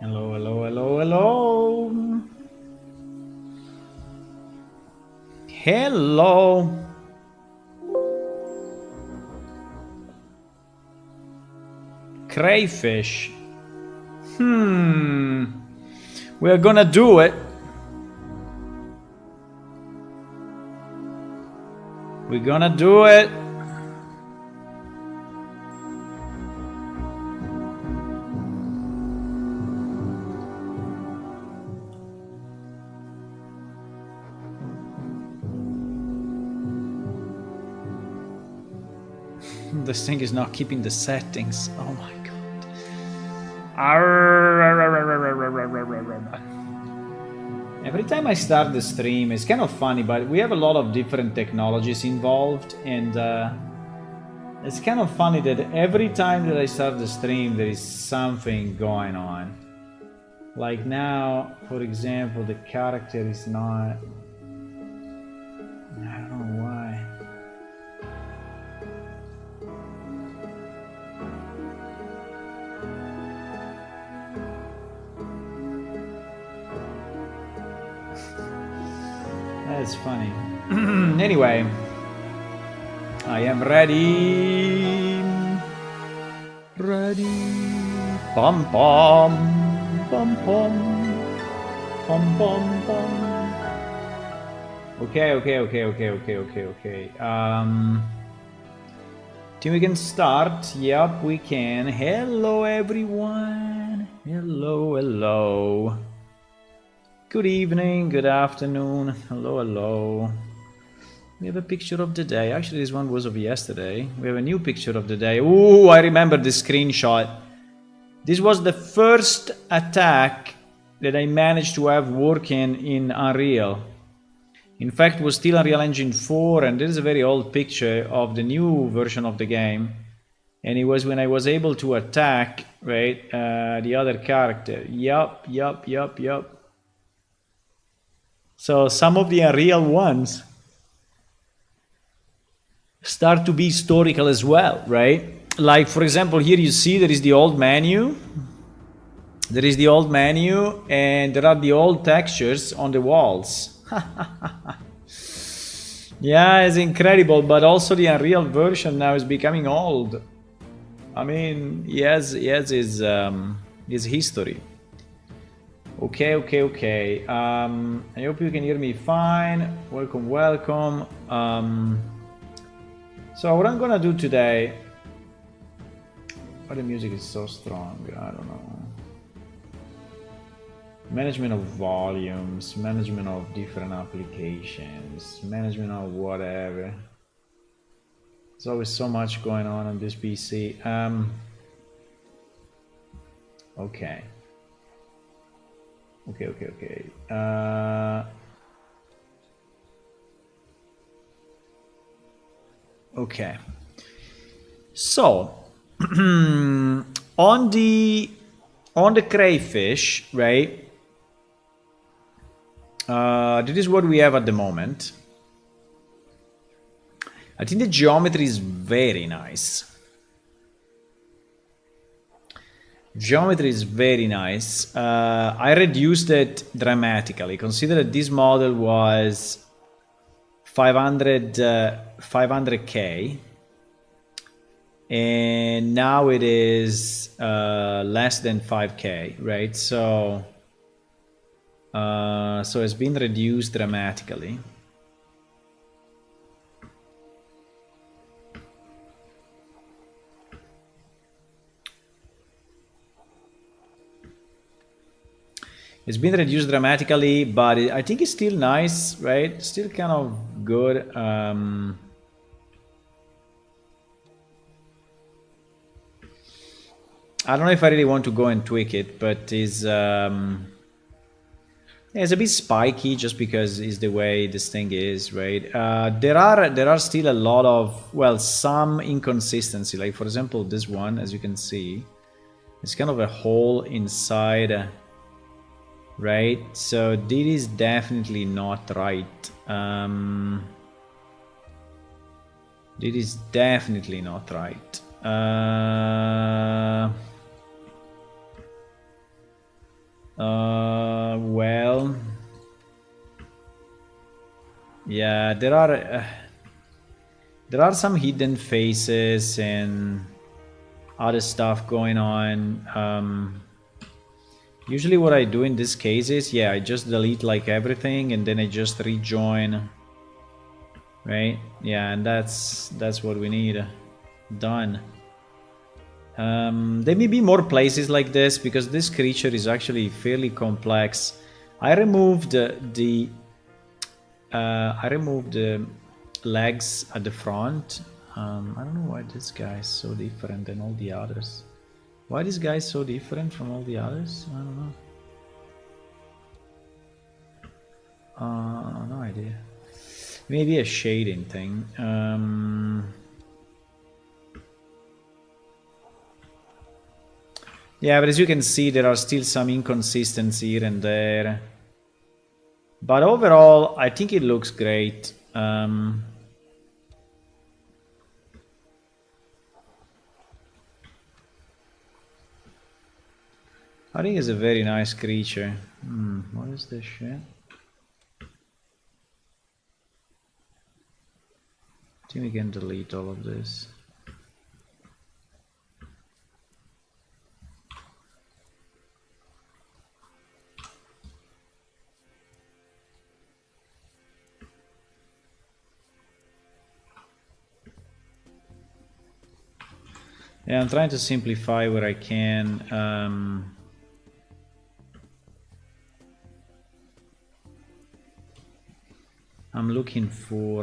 Hello, hello, hello, hello. Hello. Crayfish. We're gonna do it. We're gonna do it. This thing is not keeping the settings. Oh my god. Every time I start the stream, it's kind of funny, but we have a lot of different technologies involved, and it's kind of funny that every time that I start the stream, there is something going on. Like now, for example, the character is not... I don't know why. That's funny. Anyway, I am ready. Ready. Pom pom. Pom pom. Pom pom pom. Okay. Think we can start? Yep, we can. Hello, everyone. Hello, hello. Good evening, good afternoon. Hello, hello. We have a picture of the day. Actually, this one was of yesterday. We have a new picture of the day. Ooh, I remember this screenshot. This was the first attack that I managed to have working in Unreal. In fact, it was still Unreal Engine 4, and this is a very old picture of the new version of the game. And it was when I was able to attack, right, the other character. Yup. So some of the Unreal ones start to be historical as well, right? Like, for example, here you see there is the old menu. There is the old menu, and there are the old textures on the walls. Yeah, it's incredible, but also the Unreal version now is becoming old. I mean, he has his history. Okay. I hope you can hear me fine. Welcome. So what I'm gonna do today... Why the music is so strong? I don't know. Management of volumes, management of different applications, management of whatever. There's always so much going on this PC. Okay. Okay. So on the Crayfish, right? This is what we have at the moment. I think the geometry is very nice. I reduced it dramatically. Consider that this model was 500k, and now it is less than 5k, right? So it's been reduced dramatically. It's been reduced dramatically, but I think it's still nice, right? Still kind of good. I don't know if I really want to go and tweak it, but it's a bit spiky just because it's the way this thing is, right? There are still a lot of, well, some inconsistency. Like, for example, this one, as you can see, it's kind of a hole inside. Right, so this is definitely not right. This is definitely not right. Well, yeah, there are some hidden faces and other stuff going on. Usually what I do in this case is, yeah, I just delete like everything and then I just rejoin, right? Yeah, and that's what we need done. There may be more places like this because this creature is actually fairly complex. I removed the legs at the front. I don't know why this guy is so different than all the others. Why this guy is so different from all the others? I don't know. No idea. Maybe a shading thing. Yeah, but as you can see, there are still some inconsistencies here and there. But overall, I think it looks great. I think it's a very nice creature. What is this shit? I think we can delete all of this. Yeah, I'm trying to simplify where I can. I'm looking for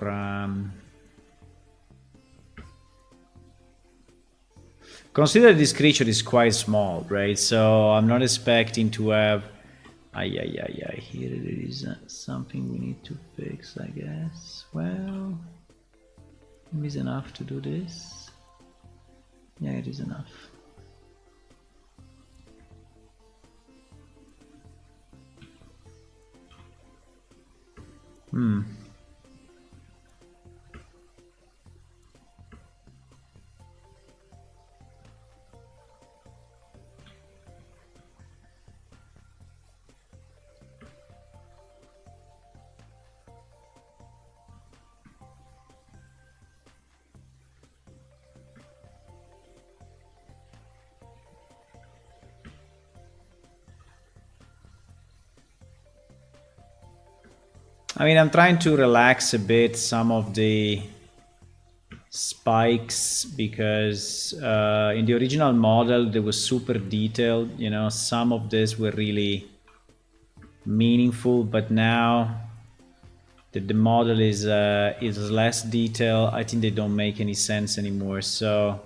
consider this creature is quite small, right? So I'm not expecting to have here there is something we need to fix, I guess. Well, it is enough to do this. Yeah, it is enough. I mean, I'm trying to relax a bit some of the spikes because in the original model they were super detailed. You know, some of this were really meaningful, but now that the model is less detailed, I think they don't make any sense anymore. So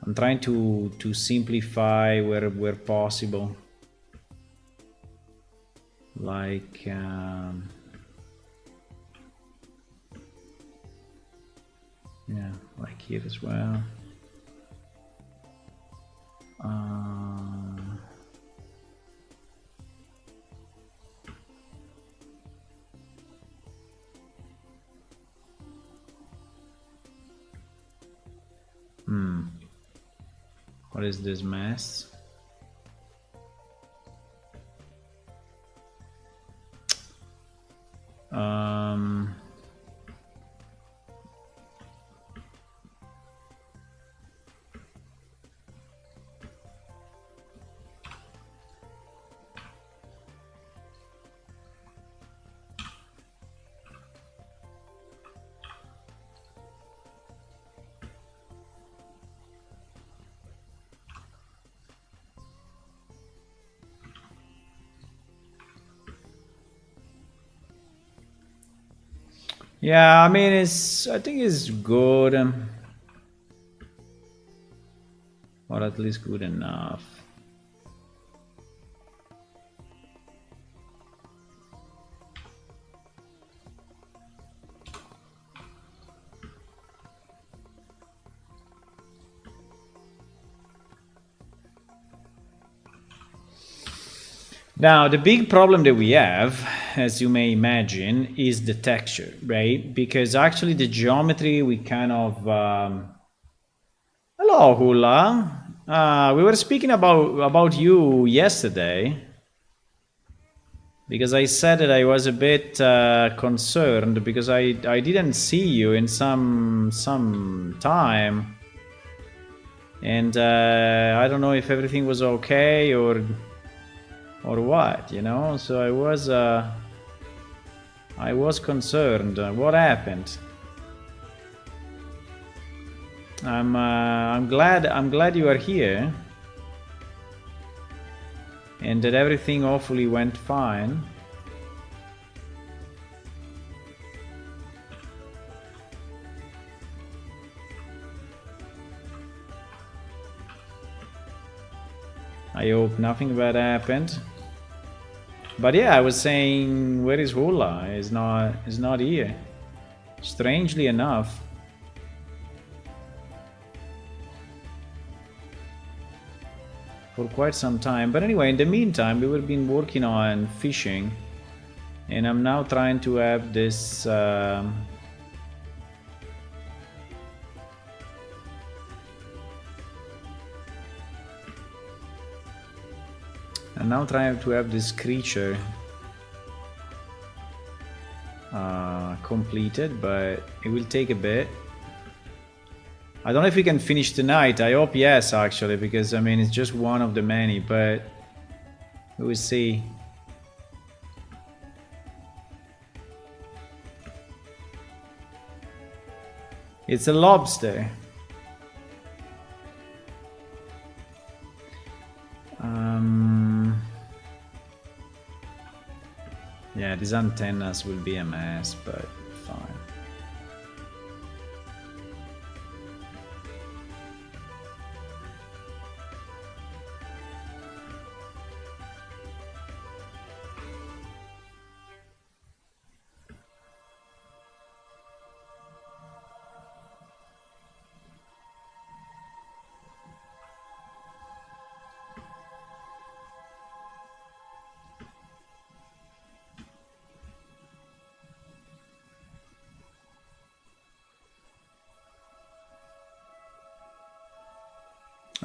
I'm trying to simplify where possible, like yeah, like here as well. What is this mess? Yeah, I mean, I think it's good, or at least good enough. Now, the big problem that we have, as you may imagine, is the texture, right? Because actually the geometry, we kind of... Hello, Hula. We were speaking about you yesterday. Because I said that I was a bit concerned because I didn't see you in some time. And I don't know if everything was okay or what, you know. So I was concerned. What happened? I'm glad you are here, and that everything hopefully went fine. I hope nothing bad happened. But yeah, I was saying, where is Hula? He's not here. Strangely enough. For quite some time. But anyway, in the meantime, we have been working on fishing. And I'm now trying to have this... I'm now trying to have this creature completed, but it will take a bit. I don't know if we can finish tonight. I hope yes, actually, because I mean it's just one of the many, but we will see. It's a lobster. Yeah, these antennas will be a mess, but fine.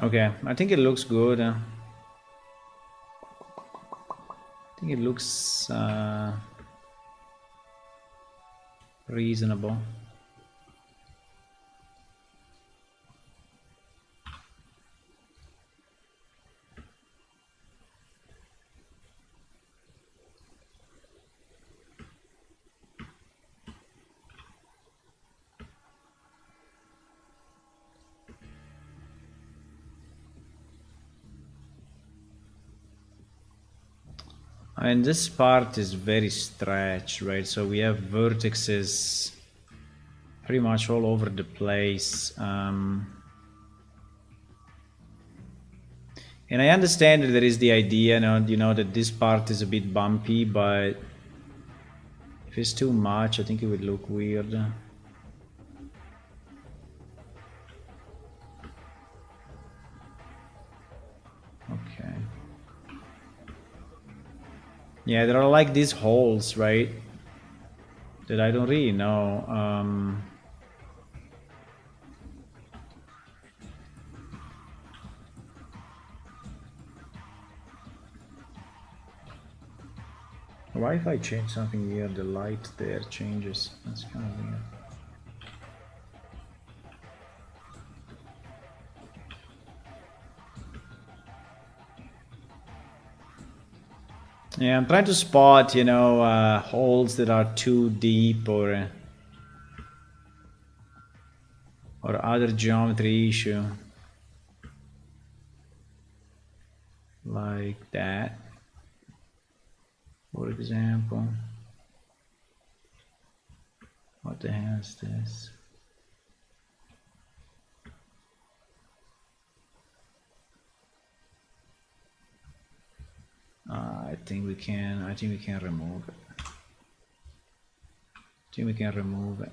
Okay, I think it looks good. I think it looks reasonable. I mean, this part is very stretched, right? So we have vertices pretty much all over the place. And I understand that there is the idea, that this part is a bit bumpy, but if it's too much, I think it would look weird. Okay. Yeah, there are like these holes, right? That I don't really know. Why if I change something here, the light there changes? That's kind of weird. Yeah, I'm trying to spot, holes that are too deep or other geometry issue. Like that, for example. What the hell is this? I think we can remove it. I think we can remove it.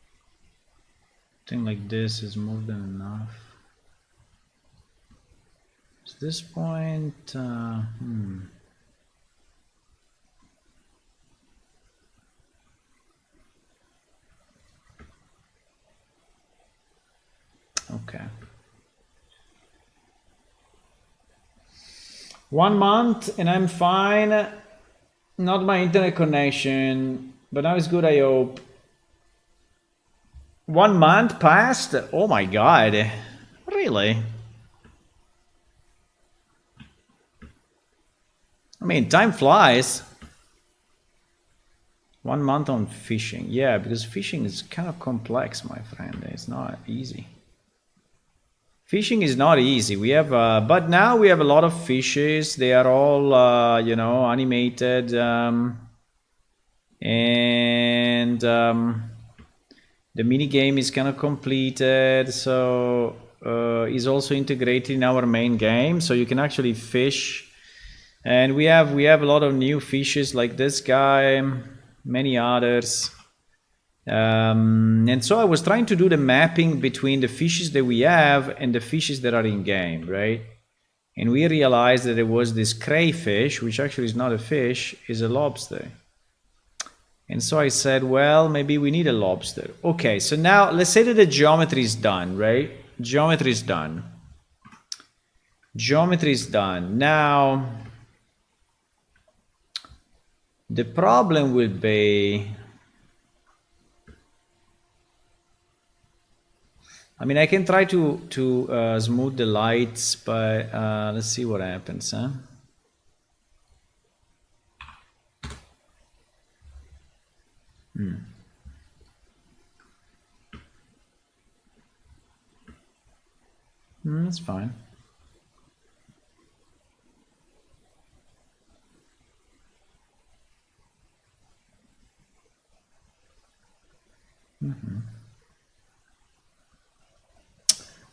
I think like this is more than enough. At this point, okay. 1 month and I'm fine. Not my internet connection, but now it's good, I hope. 1 month passed? Oh my god. Really? I mean, time flies. 1 month on fishing. Yeah, because fishing is kind of complex, my friend. It's not easy. Fishing is not easy. We have, but now we have a lot of fishes. They are all, animated, and the mini game is kind of completed. So is also integrated in our main game. So you can actually fish, and we have a lot of new fishes like this guy, many others. And so I was trying to do the mapping between the fishes that we have and the fishes that are in game, right? And we realized that there was this crayfish, which actually is not a fish, is a lobster. And so I said, well, maybe we need a lobster. Okay, so now let's say that the geometry is done, right? Geometry is done. Geometry is done. Now, the problem will be, I mean, I can try to smooth the lights, but let's see what happens, huh? That's fine.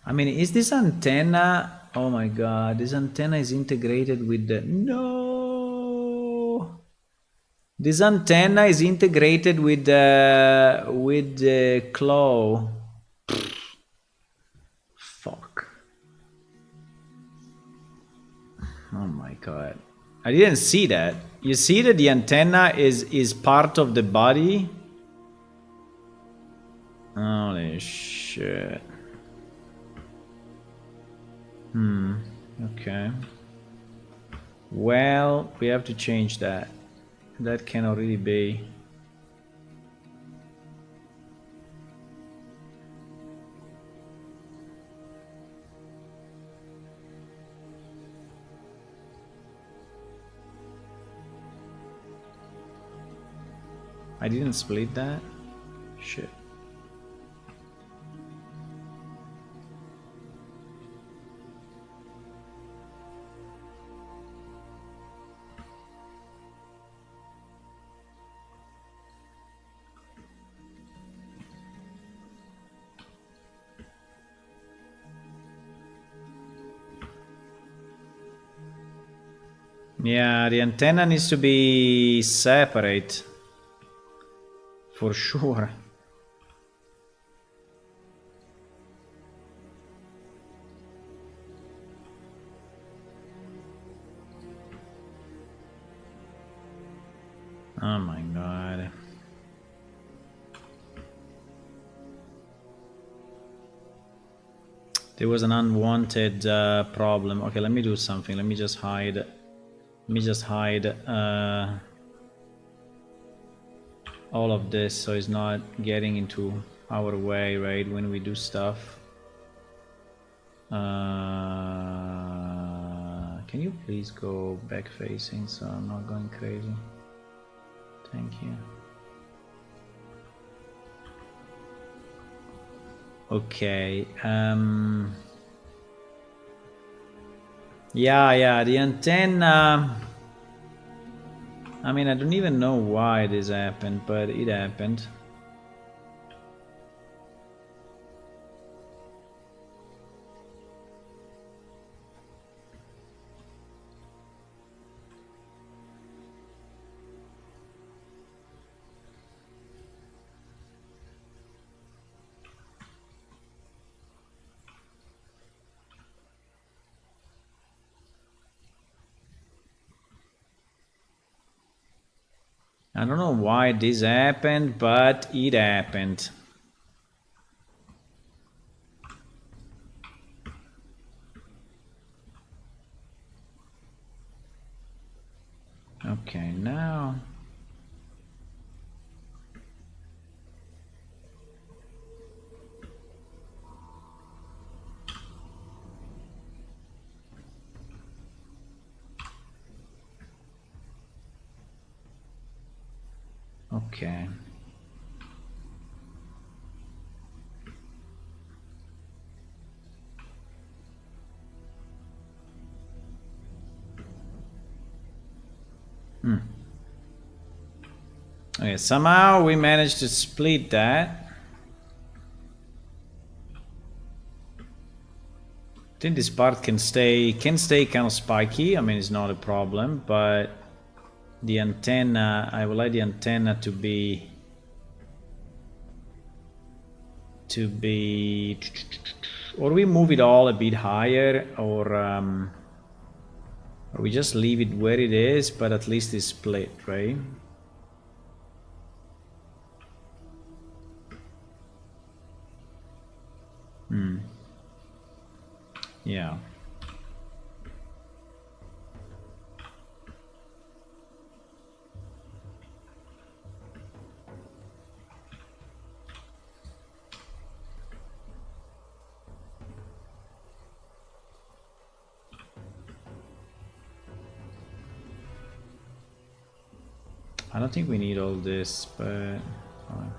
I mean, is this antenna? Oh my god, this antenna is integrated with the. No! This antenna is integrated with the claw. Fuck. Oh my god. I didn't see that. You see that the antenna is part of the body? Holy shit. Okay. Well, we have to change that. That cannot really be. I didn't split that? Shit. Yeah, the antenna needs to be separate. For sure. Oh my god. There was an unwanted problem. Okay, let me do something. Let me just hide. Let me just hide all of this so it's not getting into our way, right, when we do stuff. Can you please go back facing so I'm not going crazy? Thank you. Okay. Yeah, the antenna. I mean, I don't even know why this happened, but it happened. I don't know why this happened, but it happened. Okay, now. Okay. Okay, somehow we managed to split that. I think this part can stay kind of spiky. I mean, it's not a problem, but the antenna, I would like the antenna to be or we move it all a bit higher, or we just leave it where it is, but at least it's split, right? Yeah. I don't think we need all this, but fine.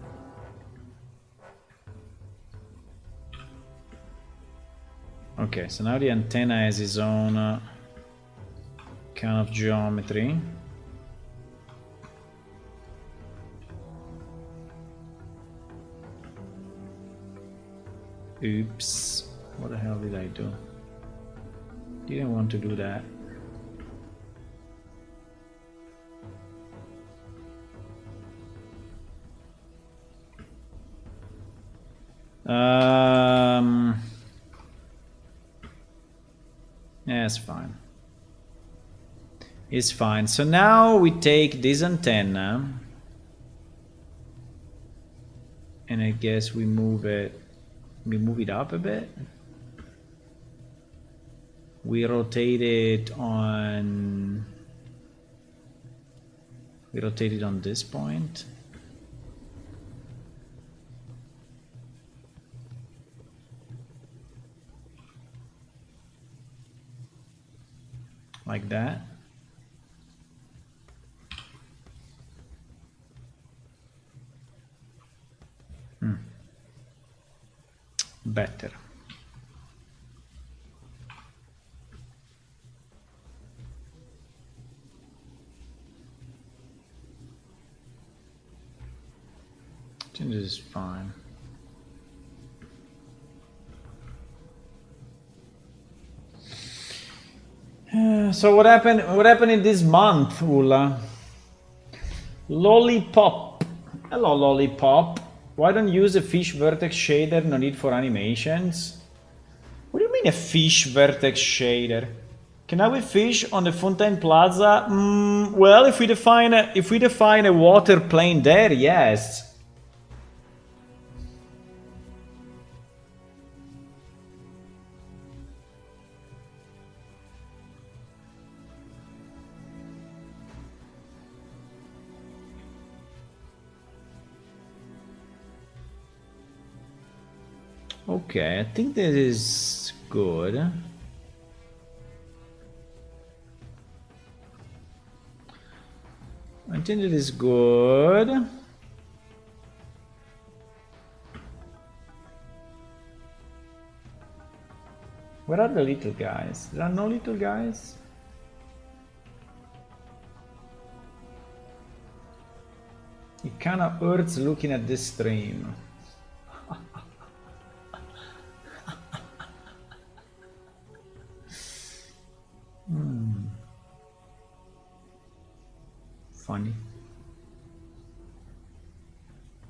Okay, so now the antenna has its own kind of geometry. Oops, what the hell did I do? Didn't want to do that. Yeah, it's fine. It's fine. So now we take this antenna and I guess we move it up a bit. We rotate it on this point. Like that. Better. I think this is fine. So what happened in this month, Ula? Lollipop. Hello, Lollipop. Why don't you use a fish vertex shader? No need for animations. What do you mean a fish vertex shader? Can we fish on the Fontaine Plaza? Well, if we define a water plane there, yes. Okay, I think this is good. I think it is good. Where are the little guys? There are no little guys? It kind of hurts looking at this stream.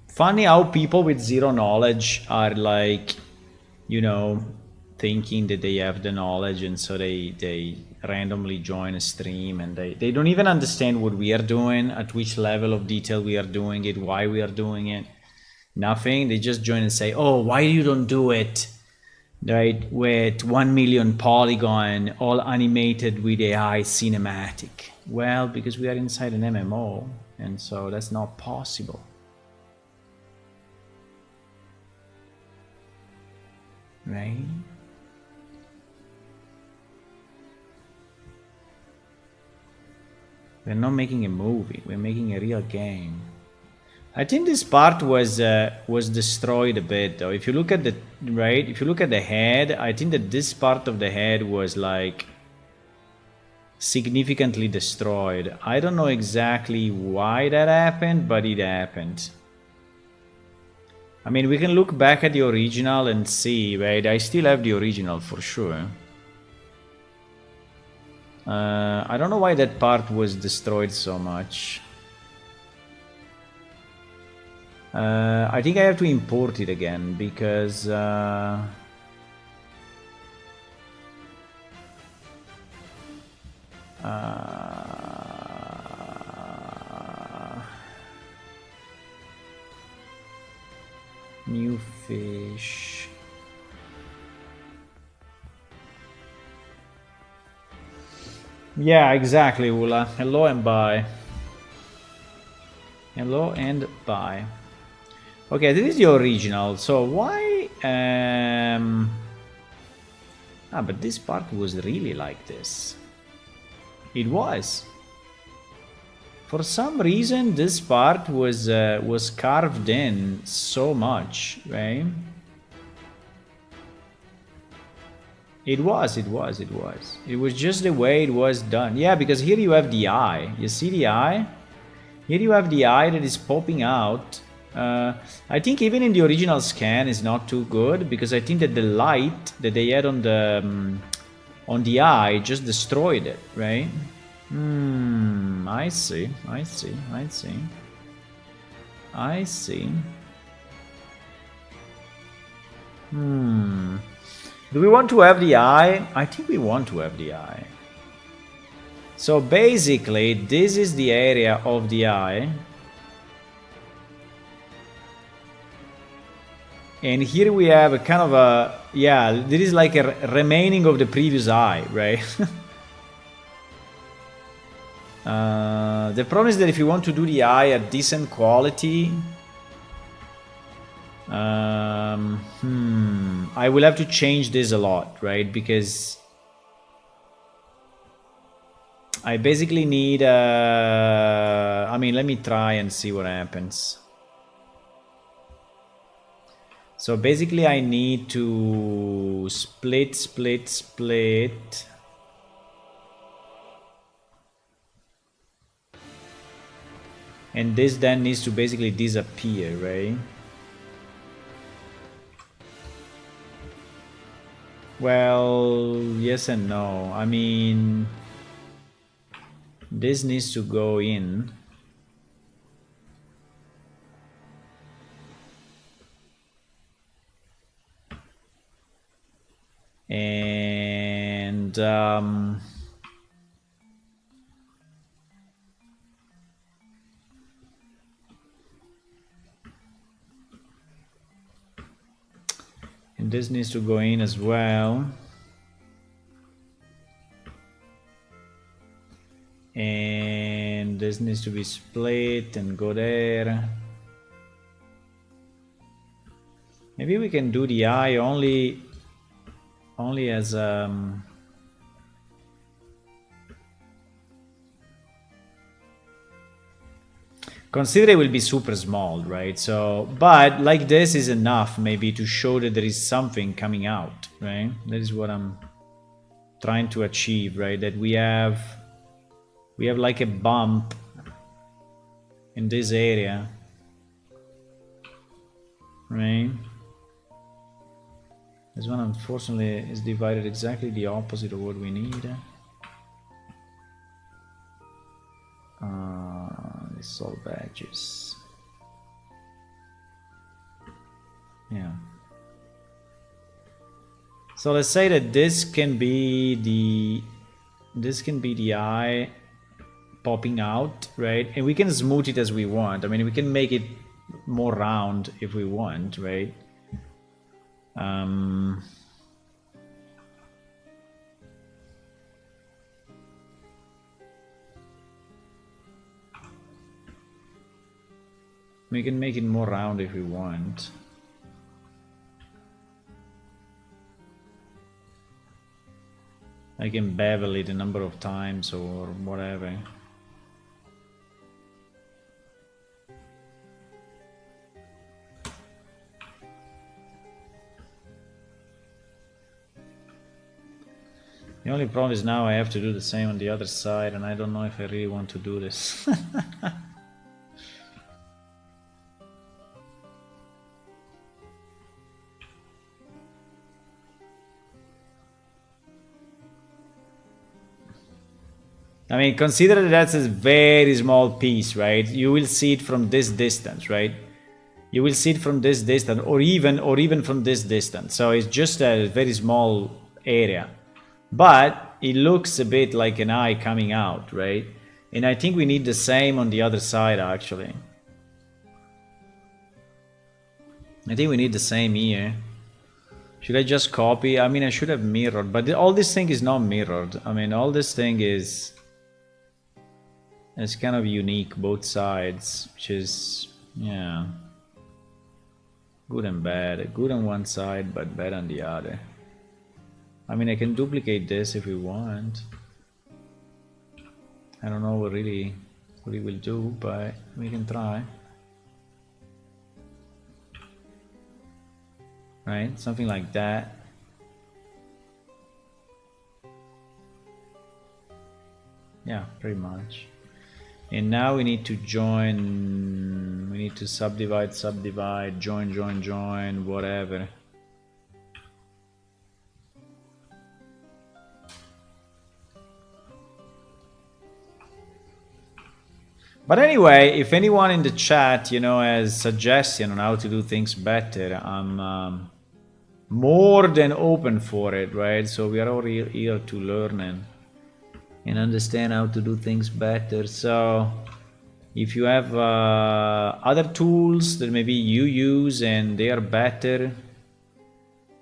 Funny how people with zero knowledge are like, you know, thinking that they have the knowledge, and so they randomly join a stream and they don't even understand what we are doing, at which level of detail we are doing it, why we are doing it. Nothing. They just join and say, oh, why you don't do it, right, with 1 million polygon, all animated with AI cinematic? Well, because we are inside an MMO, and so that's not possible. Right? We're not making a movie, we're making a real game. I think this part was destroyed a bit though. If you look at the head, I think that this part of the head was like significantly destroyed. I don't know exactly why that happened, but it happened. I mean, we can look back at the original and see, right? I still have the original for sure. I don't know why that part was destroyed so much. I think I have to import it again because new fish. Yeah, exactly, Ula. Hello and bye. Hello and bye. Okay, this is the original. So why? But this part was really like this. It was. For some reason, this part was carved in so much, right? It was. It was just the way it was done. Yeah, because here you have the eye. You see the eye? Here you have the eye that is popping out. I think even in the original scan is not too good, because I think that the light that they had on the eye just destroyed it, right? I see. Do we want to have the eye? I think we want to have the eye. So basically, this is the area of the eye. And here we have a kind of a, yeah, there is like a remaining of the previous eye, right? The problem is that if you want to do the eye at decent quality, I will have to change this a lot, right? Because I basically need, I mean, let me try and see what happens. So basically I need to split. And this then needs to basically disappear, right? Well, yes and no. I mean, this needs to go in. And this needs to go in as well. And this needs to be split and go there. Maybe we can do the eye only as consider it will be super small, right? So, but like this is enough maybe to show that there is something coming out, right? That is what I'm trying to achieve, right? That we have like a bump in this area, right? This one unfortunately is divided exactly the opposite of what we need. It's all badges. Yeah. So let's say that this can be the eye popping out, right? And we can smooth it as we want. I mean, we can make it more round if we want, right? We can make it more round if we want. I can bevel it a number of times or whatever. The only problem is now I have to do the same on the other side, and I don't know if I really want to do this. I mean, consider that that's a very small piece, right? You will see it from this distance, right? You will see it from this distance, or even from this distance. So it's just a very small area, but it looks a bit like an eye coming out, right? And I think we need the same on the other side, actually. I think we need the same here. Should I just copy? I mean, I should have mirrored, but all this thing is not mirrored. I mean, all this thing is... It's kind of unique, both sides, which is, yeah, good and bad. Good on one side, but bad on the other. I mean, I can duplicate this if we want. I don't know what really will do, but we can try. Right, something like that. Yeah, pretty much. And now we need to join, we need to subdivide, join, whatever. But anyway, if anyone in the chat, you know, has suggestion on how to do things better, I'm more than open for it, right? So we are all here to learn and understand how to do things better. So if you have other tools that maybe you use and they are better,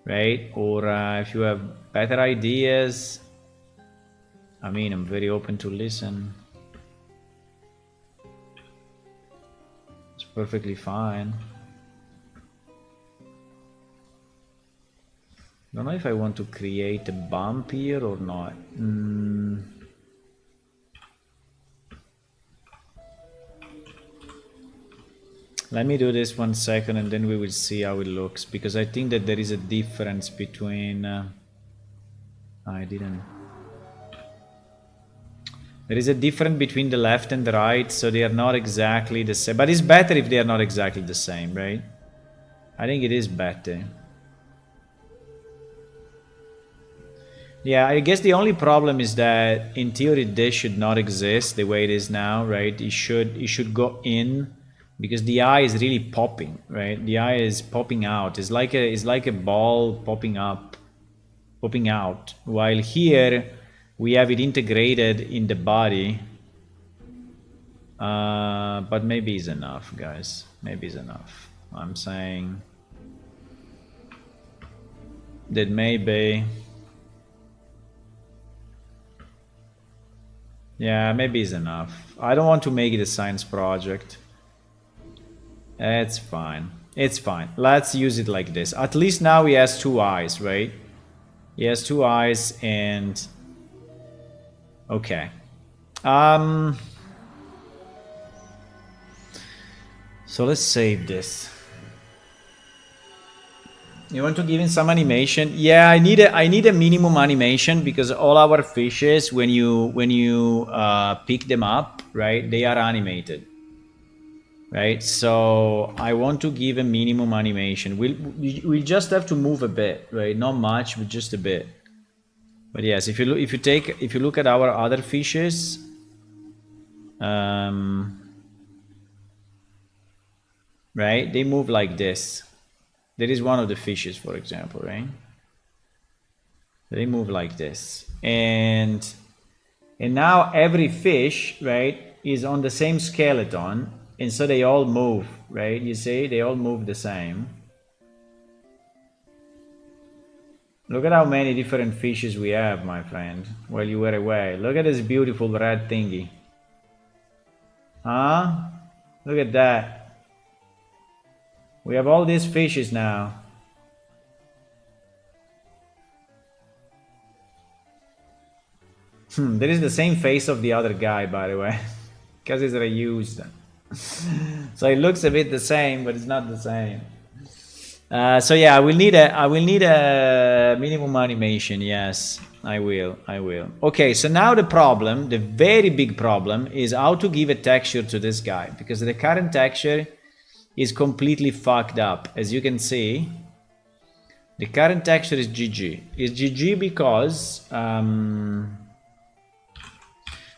right? Or if you have better ideas, I mean, I'm very open to listen. It's perfectly fine. I don't know if I want to create a bump here or not. Let me do this 1 second and then we will see how it looks, because I think that there is a difference between I didn't. There is a difference between the left and the right, so they are not exactly the same. But it's better if they are not exactly the same, right? I think it is better. Yeah, I guess the only problem is that in theory this should not exist the way it is now, right? It should go in, because the eye is really popping, right? The eye is popping out. It's like a ball popping up, popping out. While here we have it integrated in the body. But maybe it's enough, guys. Maybe it's enough. I'm saying that maybe. Yeah, maybe it's enough. I don't want to make it a science project. It's fine. It's fine. Let's use it like this. At least now he has 2 eyes, right? He has 2 eyes and... Okay. So let's save this. You want to give him some animation? Yeah, I need a minimum animation, because all our fishes, when you pick them up, right, they are animated, right? So I want to give a minimum animation. We'll just have to move a bit, right? Not much, but just a bit. But yes, if you look at our other fishes, right, they move like this. There is one of the fishes, for example, right? They move like this, and now every fish, right, is on the same skeleton, and so they all move, right? You see, they all move the same. Look at how many different fishes we have, my friend, while you were away. Look at this beautiful red thingy. Huh? Look at that. We have all these fishes now. There is the same face of the other guy, by the way, because it's reused. So it looks a bit the same, but it's not the same. So yeah, I will need a minimum animation. Yes, I will. Okay, so now the problem, the very big problem, is how to give a texture to this guy, because the current texture is completely fucked up. As you can see, the current texture is GG. It's GG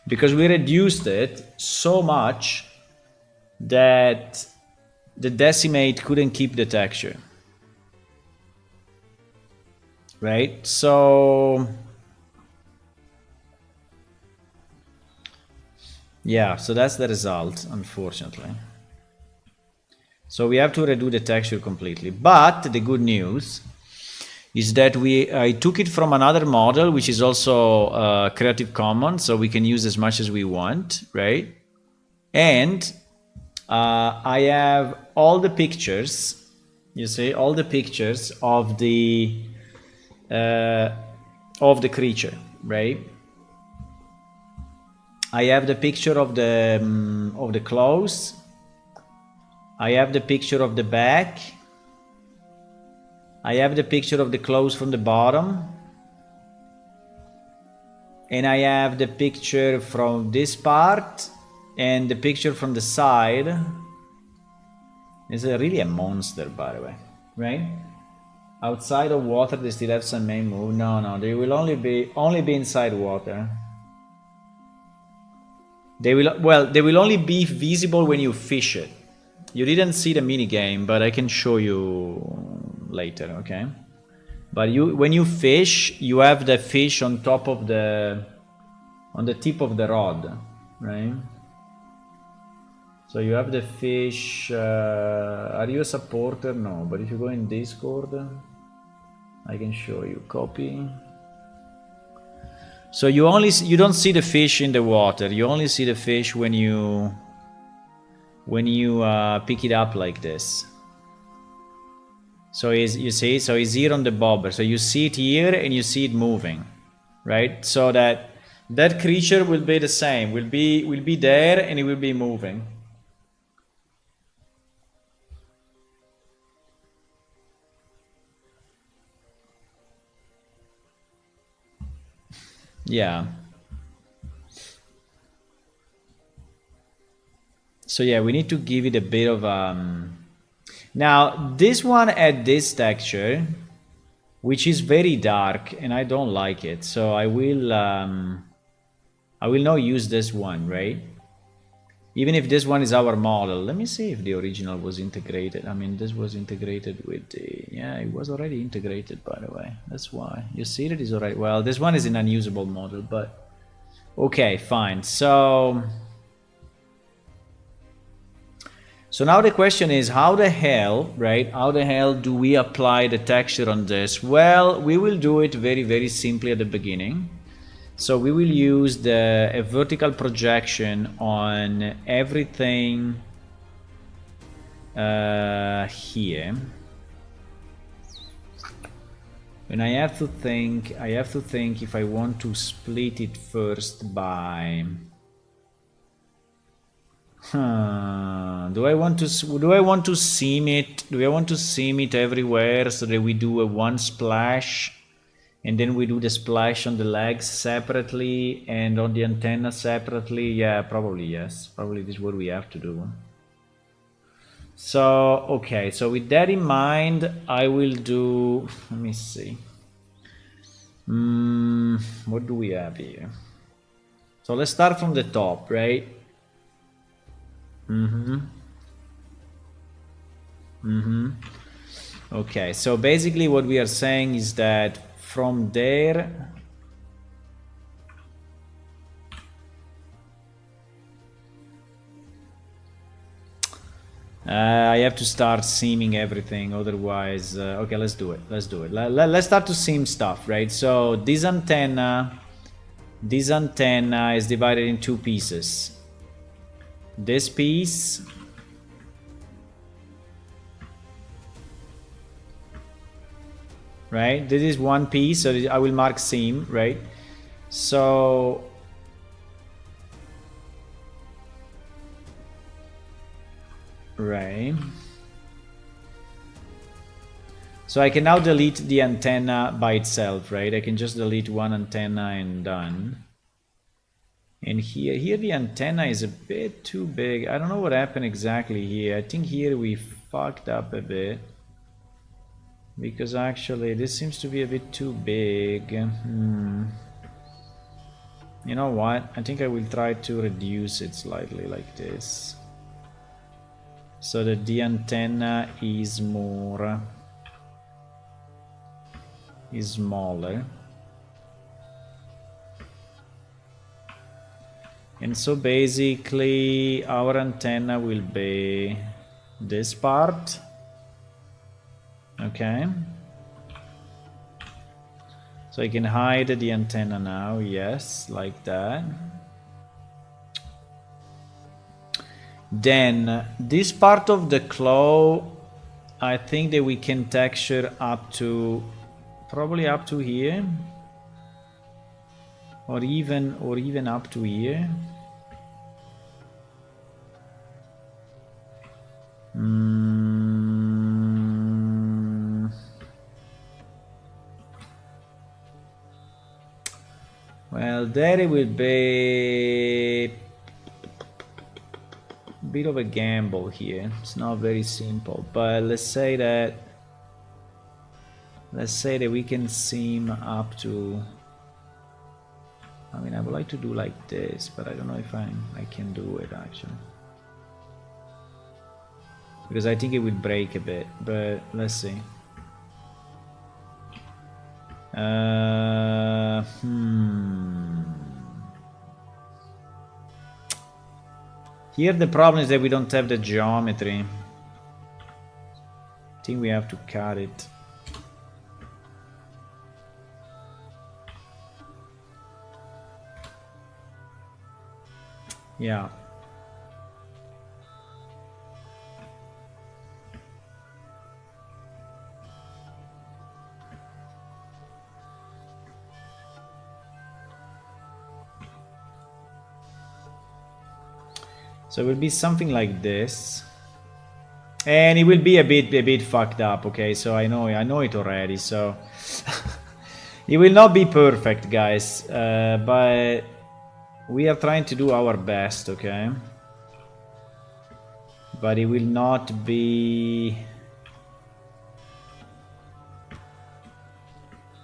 because we reduced it so much that the decimate couldn't keep the texture, right? So yeah, so that's the result, unfortunately. So we have to redo the texture completely. But the good news is that I took it from another model, which is also Creative Commons, so we can use as much as we want, right? And I have all the pictures, you see, all the pictures of the creature, right? I have the picture of the claws. I have the picture of the back. I have the picture of the claws from the bottom. and I have the picture from this part and the picture from the side. It's really a monster, by the way, right? Outside of water, they still have some main move. No, they will only be inside water. They will only be visible when you fish it. You didn't see the mini game, but I can show you later, okay? But when you fish, you have the fish on top of on the tip of the rod, right? So you have the fish. Are you a supporter? No, but if you go in Discord, I can show you. Copy. So you don't see the fish in the water. You only see the fish when you pick it up like this. So you see, so it's here on the bobber. So you see it here and you see it moving, right? So that creature will be the same. Will be there and it will be moving. Yeah. So yeah, we need to give it a bit of Now this one had this texture, which is very dark, and I don't like it. So I will now use this one, right? Even if this one is our model. Let me see if the original was integrated. I mean, this was integrated with the... Yeah, it was already integrated, by the way. That's why. You see that it's already... Well, this one is an unusable model, but... Okay, fine. So now the question is, how the hell, right? How the hell do we apply the texture on this? Well, we will do it very, very simply at the beginning. So we will use a vertical projection on everything here. And I have to think if I want to split it first by... Do I want to seam it? Do I want to seam it everywhere so that we do a one splash? And then we do the splash on the legs separately and on the antenna separately. Yeah, probably yes. Probably this is what we have to do. So, okay. So with that in mind, I will do... Let me see. What do we have here? So let's start from the top, right? Okay, so basically what we are saying is that from there I have to start seaming everything, otherwise okay, let's do it. Let's start to seam stuff, right? So this antenna is divided in two pieces. This piece right, this is one piece, so I will mark seam, right? So right, so I can now delete the antenna by itself, right? I can just delete one antenna and done. And here the antenna is a bit too big. I don't know what happened exactly here. I think here we fucked up a bit, because actually this seems to be a bit too big. You know what? I think I will try to reduce it slightly like this, so that the antenna is smaller. And so basically our antenna will be this part. Okay. So I can hide the antenna now, yes, like that. Then this part of the claw, I think that we can texture up to, probably up to here. Or even up to here. Well, there it will be a bit of a gamble here. It's not very simple, but let's say that we can seam up to, I mean, I would like to do like this, but I don't know if I can do it actually, because I think it will break a bit, but let's see. Here the problem is that we don't have the geometry. I think we have to cut it. Yeah. So it will be something like this, and it will be a bit fucked up. Okay, so I know it already. So it will not be perfect, guys, but we are trying to do our best. Okay, but it will not be.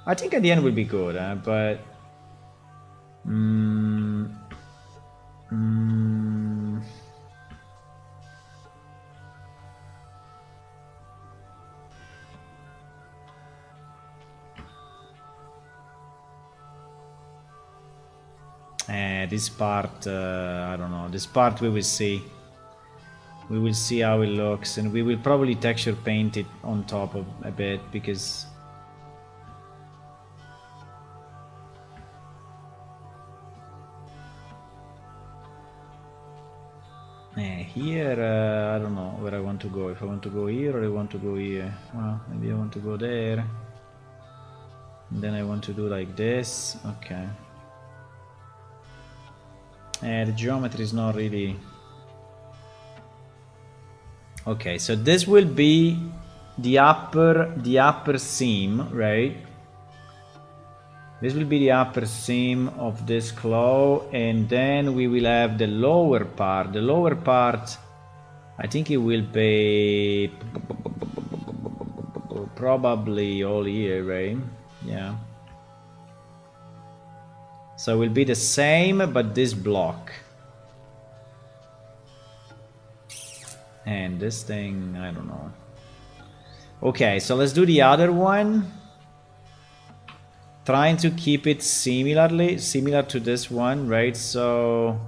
I think at the end it will be good, but. This part, I don't know. This part we will see. We will see how it looks, and we will probably texture paint it on top of a bit, because here I don't know where I want to go. If I want to go here or I want to go here. Well, maybe I want to go there. And then I want to do like this. Okay. The geometry is not really... Okay, so this will be the upper seam, right? This will be the upper seam of this claw, and then we will have the lower part. The lower part, I think it will be probably all here, right? Yeah. So it will be the same, but this block. And this thing, I don't know. Okay, so let's do the other one. Trying to keep it similar to this one, right? So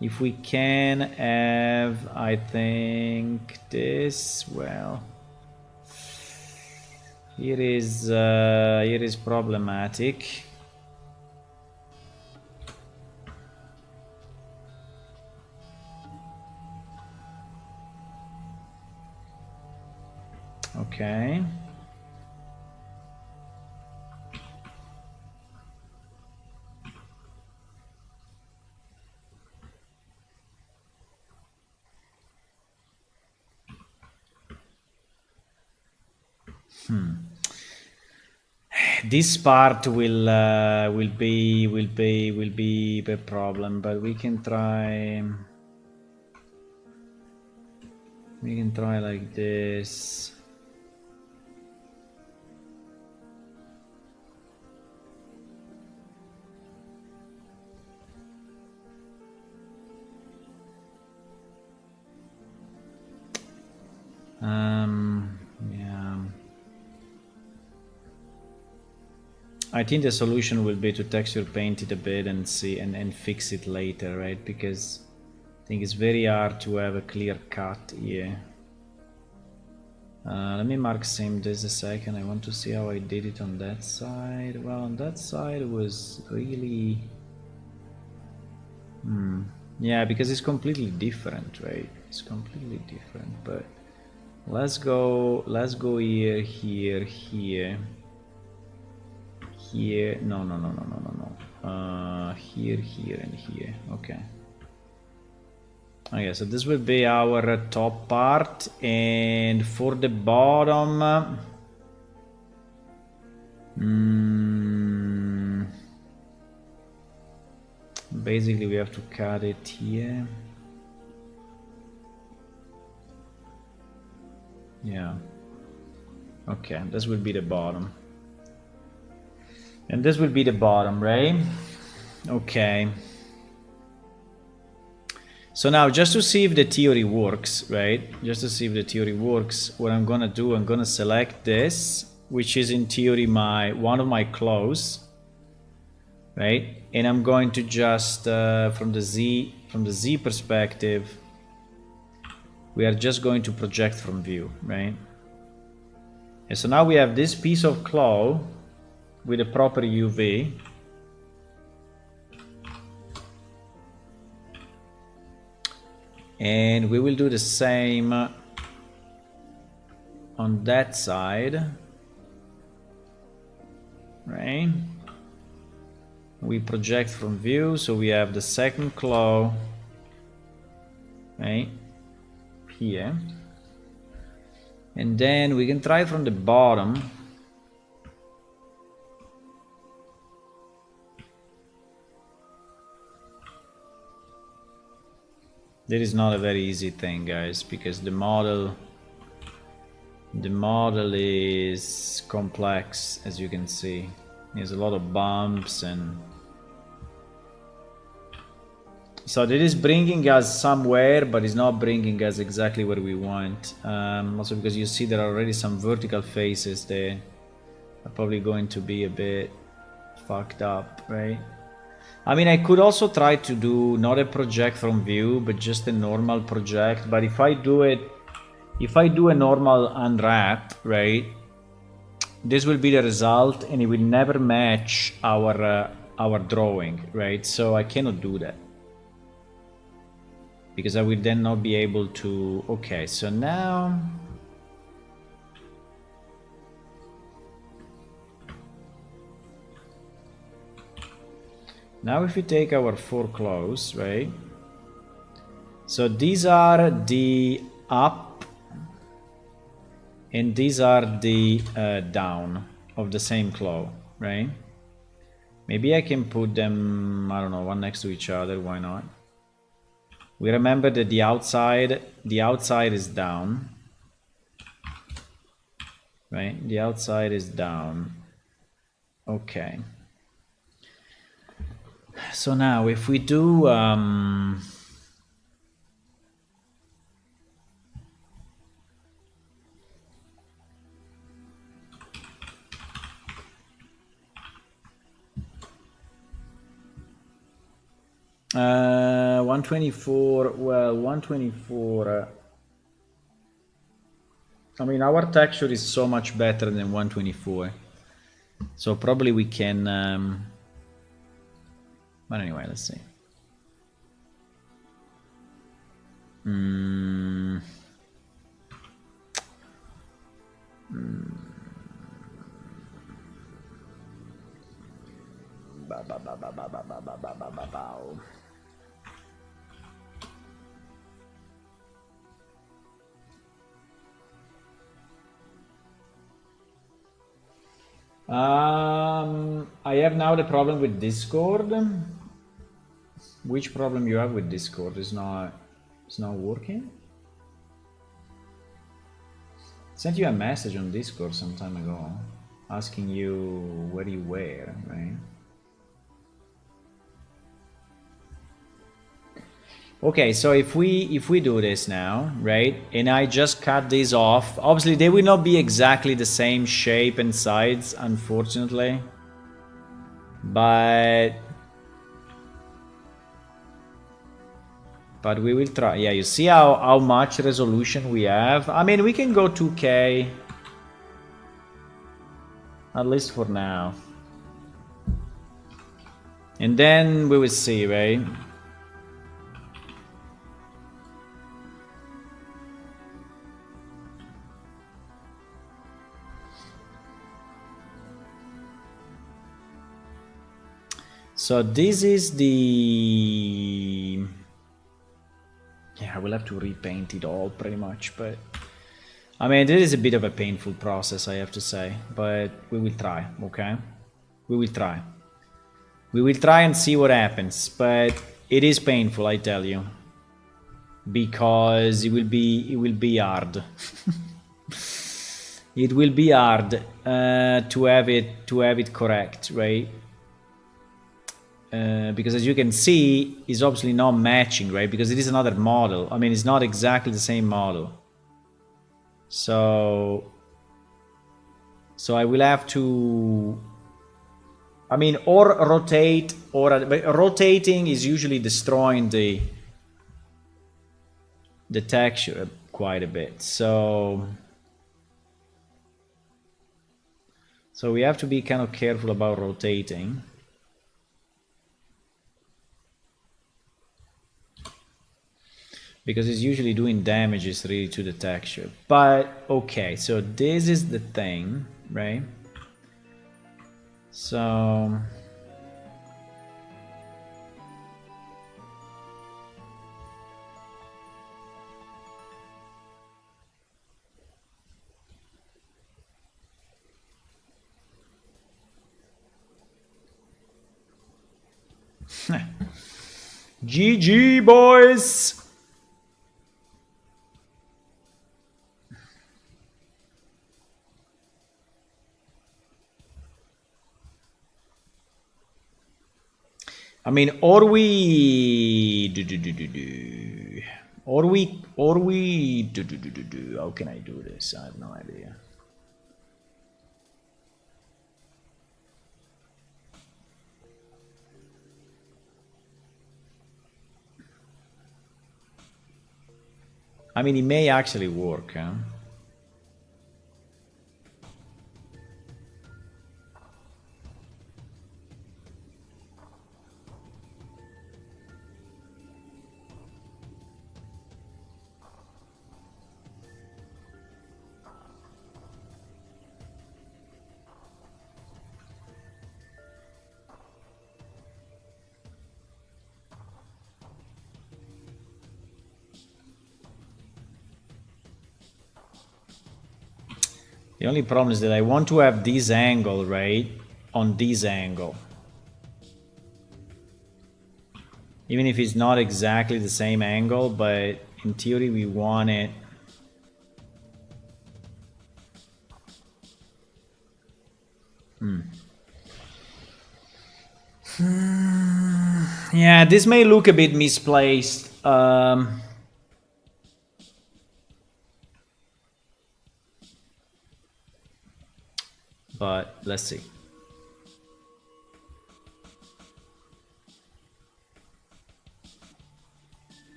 if we can have, I think this, well, here is problematic. Okay. This part will be a problem, but we can try. We can try like this. Yeah. I think the solution will be to texture paint it a bit and see and fix it later, right? Because I think it's very hard to have a clear cut here. Let me mark seam this a second. I want to see how I did it on that side. Well, on that side it was really... Yeah, because it's completely different, right? It's completely different, but let's go here, here, here. Here, no. Here, here, and here. Okay. Okay, so this will be our top part, and for the bottom, basically we have to cut it here. Yeah. Okay, this will be the bottom. And this will be the bottom, right? Okay. So now, just to see if the theory works, right? Just to see if the theory works, what I'm gonna do, I'm gonna select this, which is in theory one of my claws, right? And I'm going to just from the Z perspective, we are just going to project from view, right? And so now we have this piece of claw with a proper UV. And we will do the same on that side, right? We project from view, so we have the second claw, right, here. And then we can try from the bottom. That is not a very easy thing, guys, because the model is complex, as you can see. There's a lot of bumps, and so that is bringing us somewhere, but it's not bringing us exactly where we want. Also because you see there are already some vertical faces there are probably going to be a bit fucked up, right? I mean, I could also try to do not a project from view, but just a normal project. But if I do a normal unwrap, right, this will be the result, and it will never match our drawing, right? So I cannot do that because I will then not be able to. Okay, so now. Now if we take our 4 claws, right? So these are the up and these are the down of the same claw, right? Maybe I can put them, I don't know, one next to each other, why not? We remember that the outside is down, right? The outside is down. Okay. So now if we do 124, well, 124, I mean, our texture is so much better than 124, so probably we can, but anyway, let's see. I have now the problem with Discord. Which problem you have with Discord? It's not working? Sent you a message on Discord some time ago asking you where you were, right? Okay, so if we do this now, right, and I just cut these off, obviously they will not be exactly the same shape and size, unfortunately, but we will try. Yeah, you see how much resolution we have? I mean, we can go 2K, at least for now, and then we will see, right? So this is the, yeah, I will have to repaint it all pretty much, but I mean, this is a bit of a painful process, I have to say, but we will try, okay? We will try. We will try and see what happens, but it is painful, I tell you, because it will be hard. It will be hard to have it correct, right? Because as you can see, it's obviously not matching, right? Because it is another model. I mean, it's not exactly the same model. So I will have to, I mean, or rotate, but rotating is usually destroying the texture quite a bit. So we have to be kind of careful about rotating. Because it's usually doing damages really to the texture. But okay, so this is the thing, right? So GG boys. I mean, or we how can I do this? I have no idea. I mean, it may actually work, huh? The only problem is that I want to have this angle, right, on this angle. Even if it's not exactly the same angle, but in theory we want it. Yeah, this may look a bit misplaced. But let's see.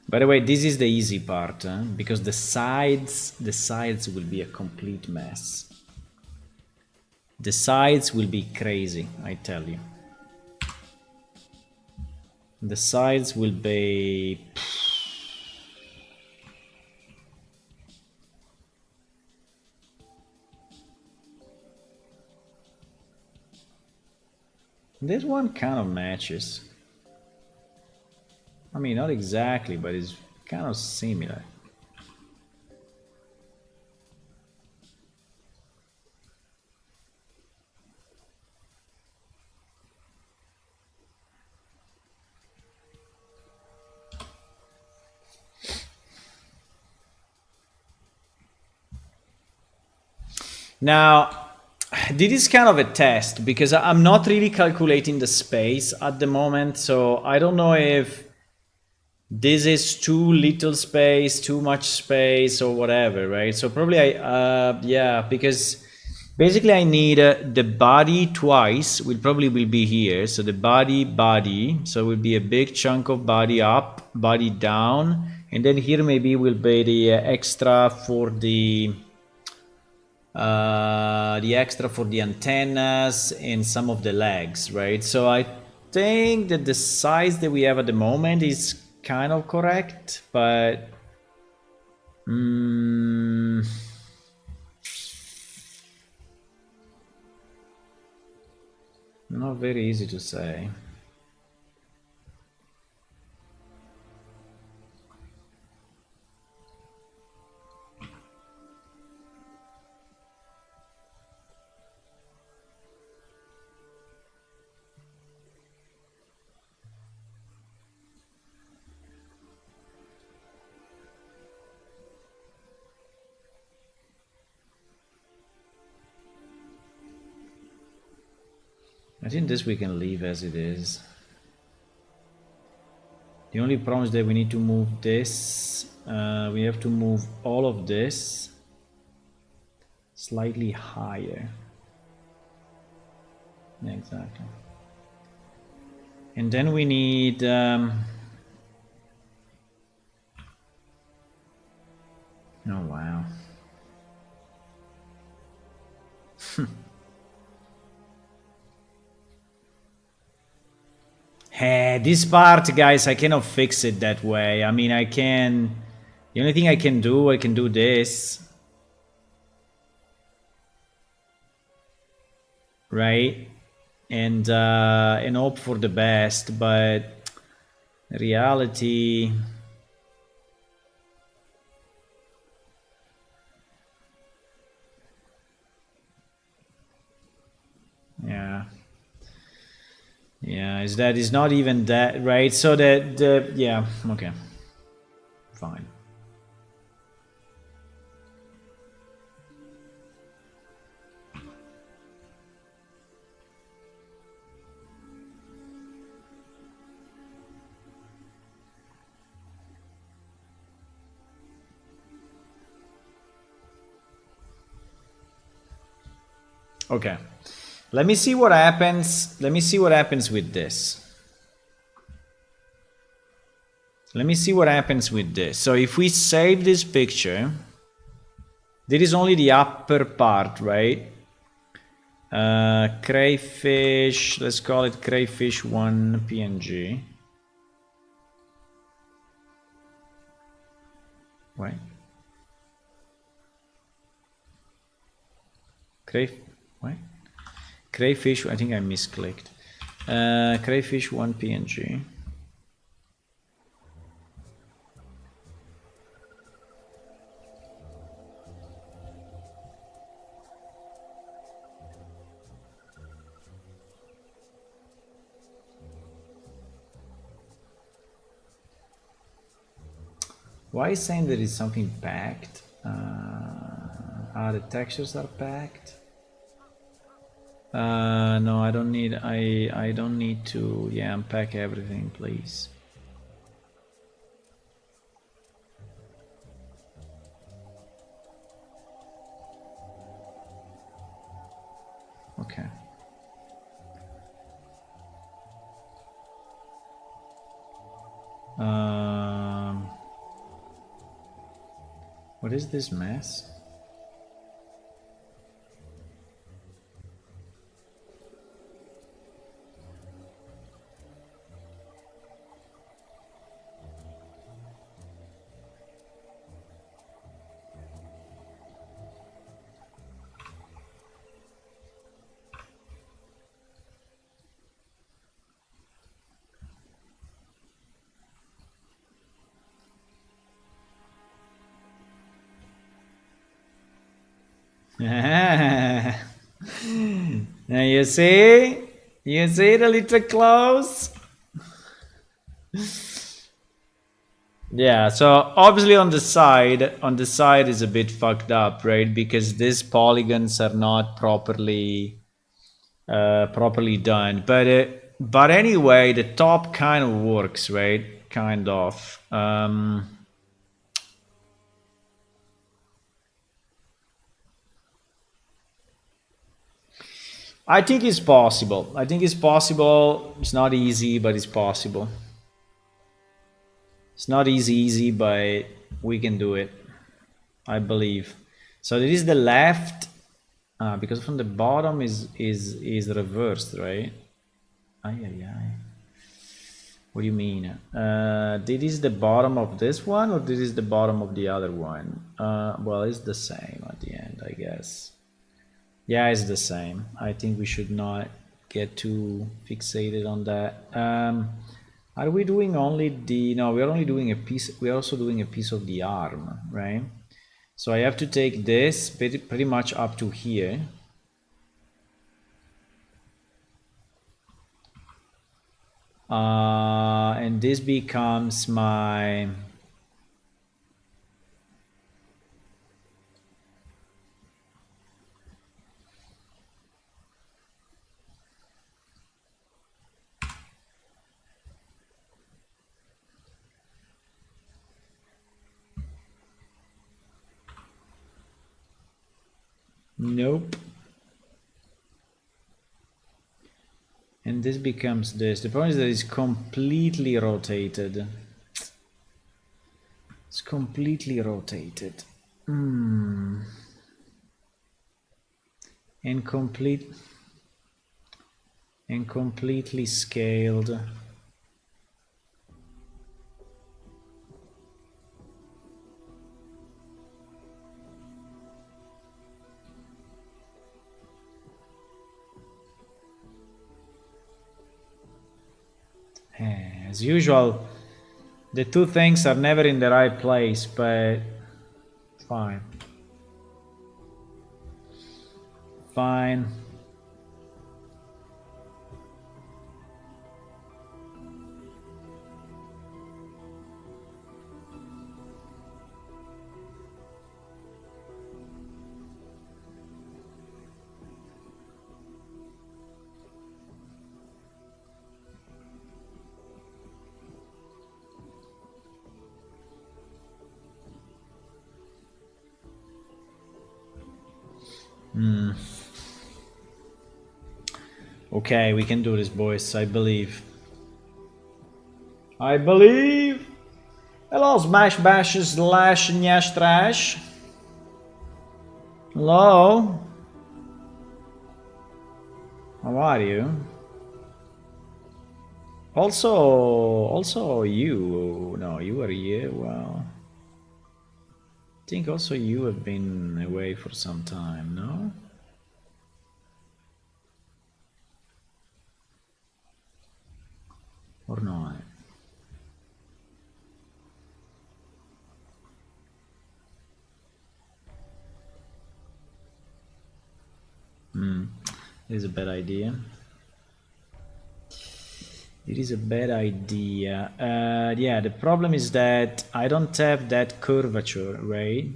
By the way, this is the easy part, because the sides will be a complete mess. The sides will be crazy, I tell you. The sides will be... This one kind of matches. I mean, not exactly, but it's kind of similar. Now, this is kind of a test because I'm not really calculating the space at the moment, so I don't know if this is too little space, too much space, or whatever, right? So probably yeah, because basically I need the body twice, will be here. So the body, so it will be a big chunk of body up, body down, and then here maybe will be the extra for the antennas and some of the legs, right? So I think that the size that we have at the moment is kind of correct, but not very easy to say. I think this we can leave as it is. The only problem is that we need to move this. We have to move all of this slightly higher. Yeah, exactly. And then we need... oh, wow. Hey, this part, guys, I cannot fix it that way. I mean, I can... The only thing I can do this. Right? And hope for the best, but reality... Yeah. Yeah, is that is not even that, right? So the yeah, okay. Fine. Okay. Let me see what happens. Let me see what happens with this. Let me see what happens with this. So if we save this picture, there is only the upper part, right? Crayfish, let's call it Crayfish 1 PNG. Right? What? Crayfish, I think I misclicked. Crayfish 1 PNG. Why is saying there is something packed? The textures are packed. No, I don't need. I don't need to. Yeah, unpack everything, please. Okay. What is this mess? Now you see the little close. Yeah, so obviously on the side is a bit fucked up, right? Because these polygons are not properly done. But anyway, the top kind of works, right? Kind of. I think it's possible. I think it's possible. It's not easy, but it's possible. It's not easy, but we can do it. I believe. So there is the left, because from the bottom is reversed, right? Ay. What do you mean? This is the bottom of this one, or this is the bottom of the other one? Well, it's the same at the end, I guess. Yeah, it's the same. I think we should not get too fixated on that. Are we doing only the... No, we're only doing a piece. We're also doing a piece of the arm, right? So I have to take this pretty much up to here. And this becomes my... Nope. And this becomes this. The problem is that it's completely rotated. It's completely rotated. And completely scaled. As usual, the two things are never in the right place, but fine. Fine. Okay, we can do this, boys. I believe. I believe. Hello, Smash Bash slash Nyash Trash. Hello. How are you? Also you. No, you are here. Well, I think also you have been away for some time, no? Or not? It is a bad idea. It is a bad idea. Yeah, the problem is that I don't have that curvature, right?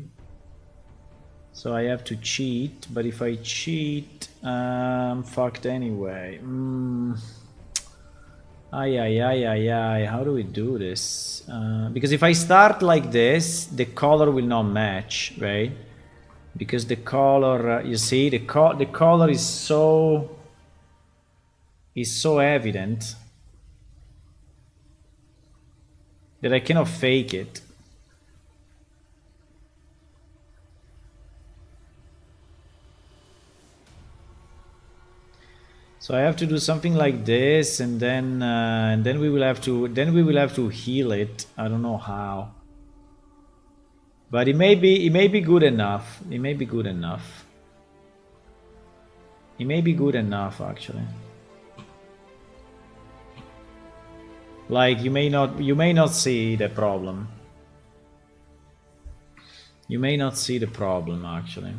So I have to cheat, but if I cheat, I'm fucked anyway. Ay, how do we do this? Because if I start like this, the color will not match, right? Because the color, you see, the color is so evident that I cannot fake it. So I have to do something like this, and then we will have to heal it. I don't know how, but it may be good enough. It may be good enough. It may be good enough, actually. Like you may not see the problem. You may not see the problem, actually.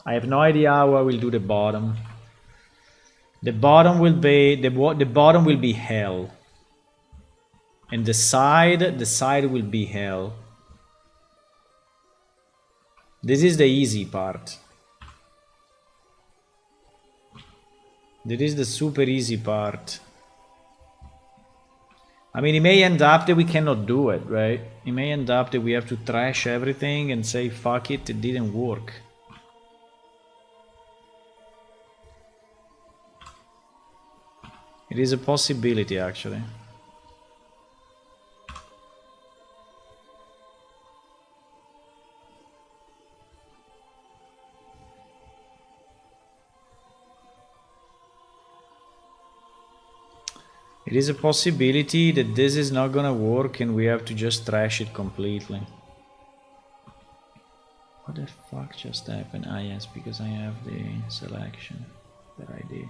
I have no idea how I will do the bottom. The bottom will be hell, and the side will be hell. This is the easy part. This is the super easy part. I mean, it may end up that we cannot do it, right? It may end up that we have to trash everything and say, fuck it, it didn't work. It is a possibility, actually. It is a possibility that this is not gonna work and we have to just trash it completely. What the fuck just happened? Ah yes, because I have the selection. Bad idea.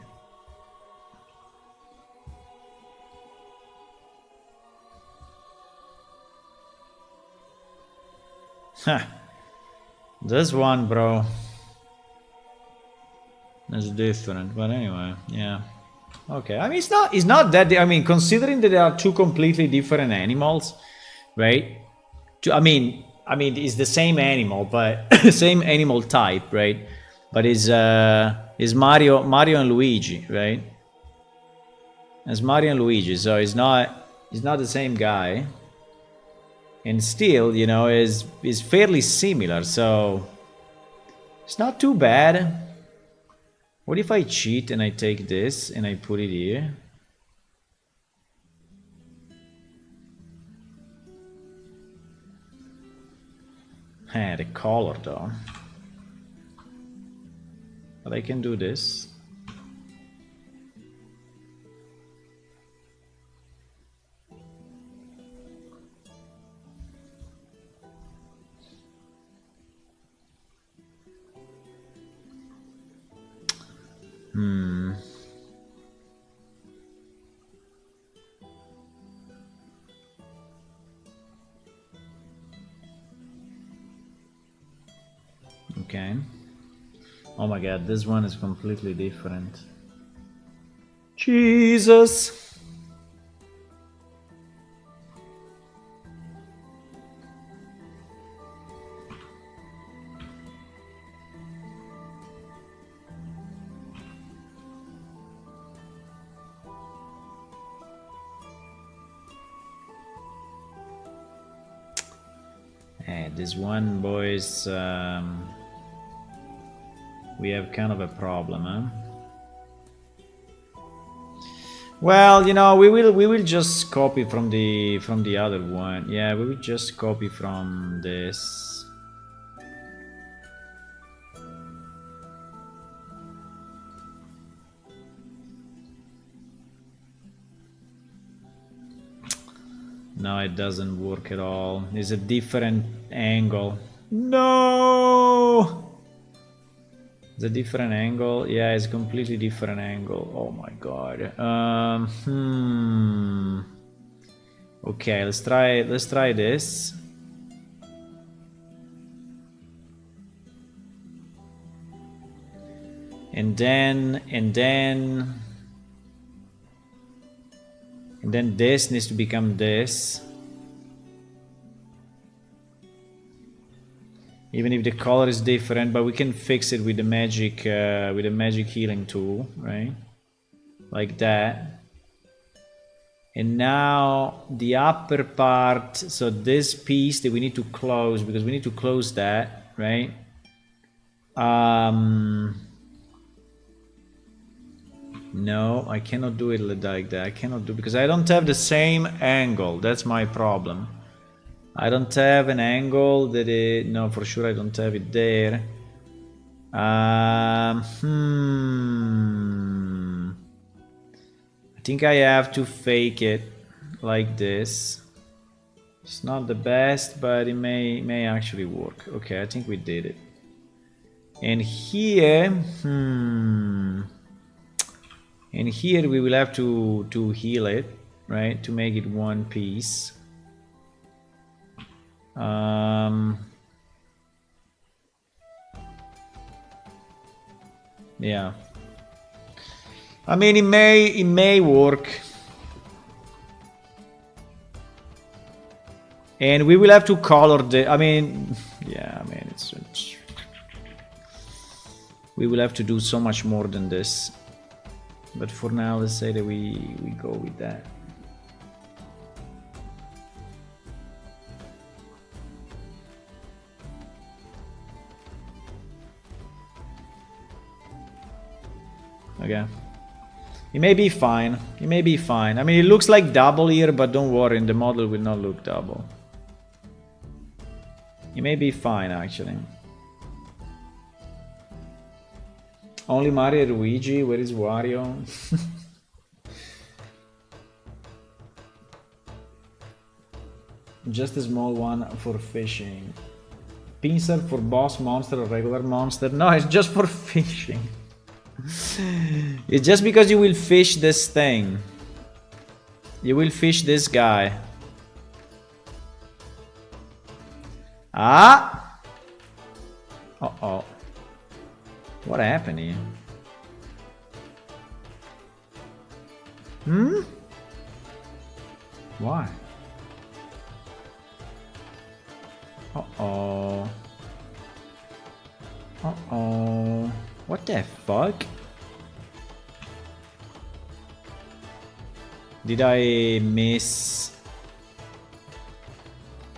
Huh. This one, bro. That's different, but anyway, yeah. Okay, I mean, it's not that, I mean, considering that they are two completely different animals, right? I mean, it's the same animal, but same animal type, right? But is Mario and Luigi, right? as Mario and Luigi, so he's not the same guy. And still, you know, is fairly similar, so it's not too bad. What if I cheat and I take this and I put it here? The color though. But I can do this. Okay. Oh my god, this one is completely different. Jesus! This one, boys, we have kind of a problem, huh? Well, you know, we will just copy from the other one. Yeah, we will just copy from this. No, it doesn't work at all. It's a different angle. No! It's a different angle. Yeah, it's a completely different angle. Oh my god. Okay, let's try this. And then this needs to become this. Even if the color is different, but we can fix it with the magic healing tool, right? Like that. And now the upper part, so this piece that we need to close, because we need to close that, right? No, I cannot do it like that. I cannot do, because I don't have the same angle. That's my problem. I don't have an angle that it, no, for sure I don't have it there. I think I have to fake it like this. It's not the best, but it may actually work. Okay, I think we did it. And here, and here we will have to heal it, right? To make it one piece. Yeah. I mean, it may work. And we will have to color the, I mean, yeah, I mean, it's we will have to do so much more than this. But for now, let's say that we go with that. Okay. It may be fine. It may be fine. I mean, it looks like double here, but don't worry, the model will not look double. It may be fine, actually. Only Mario and Luigi? Where is Wario? Just a small one for fishing. Pincer for boss monster or regular monster? No, it's just for fishing. It's just because you will fish this thing. You will fish this guy. Ah! Uh-oh. What happened here? Hmm? Why? Uh-oh. Uh-oh. What the fuck? Did I miss?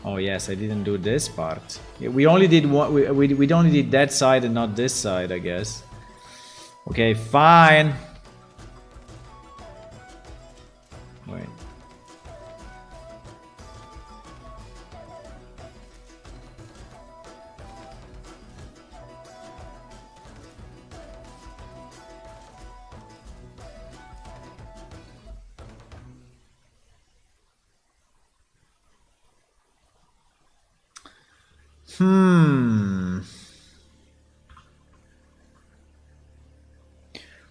Oh yes, I didn't do this part. Yeah, we only did one. We only did that side and not this side, I guess. Okay, fine. Wait.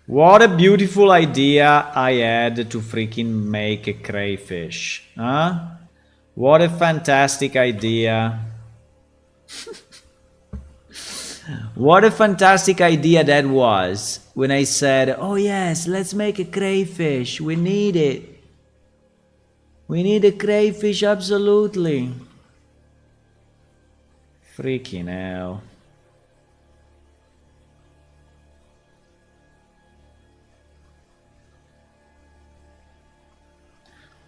What a beautiful idea I had to freaking make a crayfish, huh? What a fantastic idea. What a fantastic idea that was when I said, oh yes, let's make a crayfish. We need it. We need a crayfish, absolutely. Freaking hell.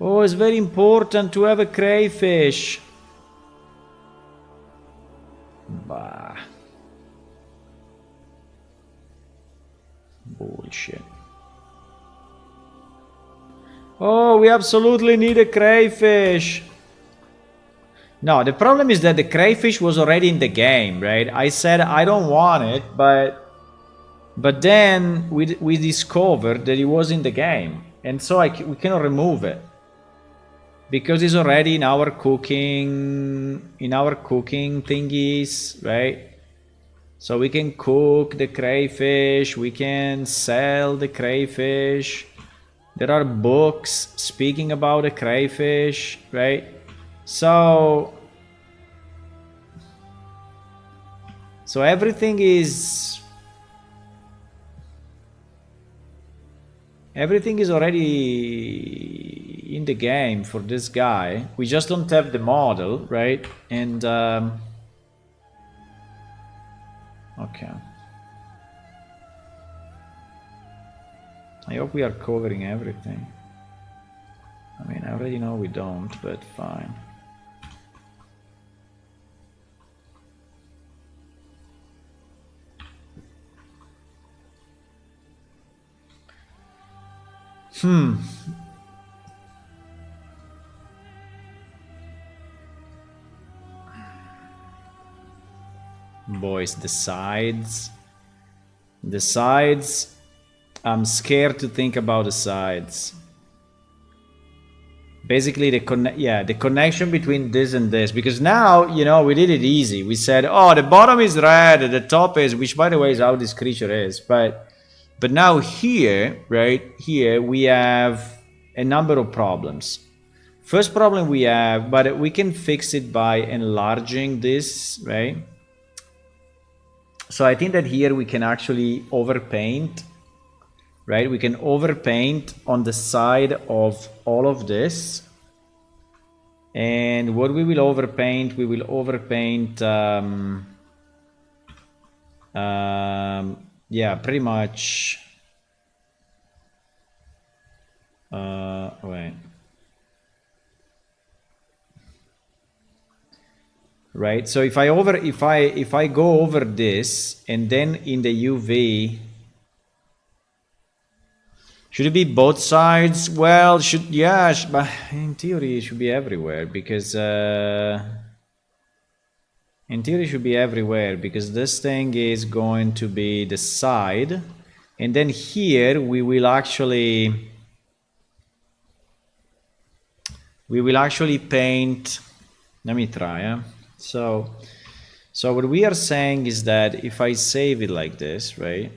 Oh, it's very important to have a crayfish. Bah. Bullshit. Oh, we absolutely need a crayfish. No, the problem is that the crayfish was already in the game, right? I said I don't want it, but then we discovered that it was in the game, and so we cannot remove it because it's already in our cooking thingies, right? So we can cook the crayfish, we can sell the crayfish. There are books speaking about the crayfish, right? So everything is already in the game for this guy. We just don't have the model, right? And okay. I hope we are covering everything. I mean, I already know we don't, but fine. Boys, the sides. I'm scared to think about the sides. Basically, the connection between this and this, because now, you know, we did it easy. We said, oh, the bottom is red, the top is, which by the way is how this creature is, but now here, right here, we have a number of problems. First problem we have, but we can fix it by enlarging this, right? So I think that here we can actually overpaint, right? We can overpaint on the side of all of this. And what we will overpaint, yeah, pretty much. Wait. Right. So if I go over this and then in the UV, should it be both sides? Well, but in theory it should be everywhere because this thing is going to be the side, and then here we will actually paint. Let me try. So what we are saying is that if I save it like this, right?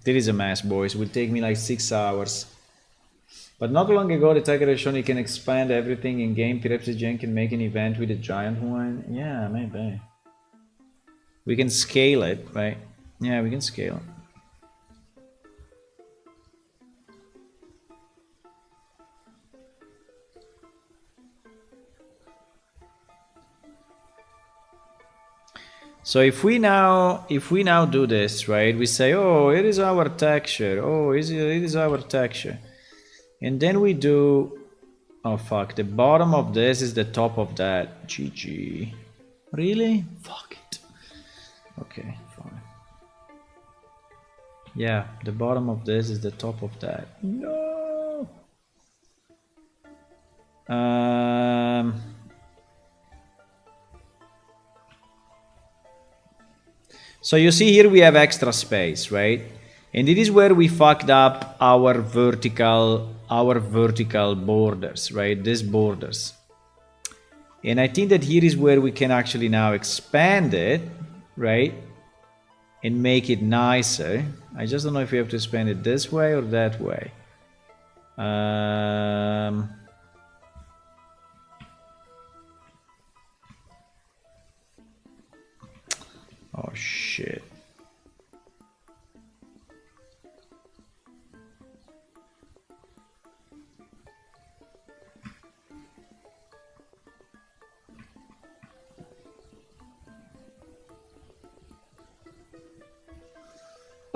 This is a mess, boys. It will take me like 6 hours. But not long ago, the Tiger has shown you can expand everything in game. Perhaps the Gen can make an event with a giant one. Yeah, maybe. We can scale it, right? Yeah, we can scale it. So if we now do this, right, we say, oh, it is our texture. Oh, it is our texture. And then we do, oh fuck, the bottom of this is the top of that. GG. Really? Fuck it. Okay, fine. Yeah, the bottom of this is the top of that. No. So you see here we have extra space, right? And it is where we fucked up our vertical borders, right? These borders. And I think that here is where we can actually now expand it, right? And make it nicer. I just don't know if we have to expand it this way or that way. Oh shit.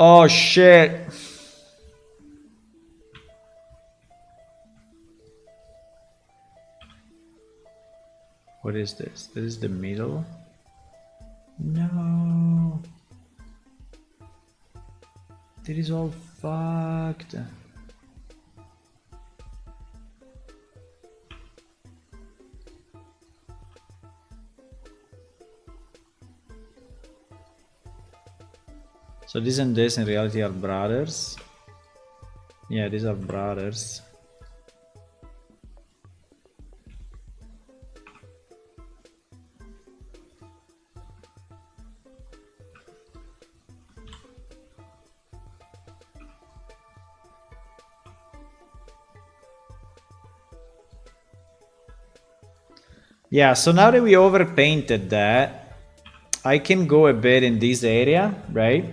Oh shit. What is this? This is the middle. No. That is all fucked. So this and this in reality are brothers. Yeah, these are brothers. Yeah, so now that we overpainted that, I can go a bit in this area, right?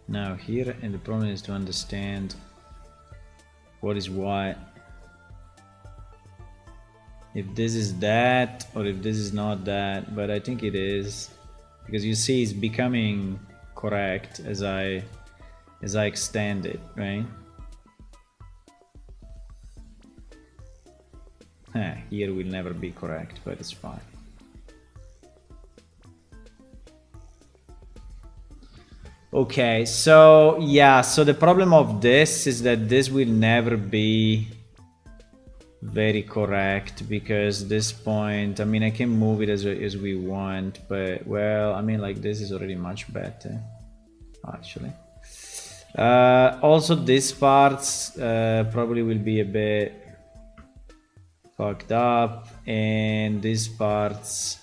Now here, and the problem is to understand what is what. If this is that, or if this is not that, but I think it is. Because you see it's becoming correct as I extend it, right? Here will never be correct, but it's fine. Okay, so yeah, so the problem of this is that this will never be very correct, because this point, I mean, I can move it as we want, but well, I mean, like this is already much better actually. Also these parts probably will be a bit fucked up, and these parts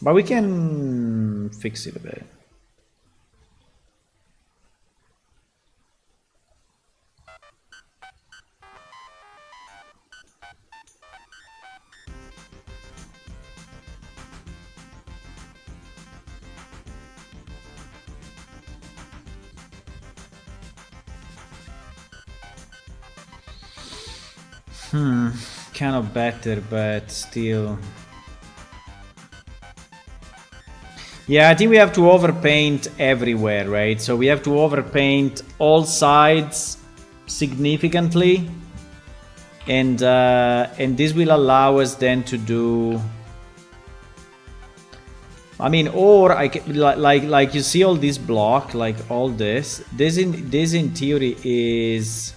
but we can fix it a bit. Kind of better, but still. Yeah, I think we have to overpaint everywhere, right? So we have to overpaint all sides significantly, and this will allow us then to do. I mean, or I can, like you see all this block, like all this. This in theory is.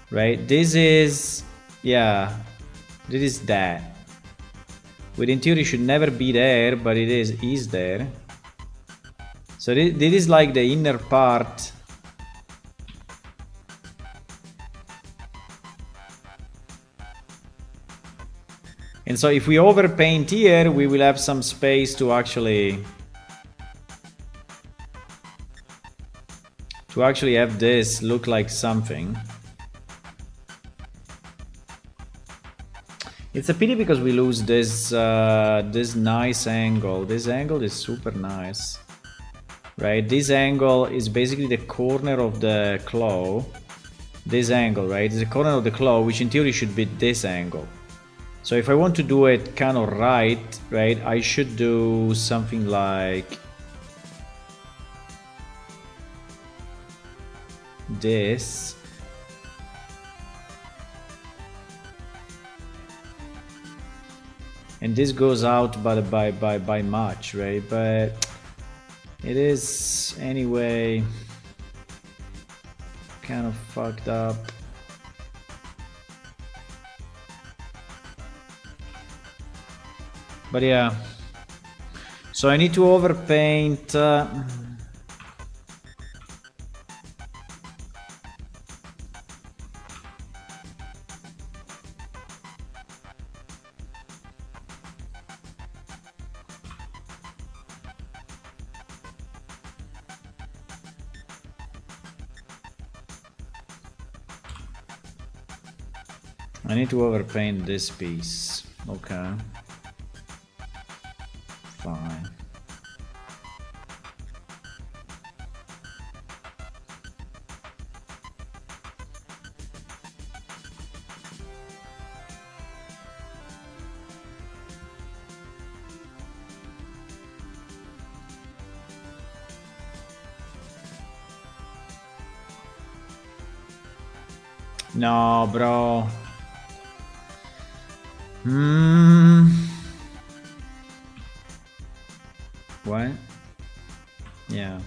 Right, this is, yeah, this is that. Which in theory should never be there, but it is there. So this is like the inner part. And so if we overpaint here, we will have some space to actually have this look like something. It's a pity because we lose this this nice angle. This angle is super nice, right? This angle is basically the corner of the claw. This angle, right, is the corner of the claw, which in theory should be this angle. So if I want to do it kind of right, I should do something like this. And this goes out by much, right? But it is anyway kind of fucked up. But yeah, so I need to overpaint. I need to overpaint this piece. Okay. Fine. No, bro. What? Yeah.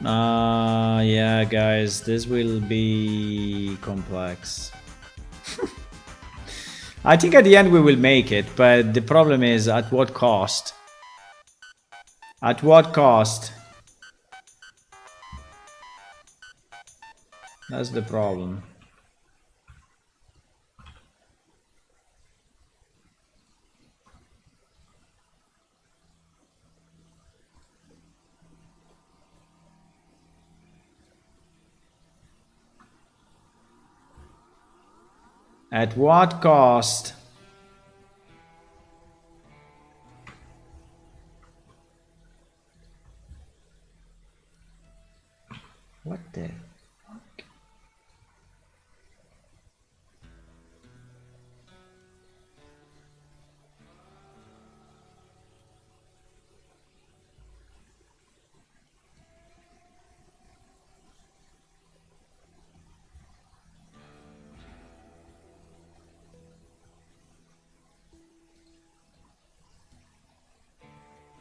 Yeah, guys, this will be complex. I think at the end we will make it, but the problem is at what cost? At what cost? That's the problem. At what cost? What the fuck?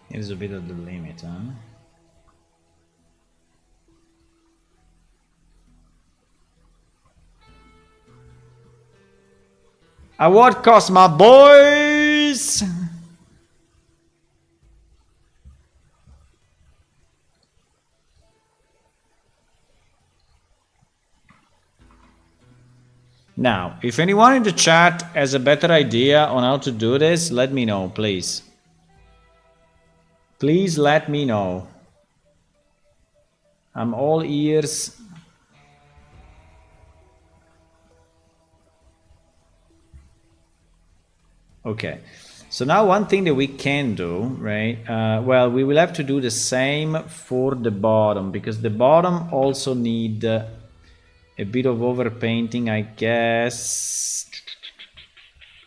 It is a bit of the limit, huh? At what cost, my boys? Now, if anyone in the chat has a better idea on how to do this, let me know, please. Please let me know. I'm all ears. Okay. So now one thing that we can do, right? Well, we will have to do the same for the bottom, because the bottom also need a bit of overpainting, I guess.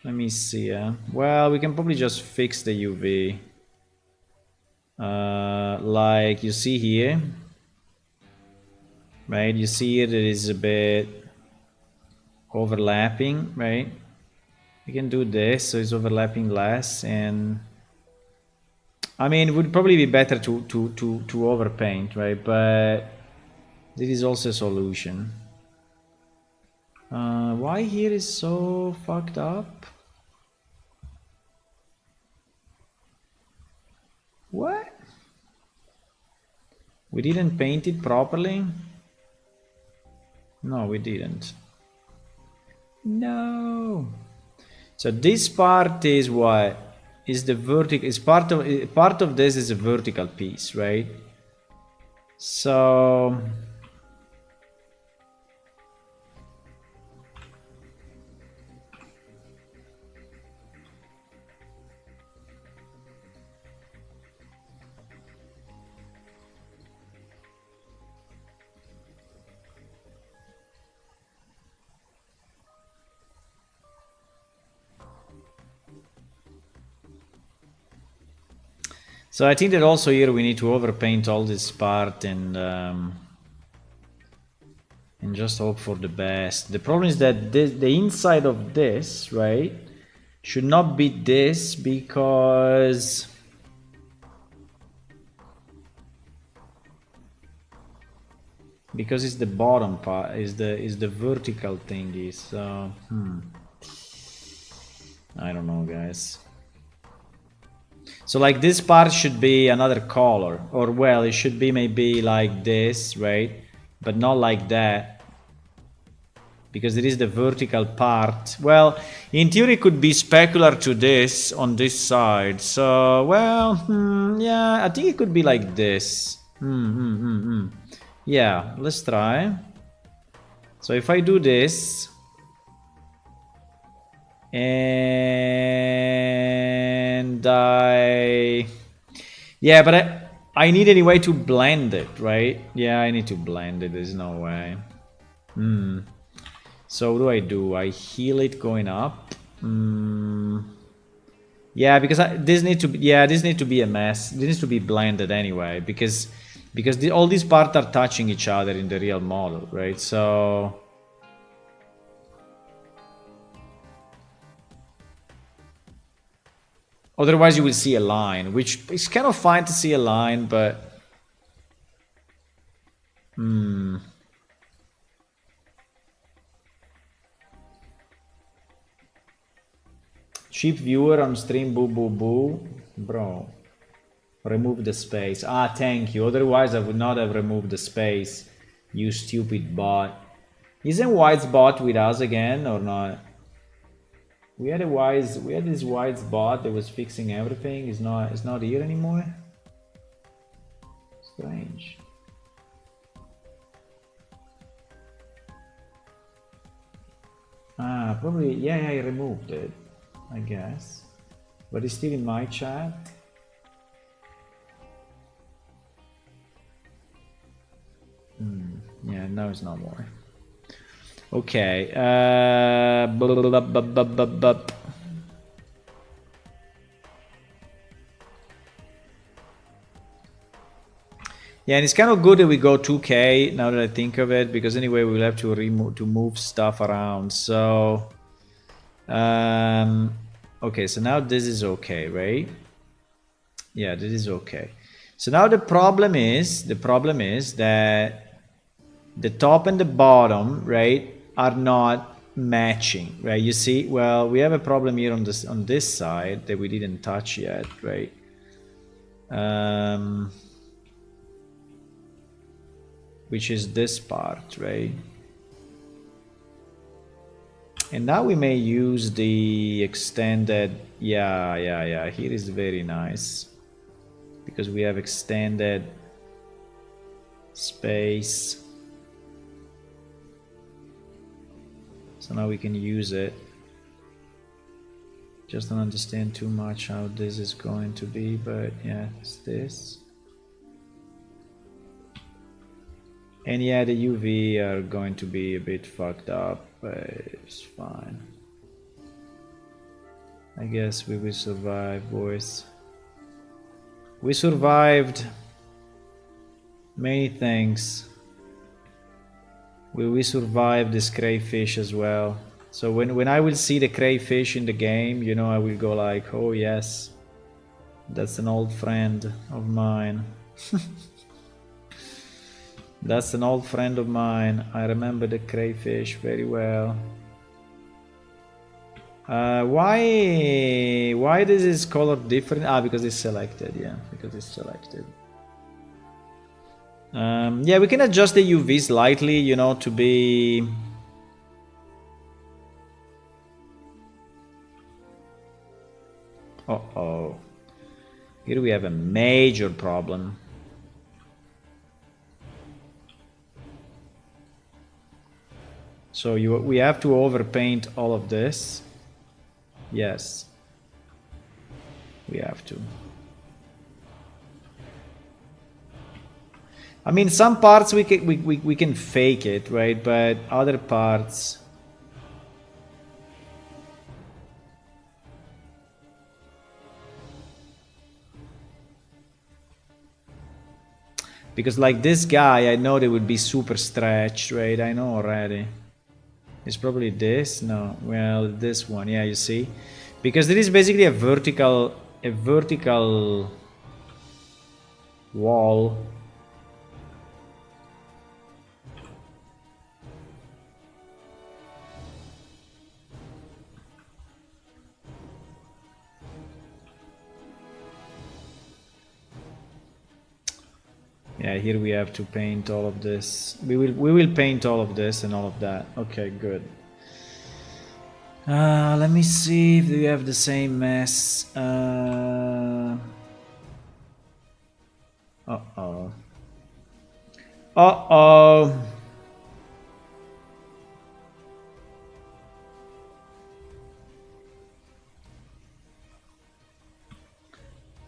Let me see. Well, we can probably just fix the UV. Like you see here, right? You see it is a bit overlapping, right? We can do this so it's overlapping less, and I mean it would probably be better to overpaint, right? But this is also a solution. Why here is so fucked up? What? We didn't paint it properly? No, we didn't. No. So this part is what? Is the vertical, is part of this is a vertical piece, right? So So I think that also here we need to overpaint all this part and just hope for the best. The problem is that the inside of this, right, should not be this because it's the bottom part, is the vertical thingy. So I don't know, guys. So like this part should be another color, or well, it should be maybe like this, right? But not like that, because it is the vertical part. Well, in theory it could be specular to this on this side. So, well, yeah, I think it could be like this. Yeah, let's try. So if I do this, and yeah, but I need anyway to blend it, right? Yeah, I need to blend it. There's no way. So what do? I heal it going up. Yeah, because this needs to be, this needs to be a mess. This needs to be blended anyway, because all these parts are touching each other in the real model, right? So otherwise you will see a line, which is kind of fine to see a line, but cheap viewer on stream, boo boo boo. Bro, remove the space. Ah, thank you. Otherwise I would not have removed the space, you stupid bot. Isn't White's bot with us again or not? We had this White's bot that was fixing everything. It's not here anymore. Strange. Ah, probably, yeah, I removed it, I guess. But it's still in my chat. Yeah, now it's not more. Okay. Yeah, and it's kind of good that we go 2K now that I think of it, because anyway we'll have to move stuff around. So, okay, so now this is okay, right? Yeah, this is okay. So now the problem is that the top and the bottom, right, are not matching, right? You see, well, we have a problem here on this side that we didn't touch yet, right? Which is this part, right? And now we may use the extended, yeah, here is very nice, because we have extended space. So now we can use it. Just don't understand too much how this is going to be, but yeah, it's this. And yeah, the UV are going to be a bit fucked up, but it's fine. I guess we will survive, boys. We survived many things. We survived this crayfish as well. So when I will see the crayfish in the game, you know, I will go like, oh yes, that's an old friend of mine. That's an old friend of mine. I remember the crayfish very well. Why this is colored different? Ah, because it's selected. Yeah, because it's selected. Yeah, we can adjust the UV slightly, you know, to be... Uh-oh. Here we have a major problem. So we have to overpaint all of this. Yes. We have to. I mean, some parts we can fake it, right? But other parts... Because like this guy, I know they would be super stretched, right? I know already. It's probably this. No, well, this one. Yeah, you see, because there is basically a vertical wall. Yeah, here we have to paint all of this. We will paint all of this and all of that. Okay, good. Let me see if we have the same mess. Uh-oh. Uh-oh.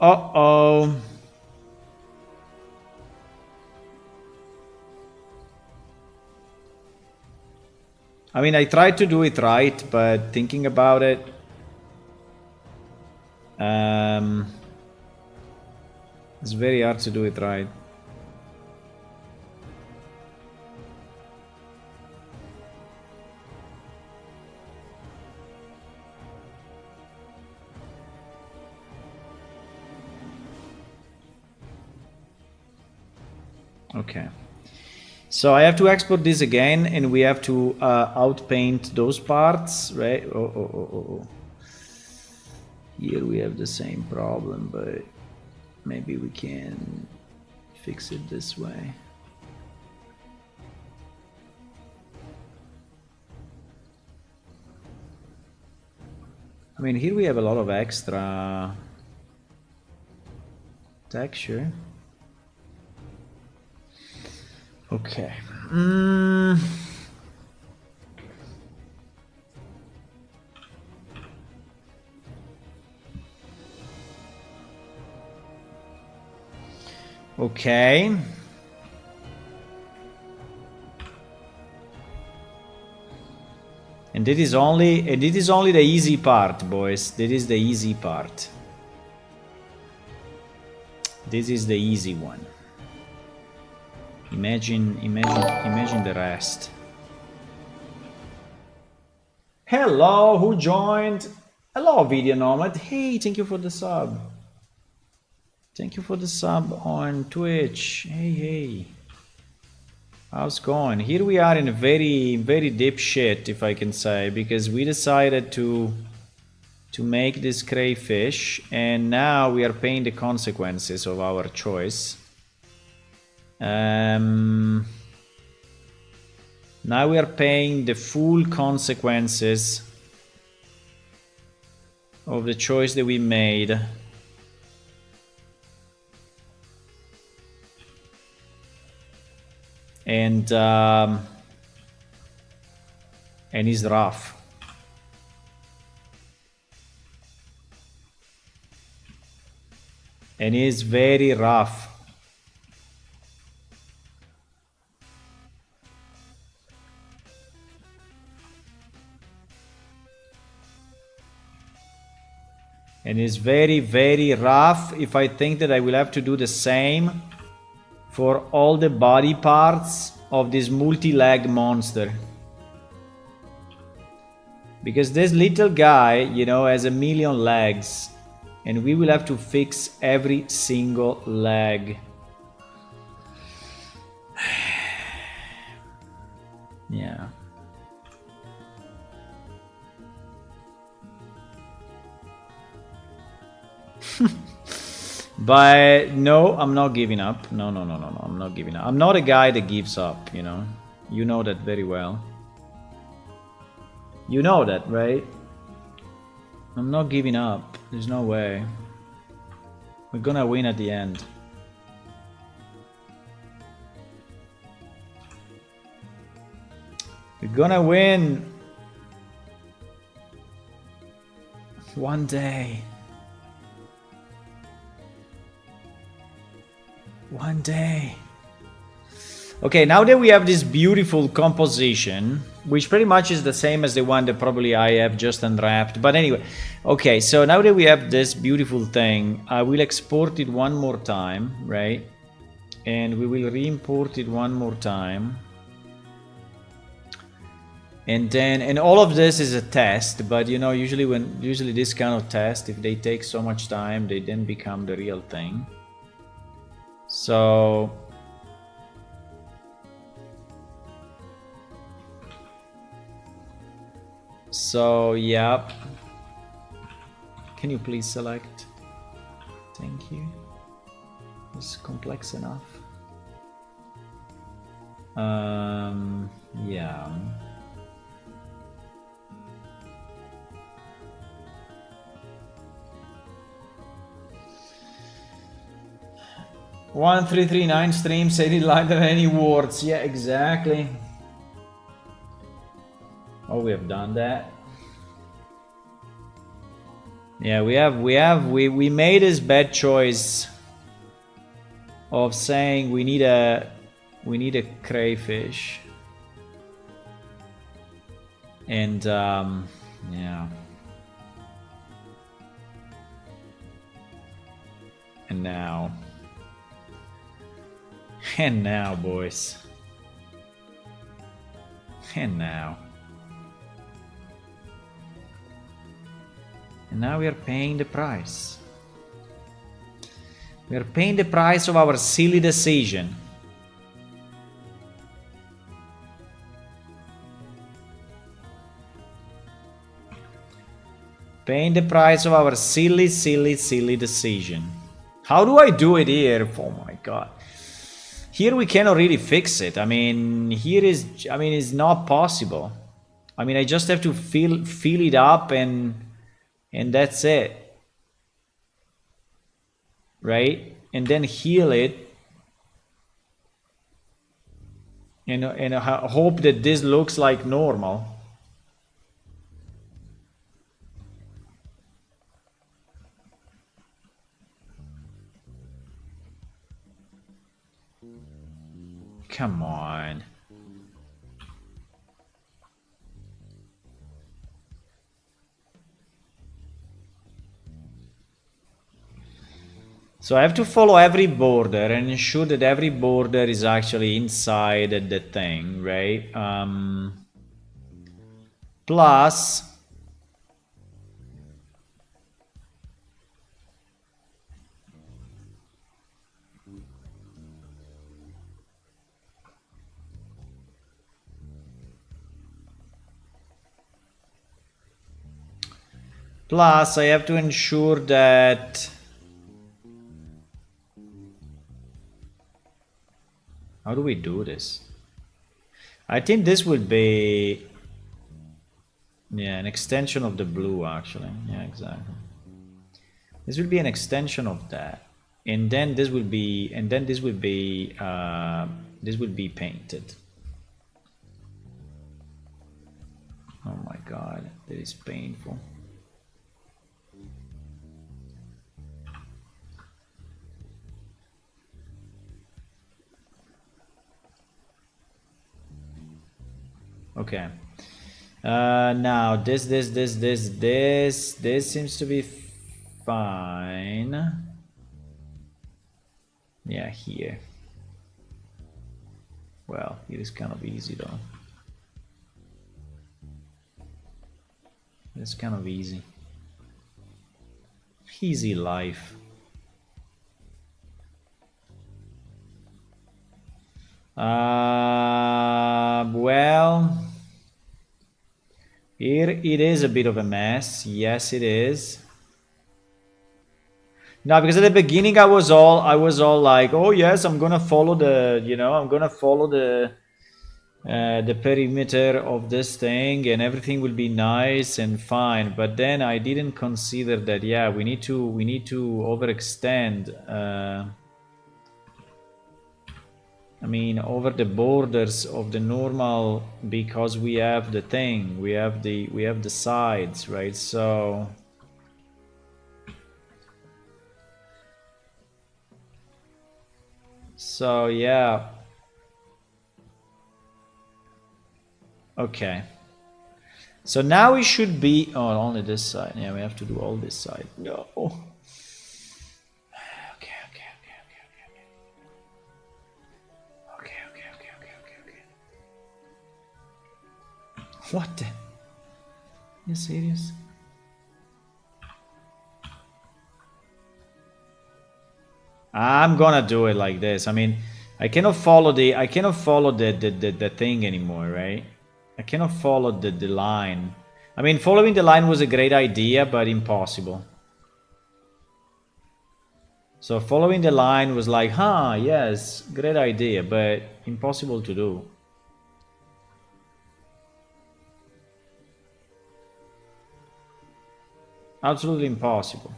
Uh-oh. I mean, I tried to do it right, but thinking about it, it's very hard to do it right. Okay. So I have to export this again, and we have to outpaint those parts, right? Oh. Here we have the same problem, but maybe we can fix it this way. I mean, here we have a lot of extra texture. Okay. Okay. And it is only the easy part, boys. This is the easy part. This is the easy one. Imagine the rest. Hello, who joined? Hello, Video Nomad. Hey, thank you for the sub. Thank you for the sub on Twitch. Hey. How's it going? Here we are in a very, very deep shit, if I can say, because we decided to make this crayfish, and now we are paying the consequences of our choice. Now we are paying the full consequences of the choice that we made. And it's rough. And it's very rough. And it's very, very rough if I think that I will have to do the same for all the body parts of this multi-leg monster. Because this little guy, you know, has 1,000,000 legs, and we will have to fix every single leg. Yeah. But no, I'm not giving up. No, I'm not giving up. I'm not a guy that gives up, you know. You know that very well. You know that, right? I'm not giving up. There's no way. We're gonna win at the end. We're gonna win. One day. One day. Okay, now that we have this beautiful composition, which pretty much is the same as the one that probably I have just unwrapped. But anyway, okay, so now that we have this beautiful thing, I will export it one more time, right? and we will re-import it one more time. And then, and all of this is a test, but you know, usually this kind of test, if they take so much time, they then become the real thing. So yeah. Can you please select? Thank you. It's complex enough. Yeah. One 339 streams, 80 live than any words. Yeah, exactly. Oh, we have done that. Yeah, we made this bad choice of saying we need a crayfish. And yeah. And now, boys. And now we are paying the price. We are paying the price of our silly decision. Paying the price of our silly decision. How do I do it here? Oh my god. Here we cannot really fix it. I mean, it's not possible. I mean, I just have to fill it up and that's it. Right? And then heal it. And hope that this looks like normal. Come on. So I have to follow every border and ensure that every border is actually inside the thing, right? Plus I have to ensure that... How do we do this? I think this will be... Yeah, an extension of the blue, actually. Yeah, exactly. This will be an extension of that. And then this will be... And then this will be... this will be painted. Oh my god, that is painful. Okay. Now this seems to be fine. Yeah, here. Well, it is kind of easy though. It's kind of easy. Easy life. Well, here it is a bit of a mess. Yes, it is. No, because at the beginning I was all like, oh yes, I'm gonna follow the, I'm gonna follow the perimeter of this thing, and everything will be nice and fine. But then I didn't consider that. Yeah, we need to overextend. I mean, over the borders of the normal, because we have the thing, we have the sides, right? So yeah. Okay. So now we should be... Oh, only this side. Yeah, we have to do all this side. No. Okay. What the? You serious? I'm gonna do it like this. I mean, I cannot follow the thing anymore, right? I cannot follow the line. I mean, following the line was a great idea, but impossible. So following the line was like, huh, yes, great idea, but impossible to do. Absolutely impossible.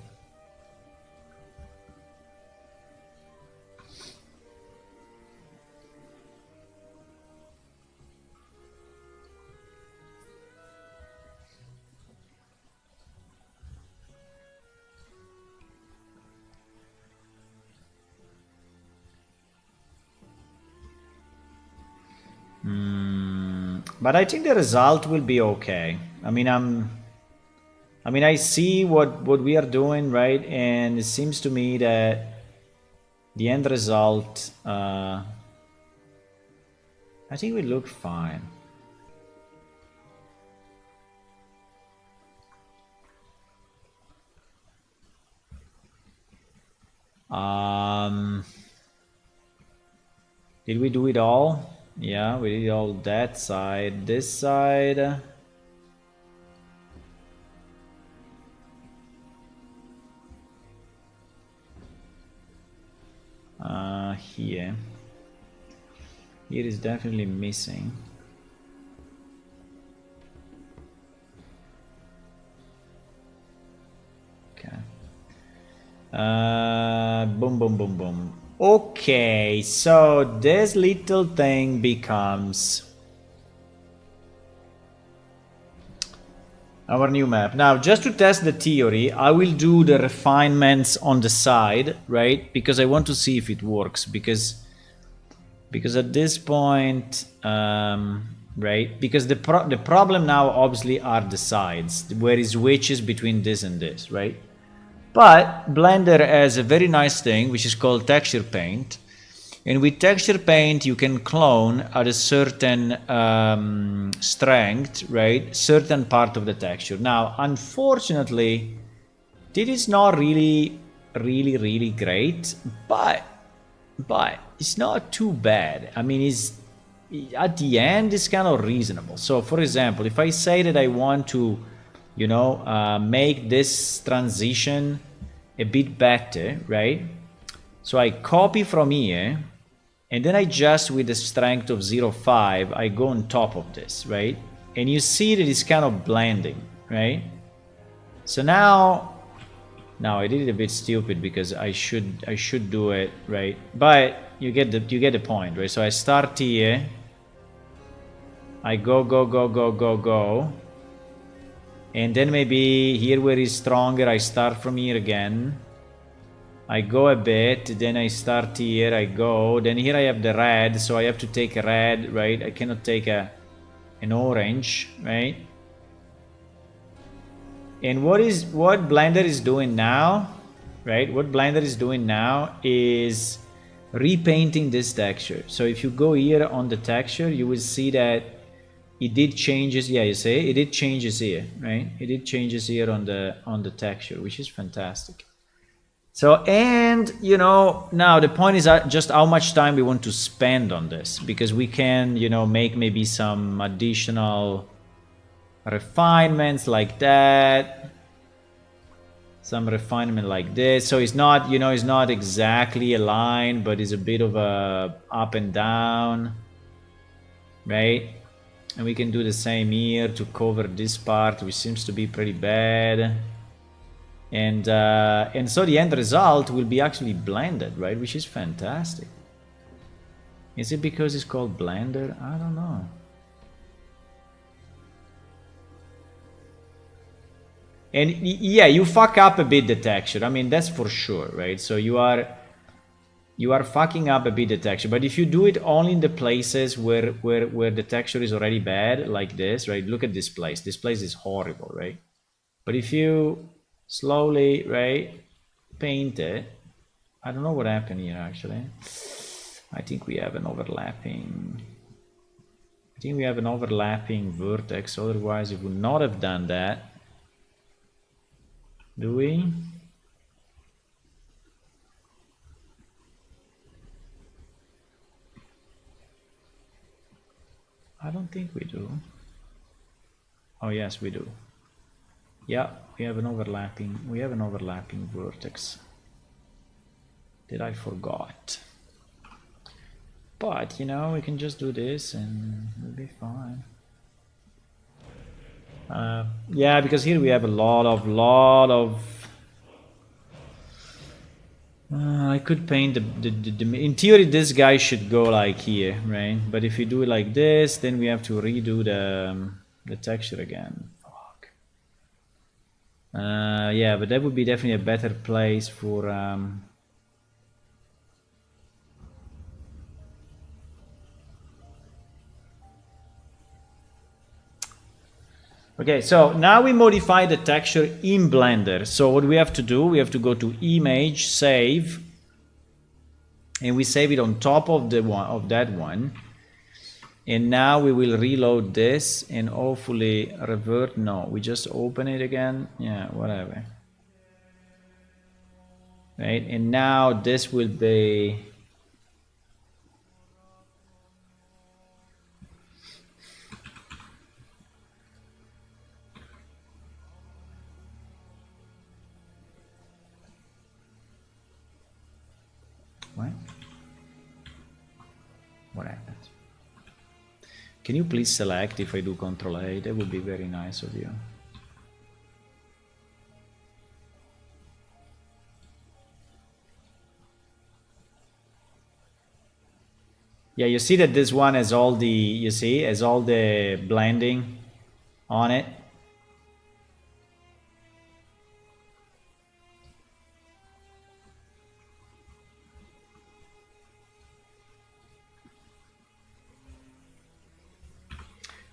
But I think the result will be okay. I mean, I see what we are doing, right? And it seems to me that the end result, I think we look fine. Did we do it all? Yeah, we did all that side. This side. Here. Here is definitely missing. Okay. Boom, boom, boom, boom. Okay, so this little thing becomes our new map. Now, just to test the theory, I will do the refinements on the side, right? Because I want to see if it works. Because at this point, right? Because the problem now obviously are the sides, where it switches between this and this, right? But Blender has a very nice thing which is called texture paint. And with texture paint, you can clone at a certain strength, right? Certain part of the texture. Now, unfortunately, this is not really great, but it's not too bad. I mean, it's at the end, it's kind of reasonable. So, for example, if I say that I want to, you know, make this transition a bit better, right? So I copy from here. And then I just, with the strength of 0.5, I go on top of this, right? And you see that it's kind of blending, right? So now I did it a bit stupid because I should do it, right? But you get the point, right? So I start here. I go. And then maybe here where it's stronger, I start from here again. I go a bit, then I start here, I go, then here I have the red, so I have to take a red, right? I cannot take an orange, right? And what Blender is doing now, right? What Blender is doing now is repainting this texture. So if you go here on the texture, you will see that it did changes. Yeah, you see, it did changes here, right? It did changes here on the texture, which is fantastic. So, and you know, now the point is just how much time we want to spend on this, because we can, you know, make maybe some additional refinements like that, some refinement like this. So it's not, you know, it's not exactly a line, but it's a bit of a up and down, right? And we can do the same here to cover this part, which seems to be pretty bad. And so the end result will be actually blended, right? Which is fantastic. Is it because it's called Blender? I don't know. And yeah, you fuck up a bit the texture. I mean, that's for sure, right? So you are fucking up a bit the texture. But if you do it only in the places where the texture is already bad, like this, right? Look at this place. This place is horrible, right? But if you slowly, right, paint it. I don't know what happened here, actually. I think we have an overlapping. think we have an overlapping vertex, otherwise it would not have done that. Do we? I don't think we do. Oh yes, we do. Yeah, we have an overlapping vertex. That I forgot. But you know, we can just do this and we'll be fine. Yeah, because here we have a lot of. I could paint the. In theory, this guy should go like here, right? But if you do it like this, then we have to redo the texture again. Fuck. Yeah, but that would be definitely a better place for. Okay, so now we modify the texture in Blender. So what we have to do, we have to go to Image, Save, and we save it on top of that one. And now we will reload this and hopefully revert. No, we just open it again. Yeah, whatever. Right, and now this will be. What happened? Can you please select if I do Control A? That would be very nice of you. Yeah, you see that this one has all the, has all the blending on it.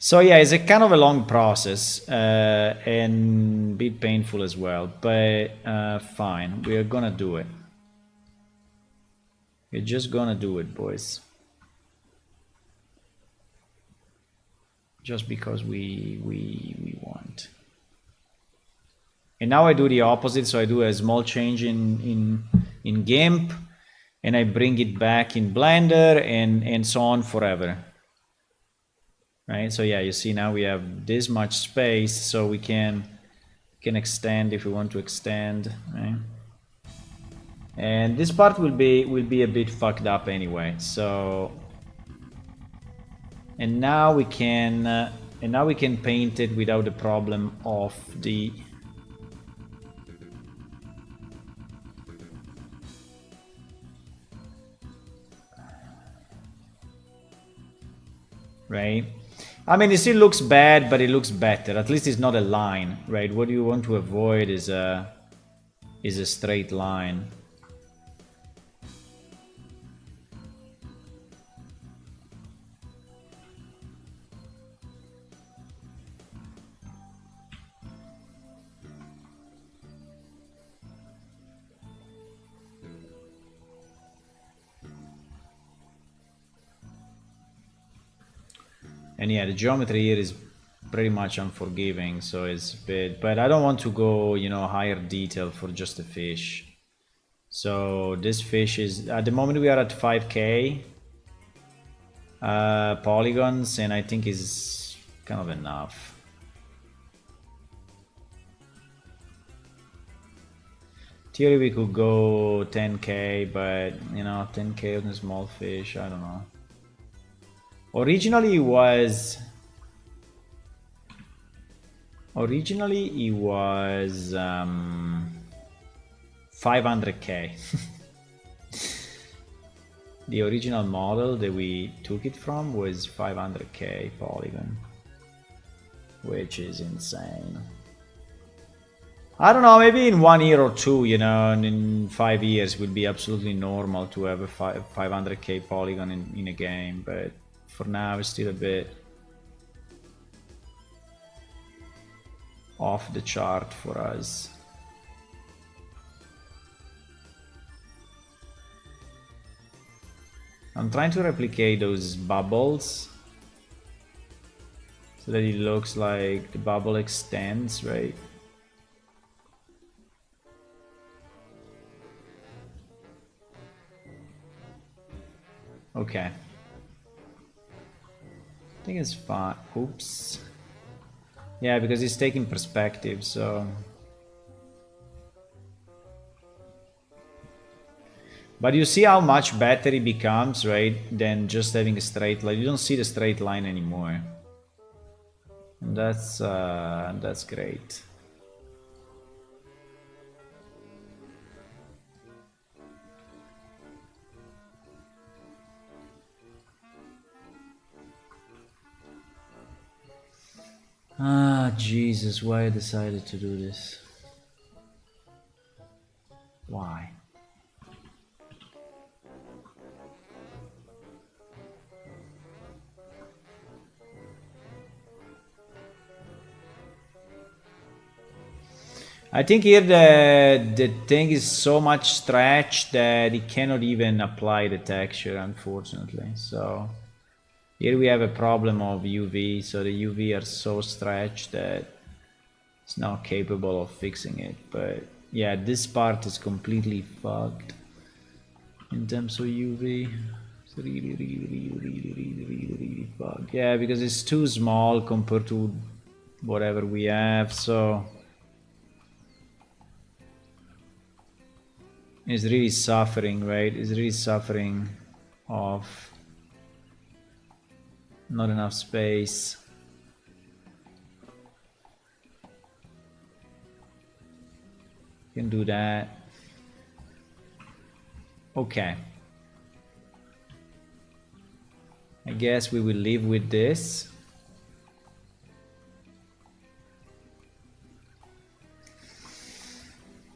So yeah, it's a kind of a long process and a bit painful as well, but fine, we are gonna do it. We're just gonna do it, boys. Just because we want. And now I do the opposite, so I do a small change in GIMP, and I bring it back in Blender, and so on forever. Right, so yeah, you see now we have this much space, so we can extend if we want to extend, right? And this part will be a bit fucked up anyway. So, and now we can paint it without the problem of the. Right. I mean, it still looks bad, but it looks better. At least it's not a line, right? What you want to avoid is a straight line. And yeah, the geometry here is pretty much unforgiving, so it's a bit, but I don't want to go, you know, higher detail for just a fish. So this fish is, at the moment we are at 5k polygons, and I think is kind of enough. Theory we could go 10k, but you know, 10k on a small fish, I don't know. Originally it was 500k. The original model that we took it from was 500k polygon, which is insane. I don't know, maybe in 1 year or two, you know, and in 5 years it would be absolutely normal to have a 500k polygon in a game, but for now it's still a bit off the chart for us. I'm trying to replicate those bubbles so that it looks like the bubble extends, right? Okay. I think it's fine. Oops. Yeah, because it's taking perspective, so... But you see how much better it becomes, right? Than just having a straight line. You don't see the straight line anymore. And that's great. Ah, Jesus, why I decided to do this? Why? I think here the thing is so much stretched that it cannot even apply the texture, unfortunately. So here we have a problem of UV, so the UV are so stretched that it's not capable of fixing it. But yeah, this part is completely fucked in terms of UV. It's really fucked. Yeah, because it's too small compared to whatever we have, so it's really suffering, right? It's really suffering of not enough space. Can do that. Okay. I guess we will live with this.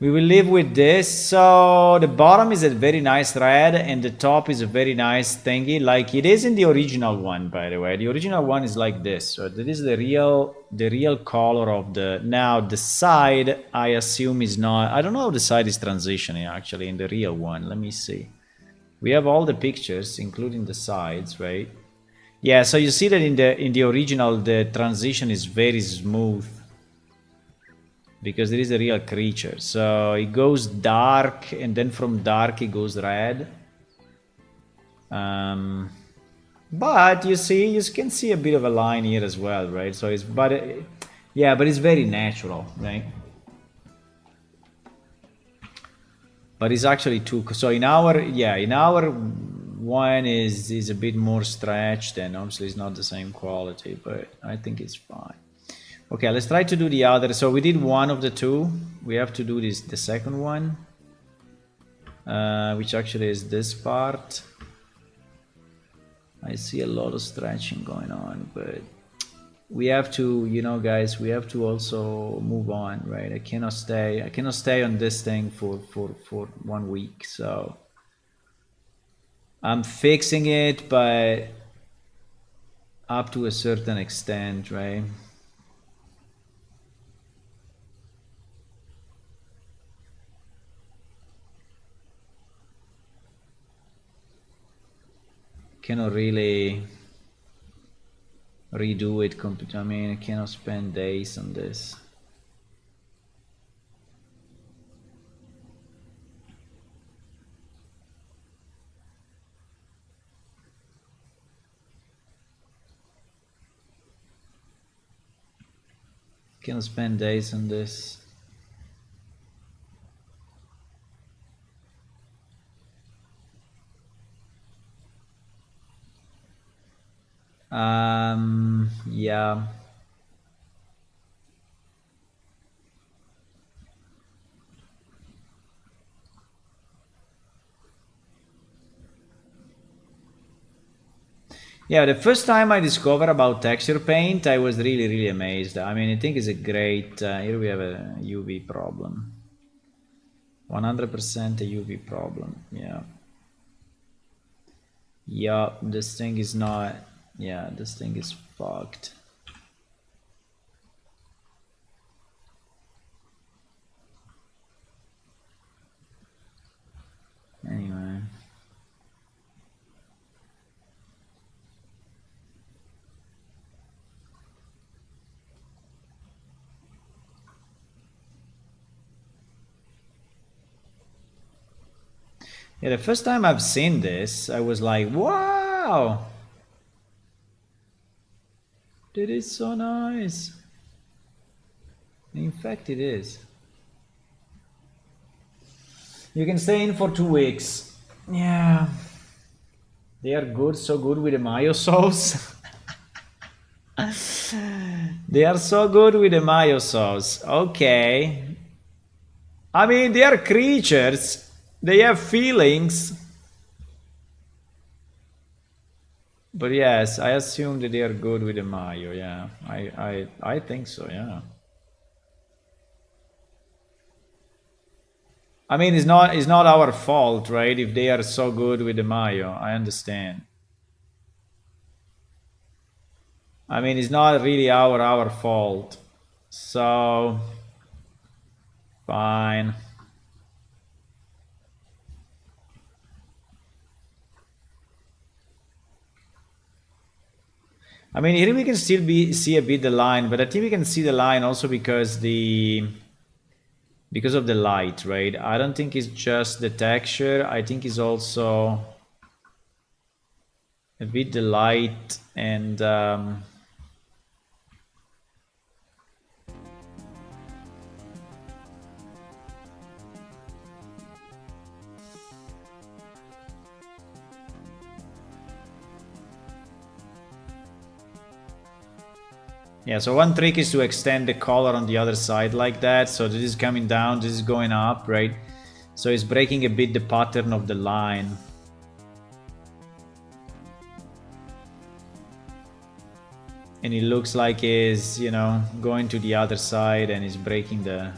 We will live with this. So the bottom is a very nice red and the top is a very nice thingy, like it is in the original one, by the way. The original one is like this. So that is the real color of the... Now the side, I assume is not... I don't know how the side is transitioning actually in the real one. Let me see. We have all the pictures, including the sides, right? Yeah, so you see that in the original, the transition is very smooth. Because it is a real creature. So it goes dark, and then from dark it goes red. But you see, you can see a bit of a line here as well, right? So it's, yeah, but it's very natural, right? But it's actually too, so in our, yeah, in our one is a bit more stretched, and obviously it's not the same quality, but I think it's fine. Okay, let's try to do the other. So we did one of the two. We have to do the second one, which actually is this part. I see a lot of stretching going on, but we have to, you know, guys, we have to also move on, right? I cannot stay on this thing for 1 week. So I'm fixing it, but up to a certain extent, right? Cannot really redo it. I mean, I cannot spend days on this. Cannot spend days on this. Yeah. Yeah, the first time I discovered about texture paint, I was really amazed. I mean, I think it's a great... here we have a UV problem. 100% a UV problem, yeah. Yeah, this thing is not... Yeah, this thing is fucked. Anyway. Yeah, the first time I've seen this, I was like, wow! That is so nice. In fact, it is. You can stay in for 2 weeks. Yeah. They are good, so good with the mayo sauce. They are so good with the mayo sauce. Okay. I mean, they are creatures. They have feelings. But yes, I assume that they are good with the mayo. Yeah, I think so. Yeah. I mean, it's not our fault, right? If they are so good with the mayo, I understand. I mean, it's not really our fault. So fine. I mean, here we can still see a bit the line, but I think we can see the line also because of the light, right? I don't think it's just the texture. I think it's also a bit the light and yeah, so one trick is to extend the color on the other side like that. So this is coming down, this is going up, right? So it's breaking a bit the pattern of the line. And it looks like it's, going to the other side and it's breaking the...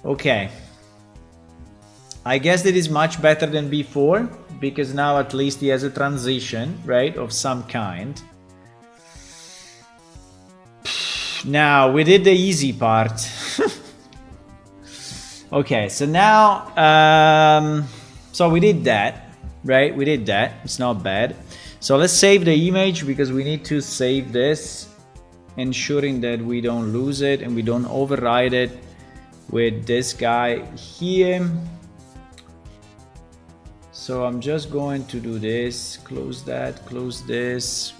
Okay. I guess that is much better than before, because now at least he has a transition, right, of some kind. Now, we did the easy part. Okay, so now, so we did that, right? We did that. It's not bad. So let's save the image, because we need to save this, ensuring that we don't lose it and we don't override it with this guy here. So I'm just going to do this, close that, close this.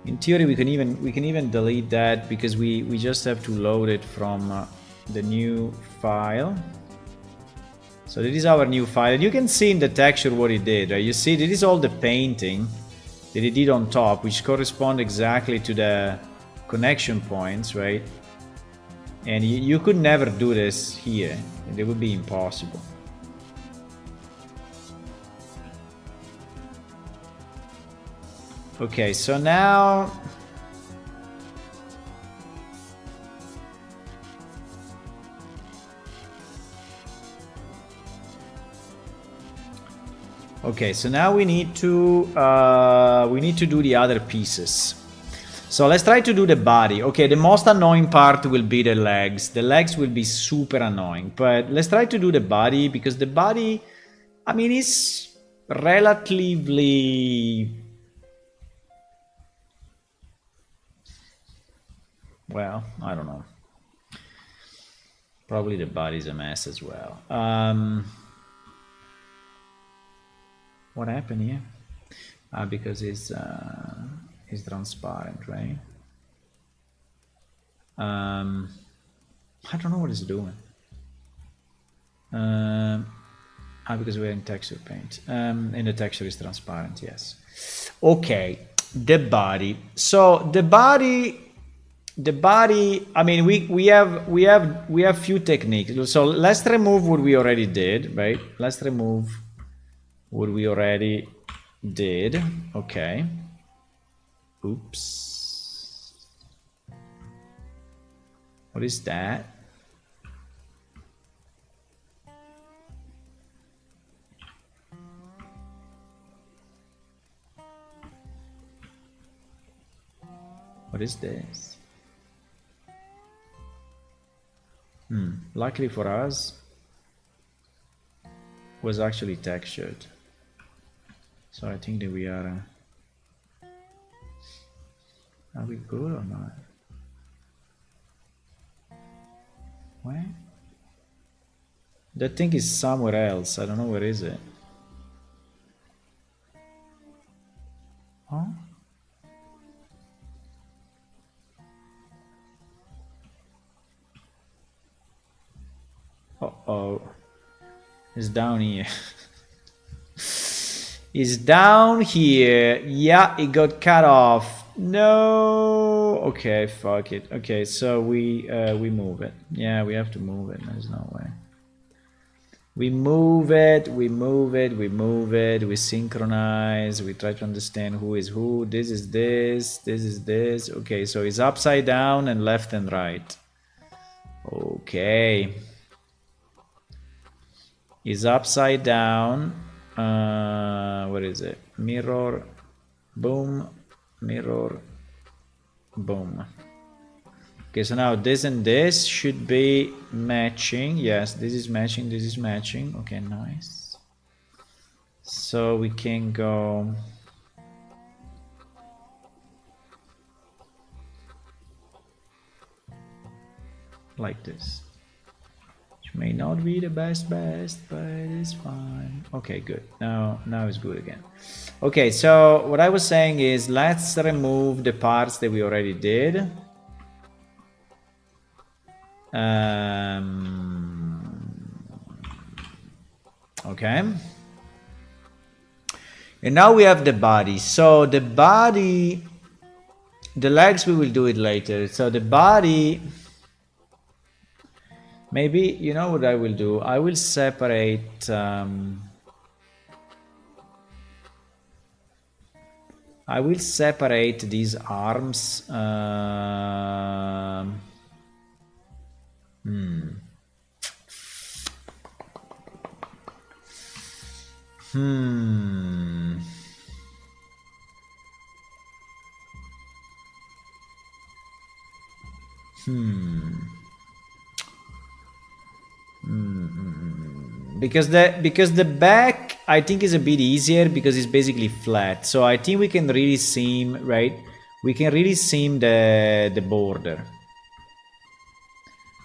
In theory, we can even delete that, because we just have to load it from the new file. So this is our new file, and you can see in the texture what it did, right? You see, this is all the painting that it did on top, which correspond exactly to the connection points, right? And you could never do this here. It would be impossible. Okay, so now... Okay, so now we need to do the other pieces. So let's try to do the body. Okay, the most annoying part will be the legs. The legs will be super annoying, but let's try to do the body, because the body, I mean, is relatively... Well, I don't know. Probably the body's a mess as well. What happened here? Because it's transparent, right? I don't know what it's doing. Because we're in texture paint. And the texture is transparent, yes. Okay, the body. So the body, I mean, we have few techniques. So let's remove what we already did, right? Let's remove what we already did. Okay. Oops. What is that? What is this? Luckily for us, was actually textured. So I think that we are we good or not? What? That thing is somewhere else. I don't know where is it. Huh? Uh-oh. It's down here. It's down here. Yeah, it got cut off. No. Okay, fuck it. Okay, so we move it. Yeah, we have to move it. There's no way. We move it, we move it, we move it, we synchronize, we try to understand who is who. This is this, this is this. Okay, so it's upside down and left and right. Okay. It's upside down. What is it? Mirror, boom, mirror, boom. Okay, so now this and this should be matching. Yes, this is matching, this is matching. Okay, nice. So we can go like this. Which may not be the best, but it's fine. Okay, good. Now it's good again. Okay, so what I was saying is let's remove the parts that we already did. Okay. And now we have the body. So the body, the legs, we will do it later. So the body, maybe, you know what I will do? I will separate, these arms. Because the back I think is a bit easier because it's basically flat. So I think we can really seam, right? We can really seam the border.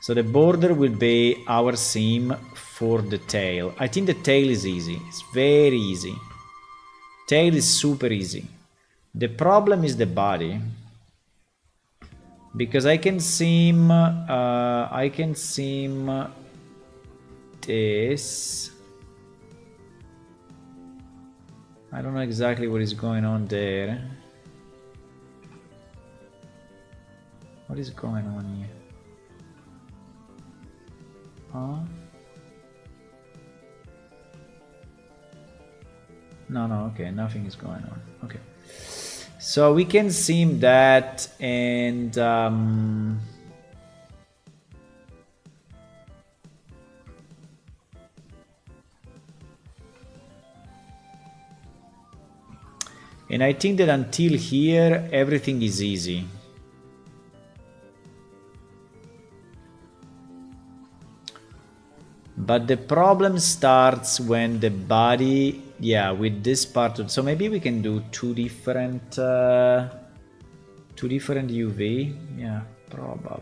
So the border will be our seam for the tail. I think the tail is easy. It's very easy. Tail is super easy. The problem is the body. Because I can seam this. I don't know exactly what is going on there. What is going on here? Huh? No, okay, nothing is going on. Okay. So we can seam that and I think that until here everything is easy. But the problem starts when the body, yeah, with this part of, so maybe we can do two different UV. Yeah, probably.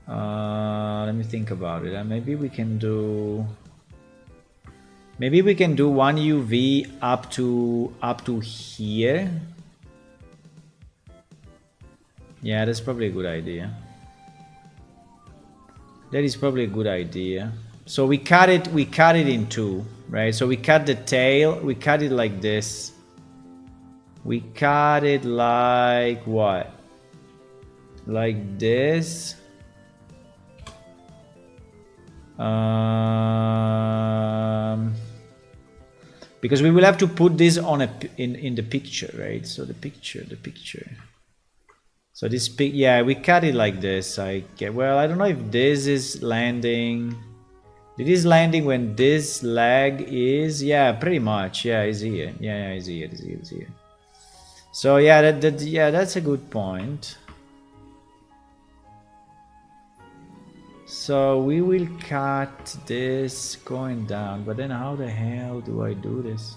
Let me think about it. Maybe we can do one UV up to here. Yeah, that's probably a good idea. That is probably a good idea. So we cut it in two, right? So we cut the tail, we cut it like this. We cut it like what? Like this. Because we will have to put this on in the picture, right? So the picture. So this yeah, we cut it like this. Well, I don't know if this is landing. It is landing when this leg is, yeah, pretty much. Yeah, it's here. Yeah, it's here. So yeah, that's a good point. So we will cut this going down, but then how the hell do I do this?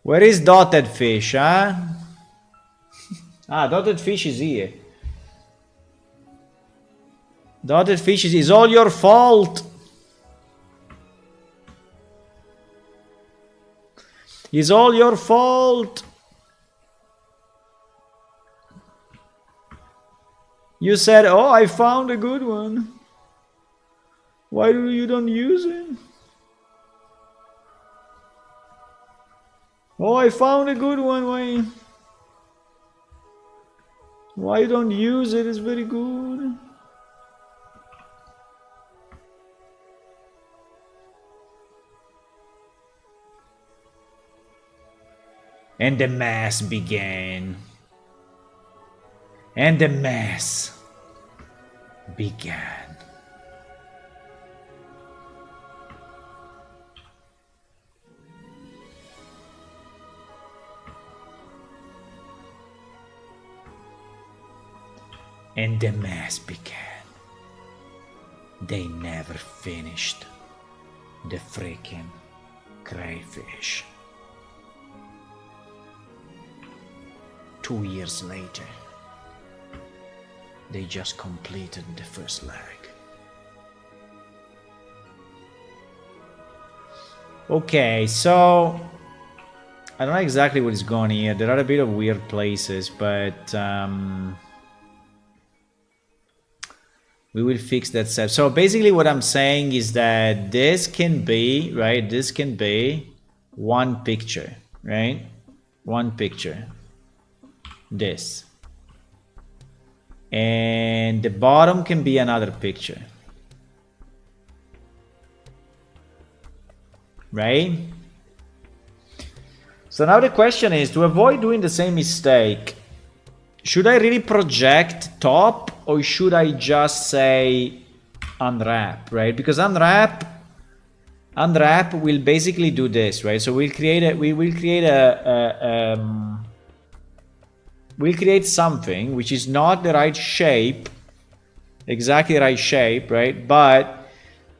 Where is dotted fish, huh? Ah, dotted fish is here. Dotted fish is all your fault. It's all your fault. You said, oh, I found a good one. Why do you don't use it? Oh, I found a good one. Why you don't use it? It's very good. And the mass began. And the mass began. And the mass began. They never finished the freaking crayfish. 2 years later, they just completed the first leg. Okay, so I don't know exactly what is going here. There are a bit of weird places, but we will fix that step. So basically what I'm saying is that this can be, right? This can be one picture, right? One picture. This. And the bottom can be another picture. Right? So now the question is, to avoid doing the same mistake, should I really project top or should I just say unwrap, right? Because unwrap will basically do this, right? So we'll create something which is not the right shape, exactly right shape, right? But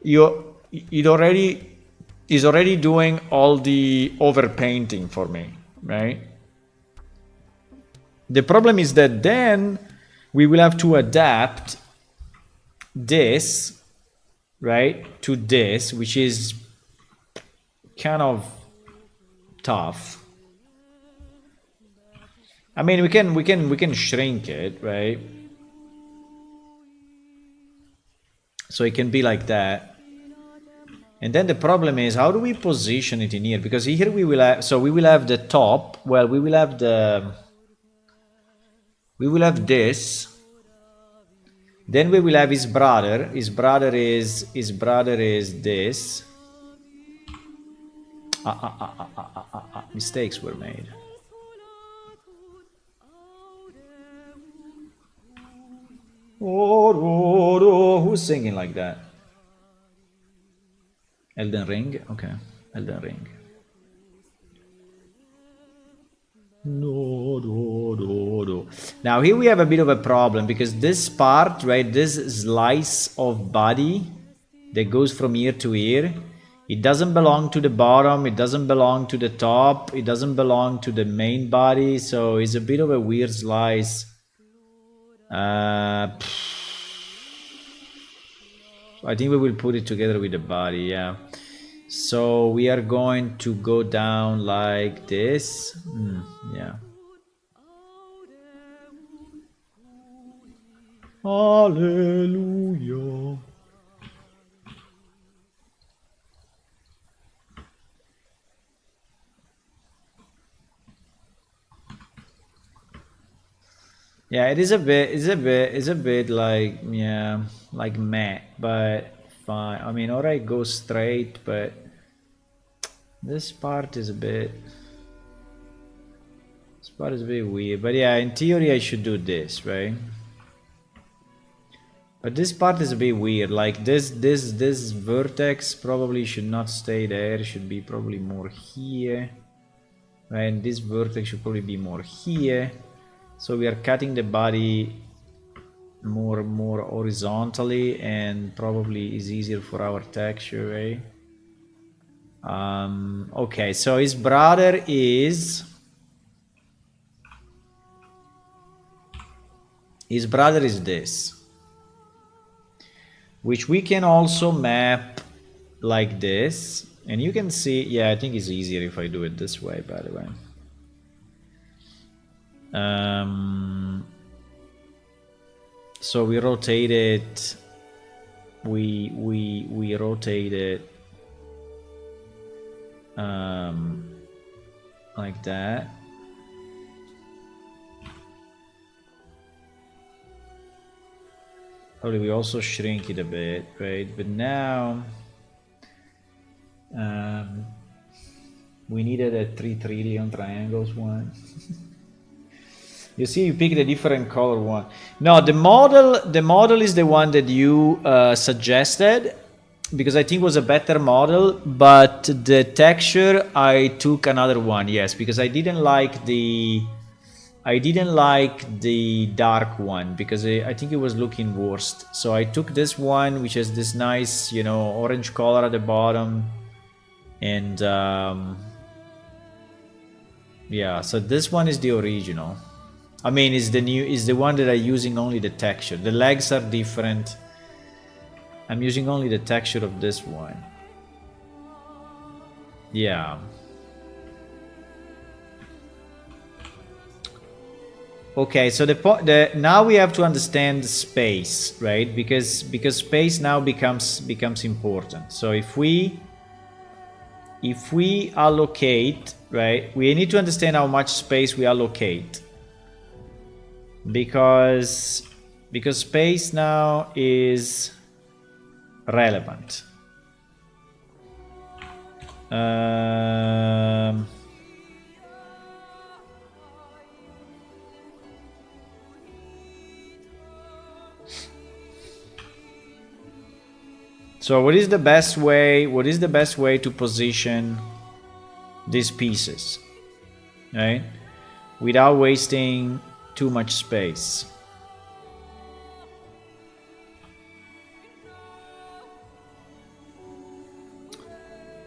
it already is already doing all the overpainting for me, right? The problem is that then we will have to adapt this, right, to this, which is kind of tough. I mean, we can shrink it, right? So it can be like that. And then the problem is, how do we position it in here? Because here we will have, so we will have the top, well, we will have this. Then we will have his brother. His brother is this. Mistakes were made. Who's singing like that? Elden Ring? Okay, Elden Ring. No. Now here we have a bit of a problem because this part, right, this slice of body that goes from ear to ear, it doesn't belong to the bottom, it doesn't belong to the top, it doesn't belong to the main body, so it's a bit of a weird slice. I think we will put it together with the body, yeah. So we are going to go down like this. Yeah. Hallelujah. Yeah, it's a bit like, yeah, like meh, but fine. I mean, or I go straight, but this part is a bit weird. But yeah, in theory I should do this, right? But this part is a bit weird. Like this vertex probably should not stay there. It should be probably more here. Right? And this vertex should probably be more here. So we are cutting the body more horizontally and probably is easier for our texture, right? Okay, so his brother is this, which we can also map like this, and you can see, yeah, I think it's easier if I do it this way, by the way. So we rotate it, we rotate it like that. Probably we also shrink it a bit, right? But now we needed a 3 on triangles one. You see, you picked a different color one. No, the model is the one that you suggested, because I think it was a better model, but the texture I took another one, yes, because I didn't like the dark one, because I think it was looking worst. So I took this one, which has this nice, you know, orange color at the bottom, and yeah, so this one is the original. I mean, is the one that I'm using only the texture. The legs are different. I'm using only the texture of this one. Yeah. Okay, so now we have to understand space, right? Because space now becomes important. So if we allocate, right, we need to understand how much space we allocate. Because space now is relevant. So what is the best way to position these pieces, right, without wasting too much space?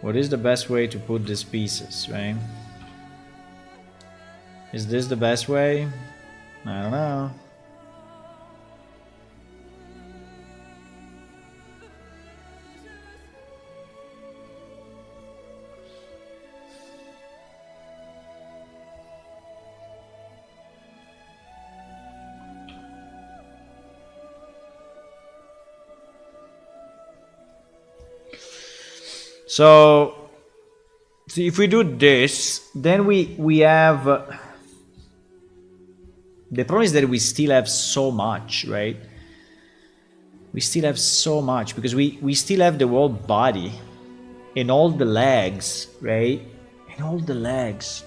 What is the best way to put these pieces, right? Is this the best way? I don't know. So if we do this, then we have the problem is that we still have so much, right? We still have so much, because we still have the whole body and all the legs, right? And all the legs.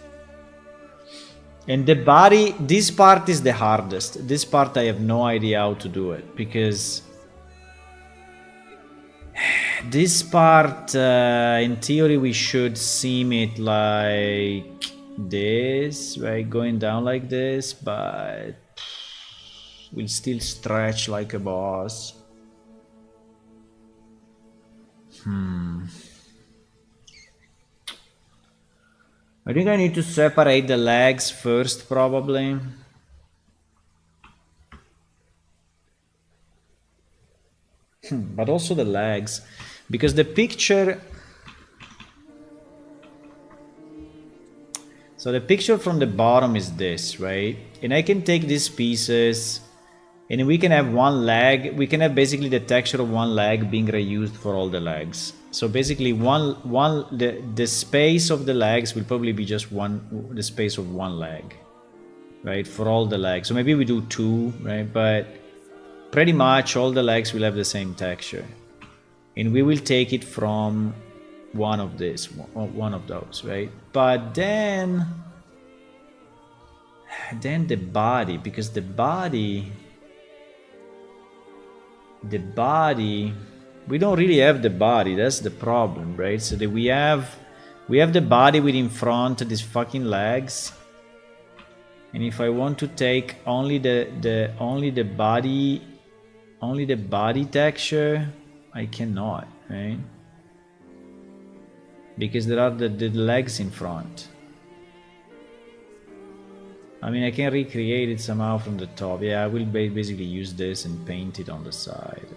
And the body, this part is the hardest. This part I have no idea how to do it, because this part, in theory, we should seam it like this, right? Going down like this, but we'll still stretch like a boss. I think I need to separate the legs first, probably. But also the legs, because the picture... So the picture from the bottom is this, right? And I can take these pieces, and we can have one leg. We can have basically the texture of one leg being reused for all the legs. So basically, the space of the legs will probably be just the space of one leg, right? For all the legs. So maybe we do two, right? But pretty much all the legs will have the same texture, and we will take it from one of those, right? But then the body, because the body, we don't really have the body. That's the problem, right? So that we have the body with in front these fucking legs, and if I want to take only the body texture, I cannot, right? because there are the legs in front. I mean, I can recreate it somehow from the top. Yeah, I will basically use this and paint it on the side.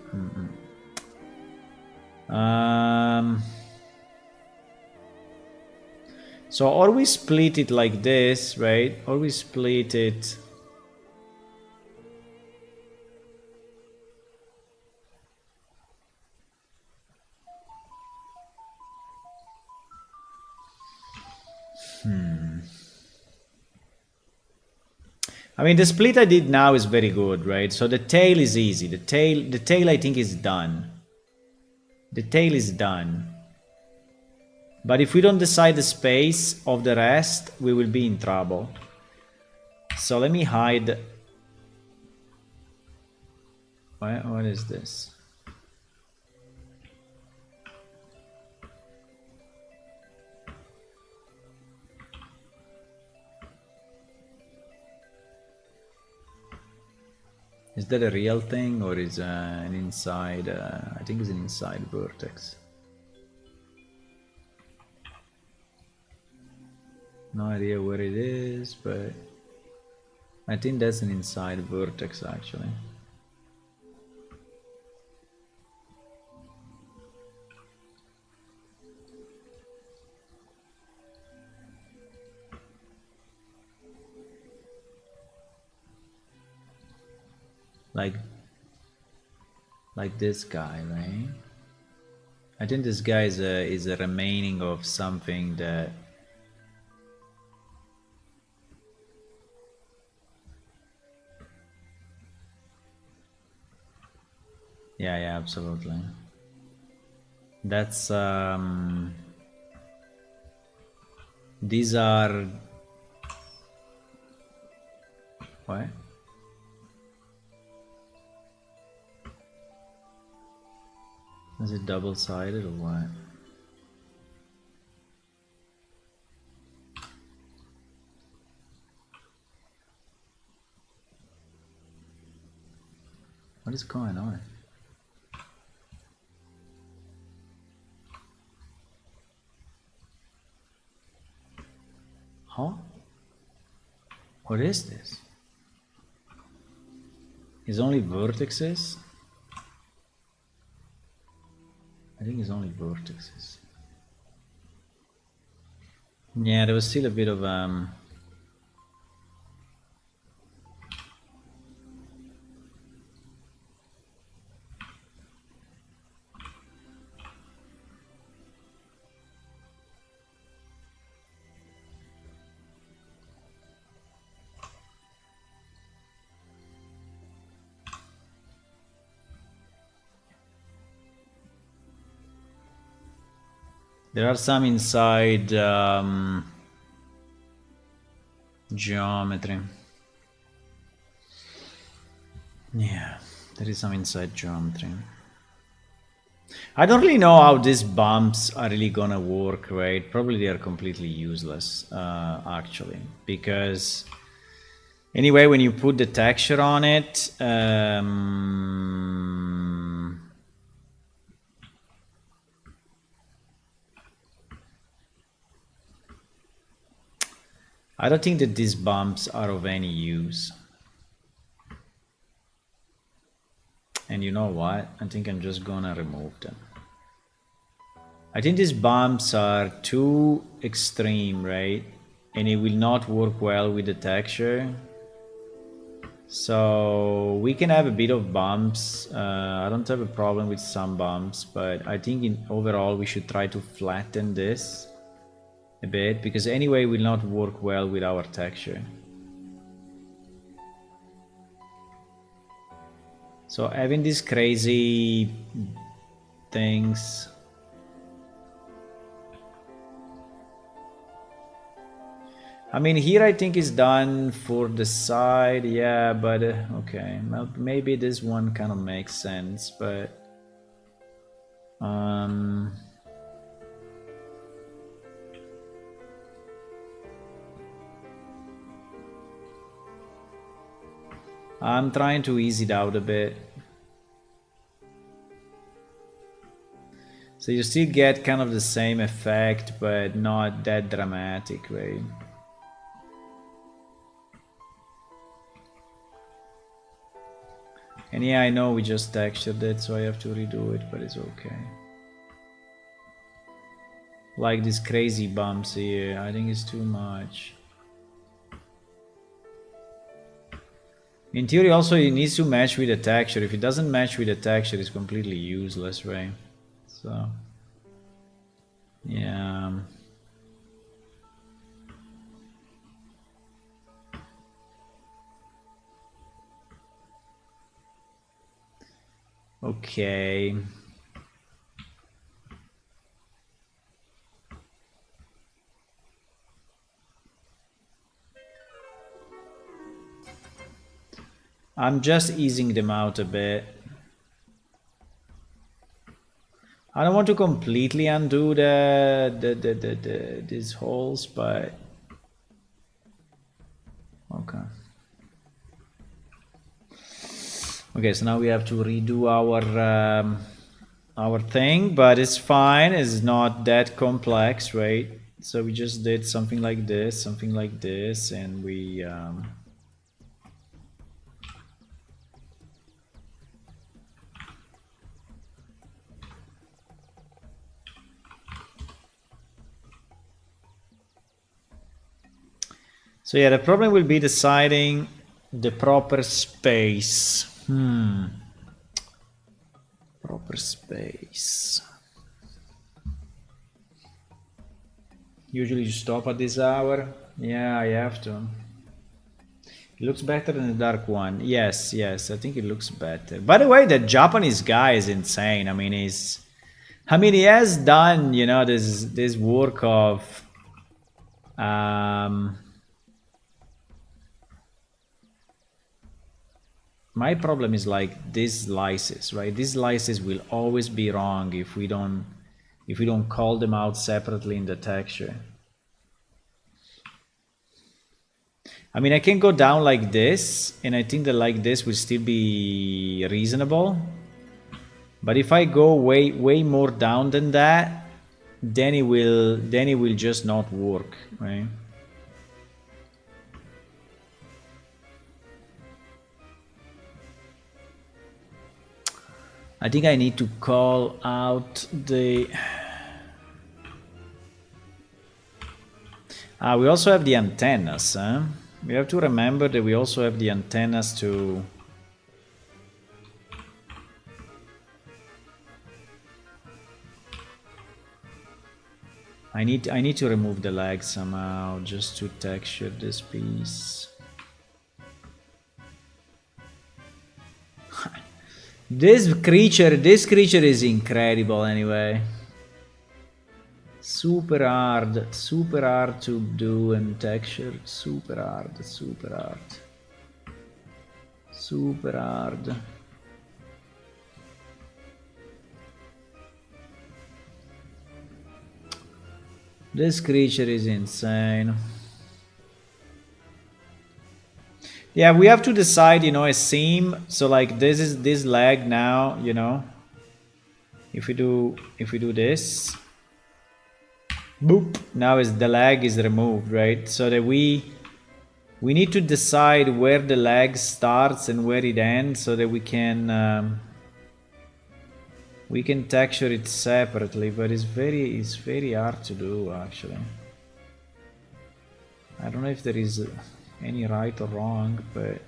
So or we split it like this, right? Or we split it. I mean, the split I did now is very good, right? So the tail is easy. The tail I think is done. The tail is done. But if we don't decide the space of the rest, we will be in trouble. So let me hide. What is this? Is that a real thing or is an inside? I think it's an inside vertex. No idea where it is, but I think that's an inside vertex actually. Like this guy, right? I think this guy is a remaining of something that. Yeah, absolutely. That's these are what? Is it double-sided or what? What is going on? Huh? What is this? Is only vertices? I think it's only vertices. Yeah, there was still a bit of there are some inside geometry. Yeah, there is some inside geometry. I don't really know how these bumps are really gonna work, right? Probably they are completely useless, actually, because anyway, when you put the texture on it, I don't think that these bumps are of any use. And you know what? I think I'm just gonna remove them. I think these bumps are too extreme, right? And it will not work well with the texture. So we can have a bit of bumps. I don't have a problem with some bumps, but I think overall we should try to flatten this a bit, because anyway it will not work well with our texture. So having these crazy things. I mean, here I think is done for the side, yeah, but okay, well, maybe this one kind of makes sense, but I'm trying to ease it out a bit. So you still get kind of the same effect, but not that dramatic, right? And yeah, I know we just textured it, so I have to redo it, but it's okay. Like these crazy bumps here, I think it's too much. In theory, also, it needs to match with the texture. If it doesn't match with the texture, it's completely useless, right? So, yeah. Okay. I'm just easing them out a bit. I don't want to completely undo these holes, but okay. Okay, so now we have to redo our thing, but it's fine. It's not that complex, right? So we just did something like this, and we so yeah, the problem will be deciding the proper space. Proper space. Usually you stop at this hour. Yeah, I have to. It looks better than the dark one. Yes, yes, I think it looks better. By the way, the Japanese guy is insane. I mean, he has done, you know, this work of my problem is like these slices, right? These slices will always be wrong if we don't call them out separately in the texture. I mean, I can go down like this, and I think that like this will still be reasonable. But if I go way more down than that, then it will just not work, right? I think I need to call out the... we also have the antennas, huh? We have to remember that we also have the antennas to... I need to remove the leg somehow just to texture this piece. This creature is incredible anyway. Super hard to do and texture. Super hard. This creature is insane. Yeah, we have to decide, you know, a seam. So like this is this leg now, you know. If we do this, boop, now is the leg is removed, right? So that we need to decide where the leg starts and where it ends, so that we can texture it separately. But it's very hard to do, actually. I don't know if there is any right or wrong, but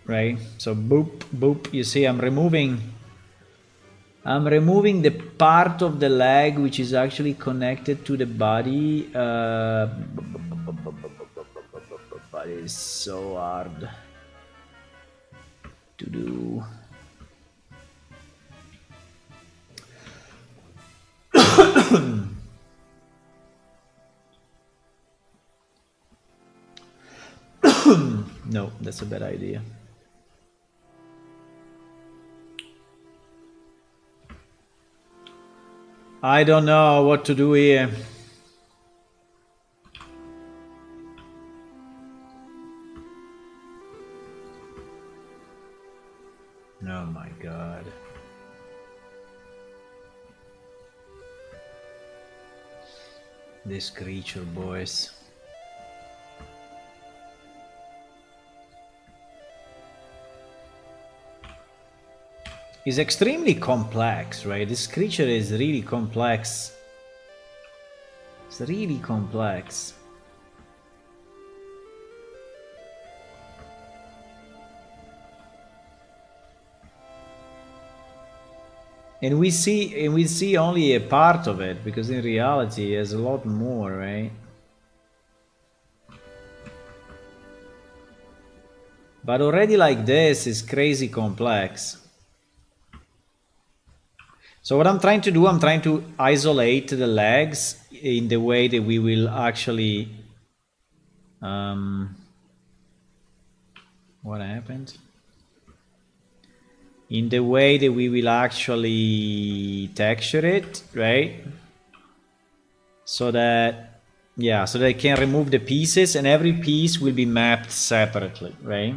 right, so boop, you see I'm removing the part of the leg which is actually connected to the body, but it's so hard to do. No, that's a bad idea. I don't know what to do here. god. This creature, boys. Is extremely complex, right? This creature is really complex. It's really complex. And we see only a part of it, because in reality there's a lot more, right? But already like this is crazy complex. So what I'm trying to do, I'm trying to isolate the legs in the way that we will actually... what happened? In the way that we will actually texture it, right? So that, yeah, so that I can remove the pieces and every piece will be mapped separately, right?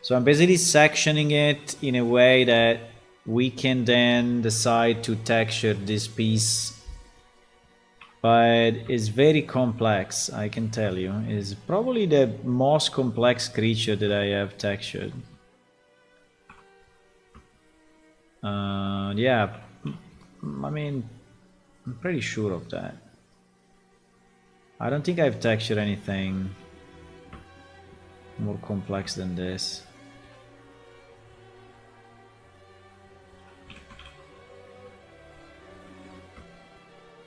So I'm basically sectioning it in a way that we can then decide to texture this piece. But it's very complex, I can tell you. It's probably the most complex creature that I have textured. Yeah, I mean, I'm pretty sure of that. I don't think I've textured anything more complex than this.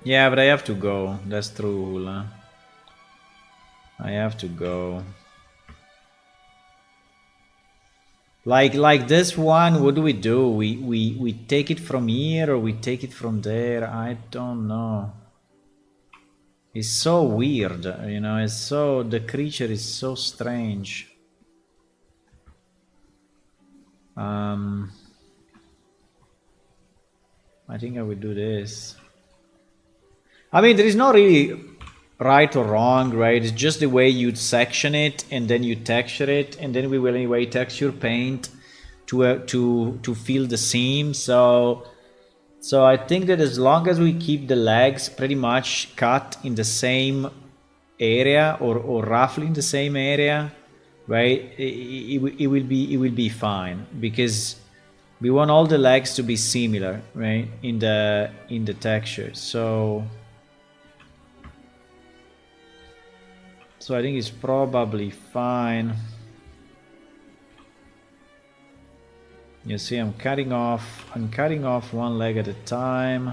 Yeah, but I have to go. That's true, Hula. I have to go. Like this one, what do? We take it from here or we take it from there? I don't know. It's so weird, you know, it's so... the creature is so strange. I think I will do this. I mean, there is not really right or wrong, right? It's just the way you section it and then you texture it, and then we will anyway texture paint to fill the seam. So I think that as long as we keep the legs pretty much cut in the same area or roughly in the same area, right? It will be fine, because we want all the legs to be similar, right? In the texture. So I think it's probably fine. You see, I'm cutting off one leg at a time.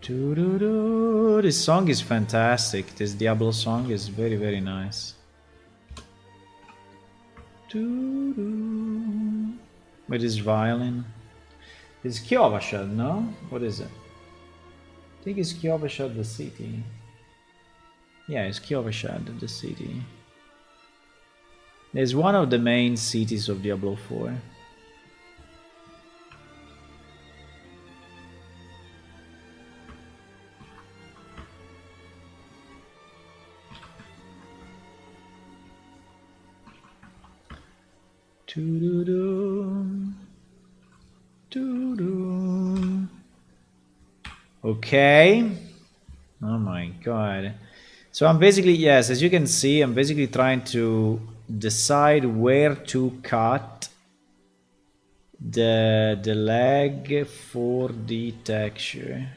This song is fantastic. This Diablo song is very, very nice. With this violin. It's Kyovashad, no? What is it? I think it's Kyovashad the city. Yeah, it's Kyovashad the city. It's one of the main cities of Diablo 4. Okay. Oh my god. So I'm basically, yes, as you can see, I'm basically trying to decide where to cut the leg for the texture.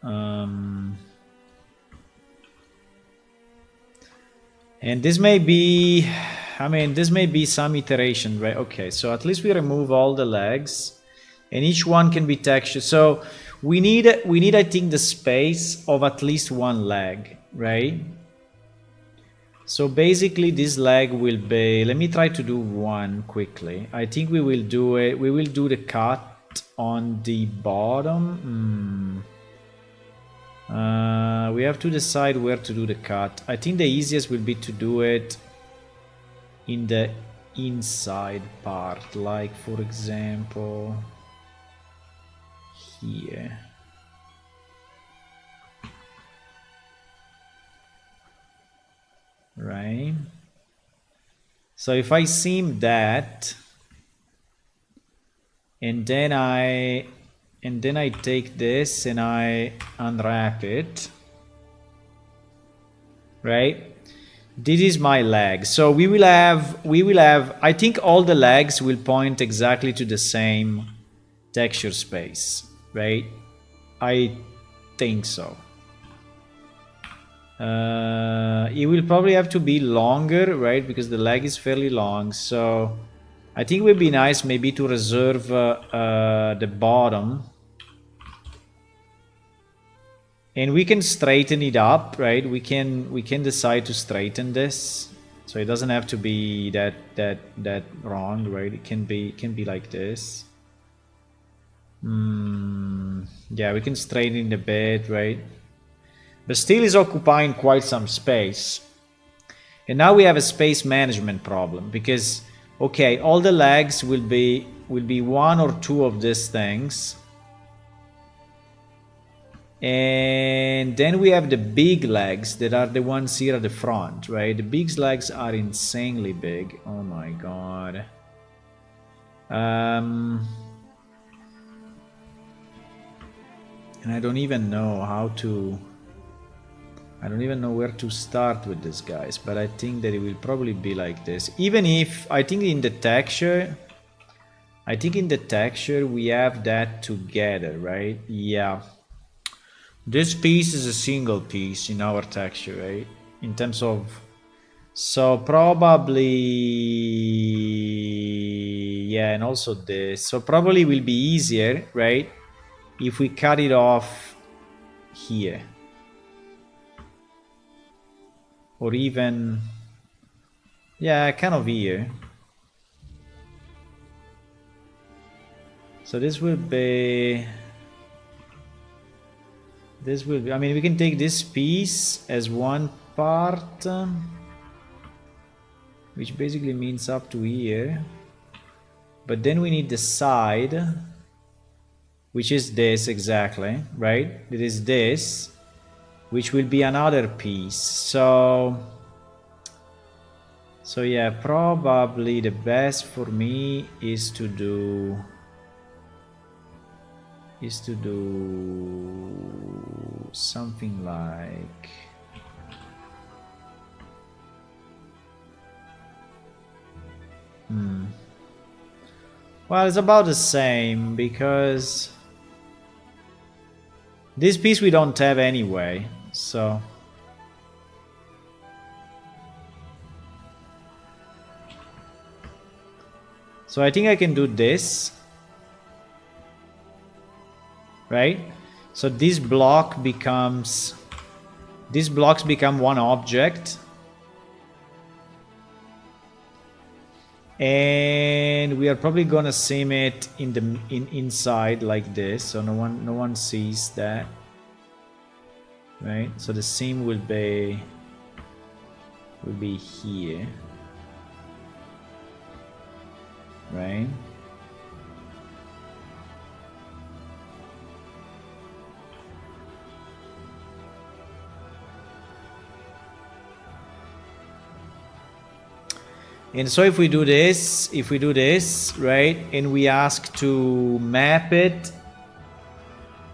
And this may be, I mean, this may be some iteration, right? Okay, so at least we remove all the legs, and each one can be textured. So we need, I think, the space of at least one leg, right? So basically this leg will be, let me try to do one quickly. I think we will do it, we will do the cut on the bottom. We have to decide where to do the cut. I think the easiest will be to do it in the inside part, like for example here. right? So if I seam that, and then I take this and I unwrap it, right? This is my leg. So we will have, I think all the legs will point exactly to the same texture space, right? I think so. It will probably have to be longer, right? Because the leg is fairly long. So I think it would be nice maybe to reserve the bottom. And we can straighten it up, right? We can decide to straighten this. So it doesn't have to be that wrong, right? It can be like this. Yeah, we can straighten it a bit, right? But still is occupying quite some space. And now we have a space management problem because, okay, all the legs will be one or two of these things. And then we have the big legs that are the ones here at the front, right? The big legs are insanely big. Oh my god. And I don't even know how to... I don't even know where to start with this, guys. But I think that it will probably be like this. Even if... I think in the texture... we have that together, right? Yeah. This piece is a single piece in our texture, right? In terms of... So probably... Yeah, and also this. So probably will be easier, right? If we cut it off here. Or even... Yeah, kind of here. So this will be... This will be... I mean, we can take this piece as one part. Which basically means up to here. But then we need the side. Which is this exactly, right? It is this. Which will be another piece. So yeah, probably the best for me is to do something like... Well, it's about the same because this piece we don't have anyway, so... So I think I can do this. Right? So this block becomes... These blocks become one object. And we are probably gonna seam it in the inside like this, so no one sees that. Right? So the seam will be here. Right? And so if we do this, right, and we ask to map it,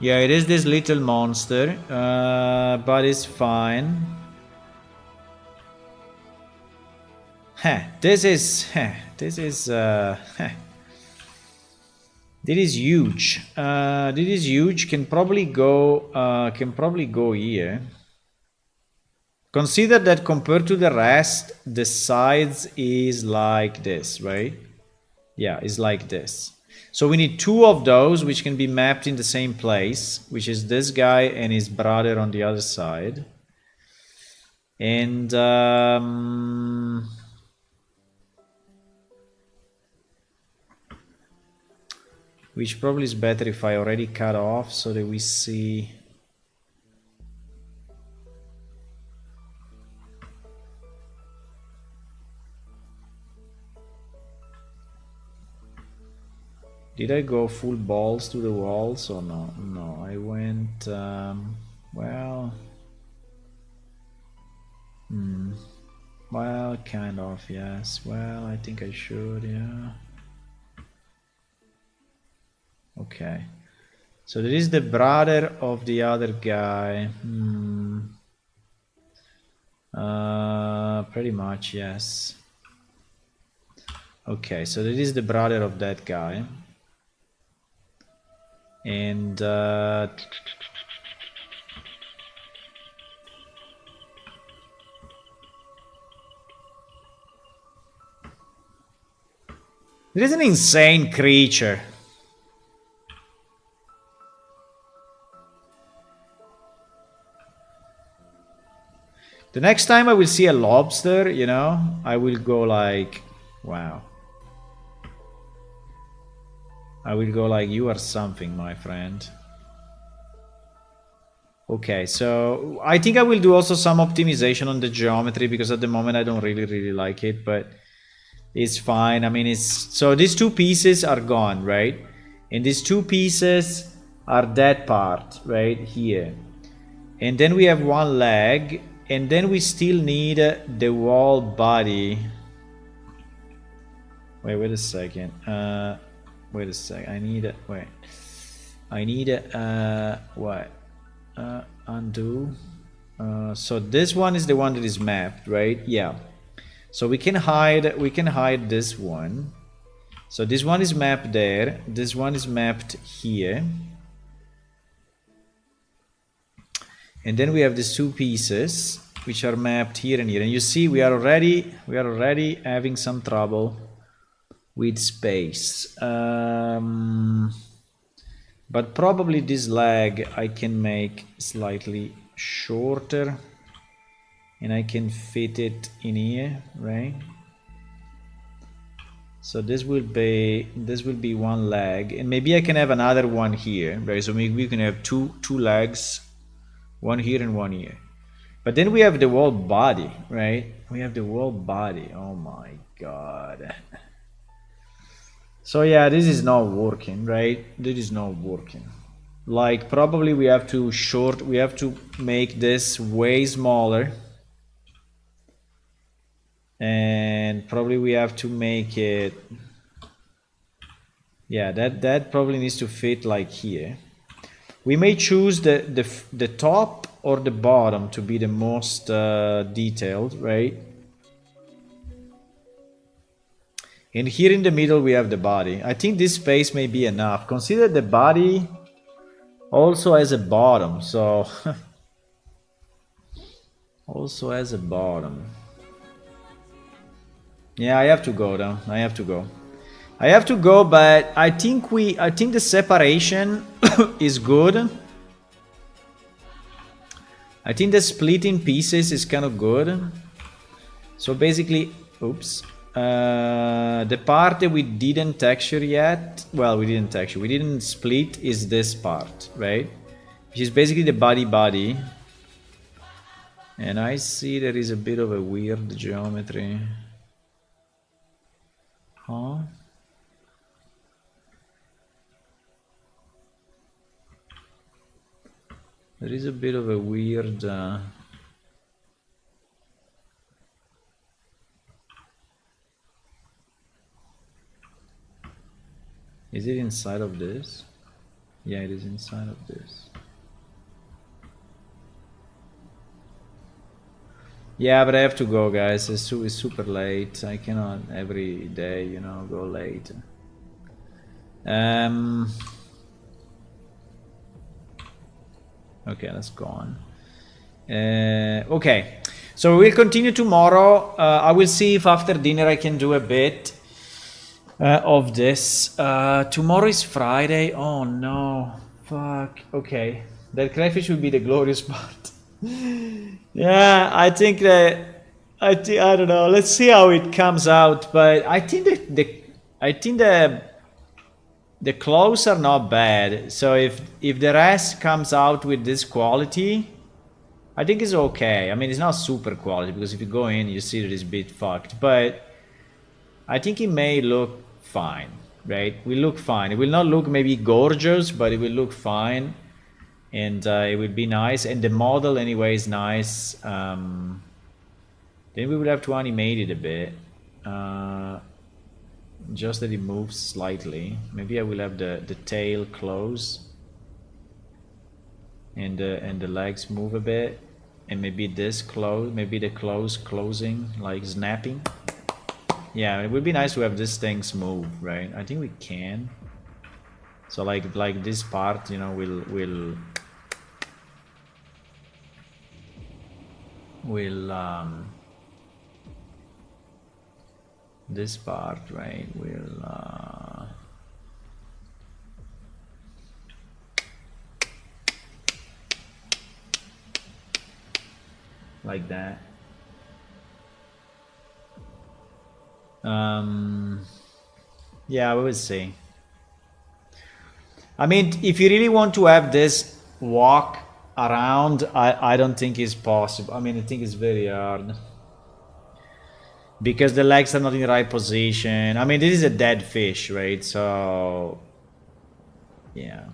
yeah, it is this little monster, but it's fine. This is huge. This is huge. Can probably go here. Consider that compared to the rest, the size is like this, right? Yeah, it's like this. So we need two of those which can be mapped in the same place, which is this guy and his brother on the other side. And which probably is better if I already cut off so that we see. Did I go full balls to the walls or no? No, I went, well... Well, kind of, yes. Well, I think I should, yeah. Okay. So there is the brother of the other guy. Pretty much, yes. Okay, so there is the brother of that guy. And it is an insane creature. The next time I will see a lobster, you know, I will go like, wow. I will go like, you are something, my friend. Okay, so I think I will do also some optimization on the geometry because at the moment I don't really like it, but it's fine. I mean, it's so these two pieces are gone, right? And these two pieces are that part right here. And then we have one leg, and then we still need the wall body. Wait a second. Wait a sec. I need wait. I need what? Undo. So this one is the one that is mapped, right? Yeah. So we can hide this one. So this one is mapped there. This one is mapped here. And then we have these two pieces which are mapped here and here. And you see we are already having some trouble with space. But probably this leg I can make slightly shorter and I can fit it in here, right? So this will be one leg, and maybe I can have another one here, right? So maybe we can have two legs, one here and one here. But then we have the whole body, right? We have the whole body. Oh my god. So yeah, this is not working, right? This is not working. Like probably we have to make this way smaller. And probably we have to make it, yeah, that probably needs to fit like here. We may choose the top or the bottom to be the most detailed, right? And here in the middle we have the body. I think this space may be enough. Consider the body also as a bottom, so also as a bottom. Yeah, I have to go though. I have to go, but I think the separation is good. I think the split in pieces is kind of good. So basically, oops. The part that we didn't texture yet, well, we didn't split is this part, right? Which is basically the body. And I see there is a bit of a weird geometry. Huh? There is a bit of a weird is it inside of this? Yeah, it is inside of this. Yeah, but I have to go, guys. It's super late. I cannot every day, you know, go late. Okay, let's go on. Okay, so we'll continue tomorrow. I will see if after dinner I can do a bit of this. Tomorrow is Friday. Oh no, fuck. Okay, that crayfish will be the glorious part. Yeah, I think that I don't know. Let's see how it comes out. But I think the clothes are not bad. So if the rest comes out with this quality, I think it's okay. I mean, it's not super quality because if you go in, you see that it's a bit fucked. But I think it may look fine, right? It will look fine. It will not look maybe gorgeous, but it will look fine. And it will be nice. And the model anyway is nice. Then we will have to animate it a bit. Just that it moves slightly. Maybe I will have the tail close. And the legs move a bit. And maybe this close, maybe the closing, like snapping. Yeah, it would be nice to have these things move, right? I think we can. So like this part, you know, will this part, right, will like that. Yeah, we will see. I mean, if you really want to have this walk around, I don't think it's possible. I mean, I think it's very hard. Because the legs are not in the right position. I mean, this is a dead fish, right? So, yeah.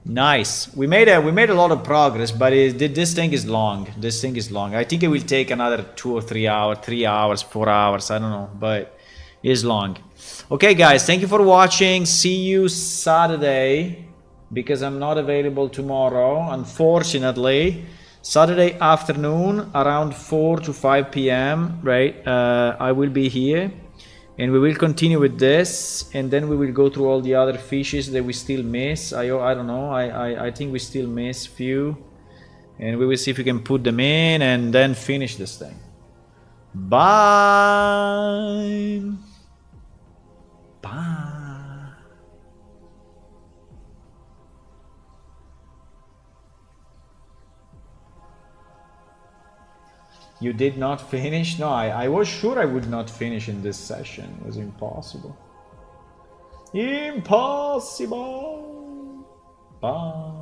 Nice. We made a lot of progress, but this thing is long. This thing is long. I think it will take another 2 or 3 hours, 3 hours, 4 hours. I don't know, but it is long. Okay, guys, thank you for watching. See you Saturday, because I'm not available tomorrow, unfortunately. Saturday afternoon around 4 to 5 p.m. right? I will be here, and we will continue with this, and then we will go through all the other fishes that we still miss. I don't know. I think we still miss few, and we will see if we can put them in and then finish this thing. Bye. Bye. You did not finish? No, I was sure I would not finish in this session. It was impossible. Impossible! Bye.